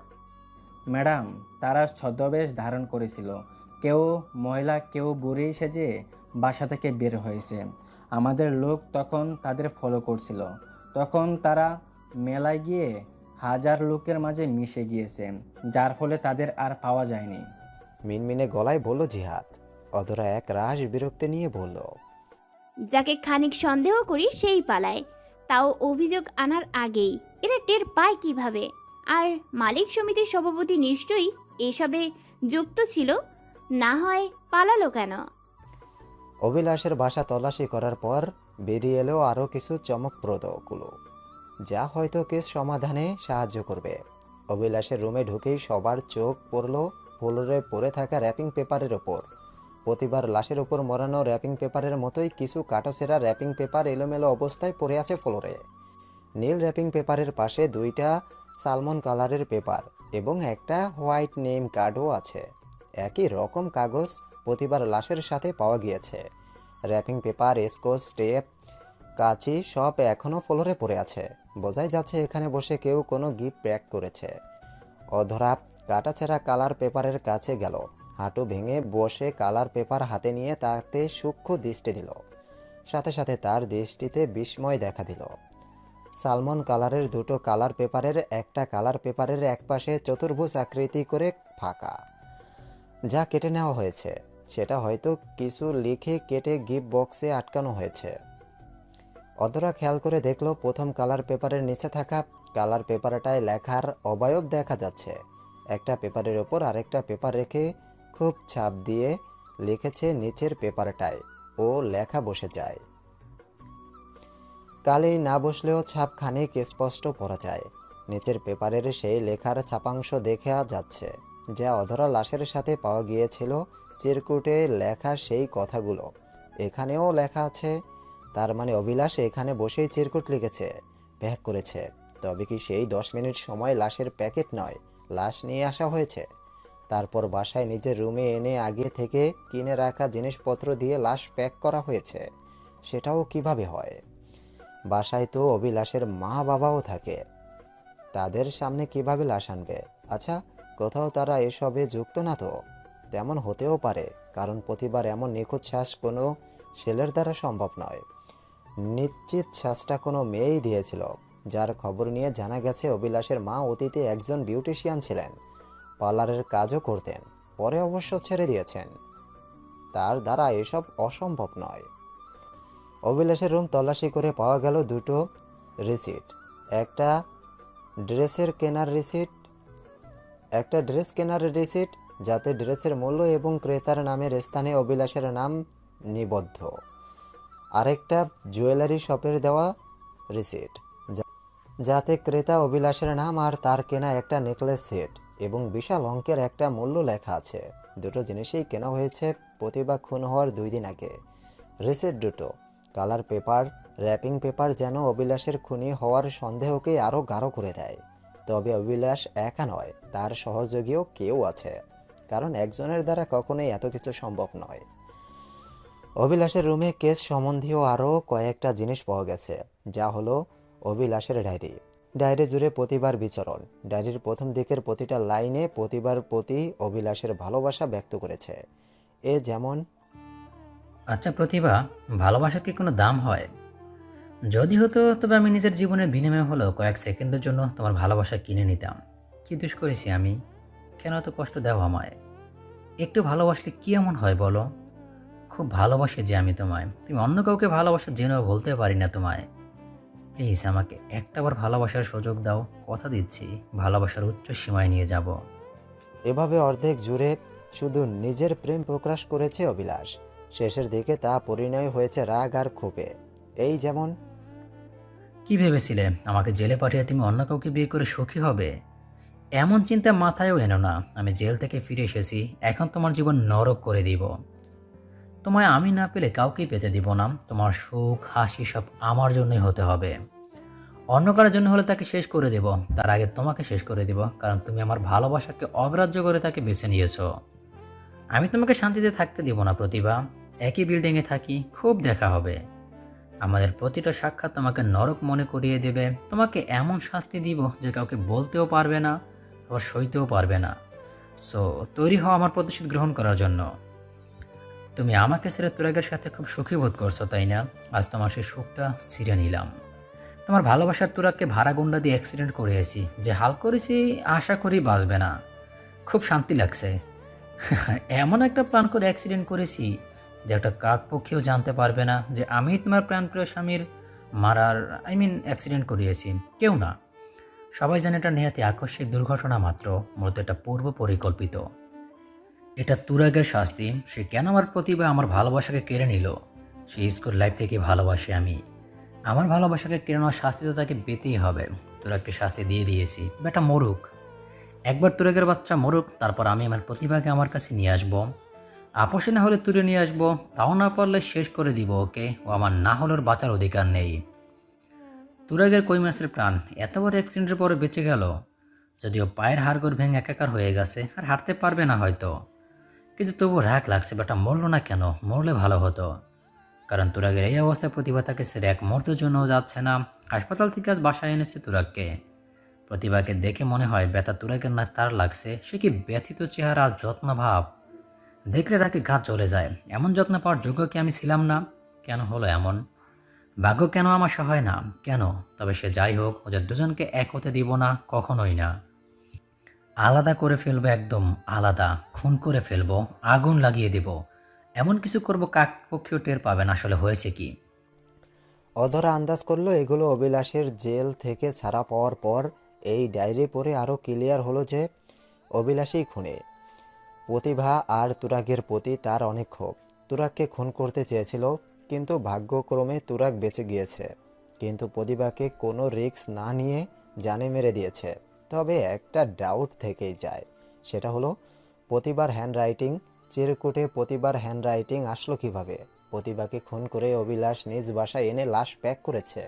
ম্যাডাম, তারা ছদ্মবেশ ধারণ করেছিল। কেউ মহিলা, কেউ বুড়ি সেজে বাসা থেকে বের হয়েছে। আমাদের লোক তখন তাদের ফলো করছিল। তখন তারা মেলায় গিয়ে হাজার লোকের মাঝে মিশে গিয়েছে, যার ফলে তাদের আর পাওয়া যায়নি। মিনমিনে গলায় বলল জিহাদ। অধরা এক রাশ বিরক্তি নিয়ে বলল, যাকে খানিক সন্দেহ করি সেই পালায়, তাও অভিযোগ আনার আগেই। এরা টের পায় কিভাবে? আর মালিক সমিতির সভাপতি নিশ্চয়ই এসবে যুক্ত ছিল, না হয় পালালো কেন? অভিলাষের বাসা তল্লাশি করার পর বেরিয়ে এলো আরও কিছু চমকপ্রদ ক্লু, যা হয়তো কেস সমাধানে সাহায্য করবে। অভিলাষের রুমে ঢুকেই সবার চোখ পড়ল ফ্লোরে পড়ে থাকা র্যাপিং পেপারের ওপর। প্রতিবার লাশের ওপর মোড়ানো র্যাপিং পেপারের মতোই কিছু কাটাছেঁড়া র্যাপিং পেপার এলোমেলো অবস্থায় পড়ে আছে ফ্লোরে। নীল র্যাপিং পেপারের পাশে 2টা সালমন কালারের পেপার এবং একটা হোয়াইট নেম কার্ডও আছে। একই রকম কাগজ প্রতিবার লাশের সাথে পাওয়া গিয়েছে। র্যাপিং পেপার, স্কচ টেপ, কাঁচি সব এখনও ফ্লোরে পড়ে আছে। বোঝাই যাচ্ছে এখানে বসে কেউ কোনো গিফট প্যাক করেছে। অধরা কাটাছেঁড়া কালার পেপারের কাছে গেল, হাঁটু ভেঙে বসে কালার পেপার হাতে নিয়ে তাতে সূক্ষ্ম দৃষ্টি দিল। সাথে সাথে তার দৃষ্টিতে বিস্ময় দেখা দিল। সালমন কালারের 2টো কালার পেপারের একটা কালার পেপারের একপাশে চতুর্ভুজ আকৃতি করে ফাঁকা, যা কেটে নেওয়া হয়েছে। সেটা হয়তো কিছু লিখে কেটে গিফট বক্সে আটকানো হয়েছে। অধরা খেয়াল করে দেখলো প্রথম কালার পেপারের নিচে থাকা কালার পেপারটায় লেখার অবয়ব দেখা যাচ্ছে। একটা পেপারের ওপর আরেকটা পেপার রেখে খুব ছাপ দিয়ে লিখেছে নিচের পেপারটায়, ও লেখা বসে যায়। কালি না বসলেও ছাপ খানিক স্পষ্ট পড়া যায়। নিচের পেপারের সেই লেখার ছাপাংশ দেখা যাচ্ছে, যা অধরা লাশের সাথে পাওয়া গিয়েছিল। চিরকুটে লেখা সেই কথাগুলো এখানেও লেখা আছে। তার মানে অভিলাষ এখানে বসেই চিরকুট লিখেছে, প্যাক করেছে। তবে কি সেই 10 মিনিট সময় লাশের প্যাকেট নয়, লাশ নিয়ে আসা হয়েছে, তারপর বাসায় নিজের রুমে এনে আগে থেকে কিনে রাখা জিনিসপত্র দিয়ে লাশ প্যাক করা হয়েছে? সেটাও কিভাবে হয়? বাসায় তো অভিলাষের মা বাবাও থাকে, তাদের সামনে কিভাবে লাশ আনবে? আচ্ছা, কোথাও তারা এসবে যুক্ত না তো? তেমন হতেও পারে, কারণ প্রতিবার এমন নিখুঁত শ্বাস কোনো ছেলের দ্বারা সম্ভব নয়। নিশ্চিত শ্বাসটা কোনো মেয়েই দিয়েছিল, যার খবর নিয়ে জানা গেছে অভিলাষের মা অতীতে একজন বিউটিশিয়ান ছিলেন, পার্লারের কাজও করতেন, পরে অবশ্য ছেড়ে দিয়েছেন। তার দ্বারা এসব অসম্ভব নয়। অভিলাষের রুম তল্লাশি করে পাওয়া গেল 2টো রিসিট, একটা ড্রেসের কেনার রিসিট একটা ড্রেস কেনার রিসিট, যাতে ড্রেসের মূল্য এবং ক্রেতার নামের স্থানে অভিলাষের নাম নিবদ্ধ। আরেকটা জুয়েলারি শপের দেওয়া রিসিট, যাতে ক্রেতা অভিলাষের নাম আর তার কেনা একটা নেকলেস সেট এবং বিশাল অঙ্কের একটা মূল্য লেখা আছে। দুটো জিনিসই কেনা হয়েছে প্রতিভা খুন হওয়ার 2 দিন আগে। রিসিট দুটো, কালার পেপার, র্যাপিং পেপার, যেন অভিলাষের খুনি হওয়ার সন্দেহকে আরও গাঢ় করে দেয়। তবে অভিলাষ একা নয়, তার সহযোগীও কেউ আছে, কারণ একজনের দ্বারা কখনোই এত কিছু সম্ভব নয়। অভিলাষের রুমে কেস সম্বন্ধীয় আরও কয়েকটা জিনিস পাওয়া গেছে, যা হলো অভিলাষের ডায়েরি জুড়ে প্রতিবার বিচরণ। ডায়েরির প্রথম দিকের প্রতিটা লাইনে প্রতিবার প্রতি অভিলাষের ভালোবাসা ব্যক্ত করেছে। এ যেমন, আচ্ছা প্রতিভা, ভালোবাসার কি কোনো দাম হয়? যদি হতো তবে আমি নিজের জীবনের বিনিময়ে হলেও কয়েক সেকেন্ডের জন্য তোমার ভালোবাসা কিনে নিতাম। কি দোষ করেছি আমি? কেন এত কষ্ট দাও আমায়? একটু ভালোবাসলে কি এমন হয় বলো? খুব ভালোবাসি যে আমি তোমায়, তুমি অন্য কাউকে ভালোবাসা জেনেও বলতে পারি না তোমায়। প্লিজ আমাকে একটাবার ভালোবাসার সুযোগ দাও, কথা দিচ্ছি ভালোবাসার উচ্চ সীমায় নিয়ে যাব। এভাবে অর্ধেক জুড়ে শুধু নিজের প্রেম প্রকাশ করেছে অভিলাষ। শেষের দিকে তা পরিণয় হয়েছে রাগ আর ক্ষোভে। এই যেমন, কি ভেবেছিলে আমাকে জেলে পাঠিয়ে তুমি অন্য কাউকে বিয়ে করে সুখী হবে? এমন চিন্তা মাথায়ও এনো না। আমি জেল থেকে ফিরে এসেছি, এখন তোমার জীবন নরক করে দিব। তোমায় আমি না পেলে কাউকেই পেতে দিব না। তোমার সুখ হাসি সব আমার জন্যই হতে হবে। অন্য কারোর জন্য হলে তাকে শেষ করে দেব, তার আগে তোমাকে শেষ করে দেব, কারণ তুমি আমার ভালোবাসাকে অগ্রাহ্য করে তাকে বেছে নিয়েছো। আমি তোমাকে শান্তিতে থাকতে দিব না প্রতিভা। একই বিল্ডিংয়ে থাকি, খুব দেখা হবে। আমাদের প্রতিটা সাক্ষাৎ তোমাকে নরক মনে করিয়ে দেবে। তোমাকে এমন শাস্তি দিব যে কাউকে বলতেও পারবে না, আবার সইতেও পারবে না। সো তৈরি হও আমার প্রতিশোধ গ্রহণ করার জন্য। তুমি আমাকে ছেড়ে তুরাগের সাথে খুব সুখী বোধ করছো, তাই না? আজ তোমার সেই সুখটা ছিঁড়ে নিলাম। তোমার ভালোবাসার তুরাগকে ভাড়া গুন্ডা দিয়ে অ্যাক্সিডেন্ট করিয়েছি, যে হাল করেছি আশা করি বাঁচবে না। খুব শান্তি লাগছে। এমন একটা প্ল্যান করে অ্যাক্সিডেন্ট করেছি যে একটা কাকপক্ষীও জানতে পারবে না যে আমি তোমার প্রাণপ্রিয় স্বামীর মারার অ্যাক্সিডেন্ট করিয়েছি। কেউ না, সবাই জানে এটা নেহাতি আকস্মিক দুর্ঘটনা মাত্র, মূলত এটা পূর্ব পরিকল্পিত। এটা তুরাগের শাস্তি। সে কেন আমার প্রতিভা আমার ভালোবাসাকে কেড়ে নিল? সে স্কুল লাইফ থেকে ভালোবাসে আমি। আমার ভালোবাসাকে কেড়ে নেওয়ার শাস্তি তো তাকে পেতেই হবে। তুরাগকে শাস্তি দিয়ে দিয়েছি, বেটা মরুক। একবার তুরাগের বাচ্চা মরুক, তারপর আমি আমার প্রতিভাকে আমার কাছে নিয়ে আসবো। আপোষে না হলে তুলে নিয়ে আসবো, তাও না পারলে শেষ করে দিব ওকে। ও আমার না হলে ওর বাঁচার অধিকার নেই। তুরাগের কই মাসের প্রাণ এত বড় অ্যাক্সিডেন্টের পরে বেঁচে গেল। যদিও পায়ের হাড়গোড় ভেঙে একাকার হয়ে গেছে, আর হাঁটতে পারবে না হয়তো, কিন্তু তবুও রাগ লাগছে। বেটা মরলো না কেন? মরলে ভালো হতো। কারণ তুরাগের এই অবস্থায় প্রতিভা তাকে ছেড়ে এক মুহূর্তের জন্য যাচ্ছে না। হাসপাতাল থেকে আজ বাসায় এনেছে তুরাগকে। প্রতিভাকে দেখে মনে হয় ব্যথা তুরাগের না তার লাগছে। সে কি ব্যথিত চেহারা আর যত্ন ভাব দেখলে রাগে গা চলে যায়। এমন যত্ন পাওয়ার যোগ্য কি আমি ছিলাম না? কেন হলো এমন? ভাগ্য কেন আমার সহায় না? কেন? তবে সে যাই হোক, ওদের দুজনকে এক হতে দিব না, কখনোই না। আলাদা করে ফেলবো, একদম আলাদা। খুন করে ফেলবো, আগুন লাগিয়ে দেব, এমন কিছু করব কাকপক্ষীয় টের পাবেন আসলে হয়েছে কি। অধরা আন্দাজ করলো এগুলো অভিলাষের জেল থেকে ছাড়া পাওয়ার পর এই ডায়েরি পড়ে আরও ক্লিয়ার হলো যে অভিলাষই খুনে। প্রতিভা আর তুরাগের প্রতি তার অনেক ক্ষোভ। তুরাগকে খুন করতে চেয়েছিল, কিন্তু ভাগ্যক্রমে তুরাগ বেঁচে গিয়েছে। কিন্তু প্রতিভাকে কোনো রিস্ক না নিয়ে জানে মেরে দিয়েছে। তবে একটা ডাউট থেকেই যায়, সেটা হলো প্রতিভার হ্যান্ডরাইটিং। চিরকুটে প্রতিভার হ্যান্ডরাইটিং আসলো কিভাবে? প্রতিভাকে খুন করে অভিলাষ নিজ বাসায় এনে লাশ প্যাক করেছে।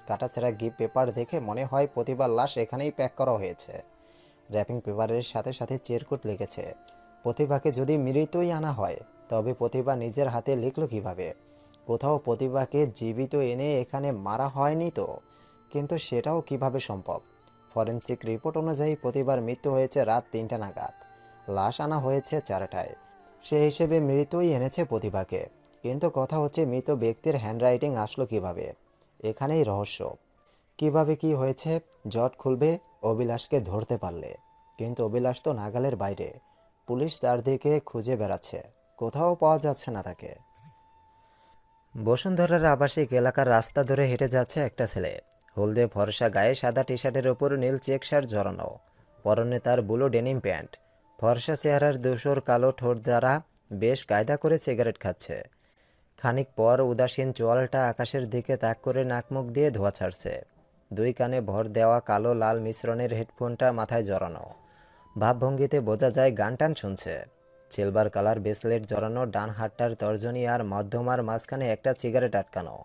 কাটাছেঁড়া গিফট পেপার দেখে মনে হয় প্রতিভার লাশ এখানেই প্যাক করা হয়েছে। র্যাপিং পেপারের সাথে সাথে চিরকুট লিখেছে। প্রতিভাকে যদি মৃতই আনা হয়, তবে প্রতিভা নিজের হাতে লিখল কিভাবে? কোথাও প্রতিভাকে জীবিত এনে এখানে মারা হয়নি তো, কিন্তু সেটাও কিভাবে সম্ভব? ফরেনসিক রিপোর্ট অনুযায়ী প্রতিভার মৃত্যু হয়েছে রাত 3টা নাগাদ। লাশ আনা হয়েছে 4টায়। সে হিসেবে মৃতই এনেছে প্রতিভাকে। কিন্তু কথা হচ্ছে মৃত ব্যক্তির হ্যান্ডরাইটিং আসলো কিভাবে? এখানেই রহস্য। কিভাবে কি হয়েছে জট খুলবে অভিলাষকে ধরতে পারলে। কিন্তু অভিলাষ তো নাগালের বাইরে। পুলিশ চারদিকে খুঁজে বেড়াচ্ছে, কোথাও পাওয়া যাচ্ছে না তাকে। বসুন্ধরার আবাসিক এলাকার রাস্তা ধরে হেঁটে যাচ্ছে একটা ছেলে। হলদে ফর্সা গায়ে সাদা টি শার্টের ওপর নীল চেক শার্ট জড়ানো। পরনে তার বুলো ডেনিম প্যান্ট। ফর্সা চেহারার ধূসর কালো ঠোঁট দ্বারা বেশ কায়দা করে সিগারেট খাচ্ছে। খানিক পর উদাসীন চোয়ালটা আকাশের দিকে তাক করে নাকমুখ দিয়ে ধোঁয়া ছাড়ছে। দুই কানে ভর দেওয়া কালো লাল মিশ্রণের হেডফোনটা মাথায় জড়ানো। ভাবভঙ্গিতে বোঝা যায় গান টান শুনছে। সিলভার কালার ব্রেসলেট জড়ানো ডান হাতটার তর্জনী আর মধ্যমার মাঝখানে একটা সিগারেট আটকানো।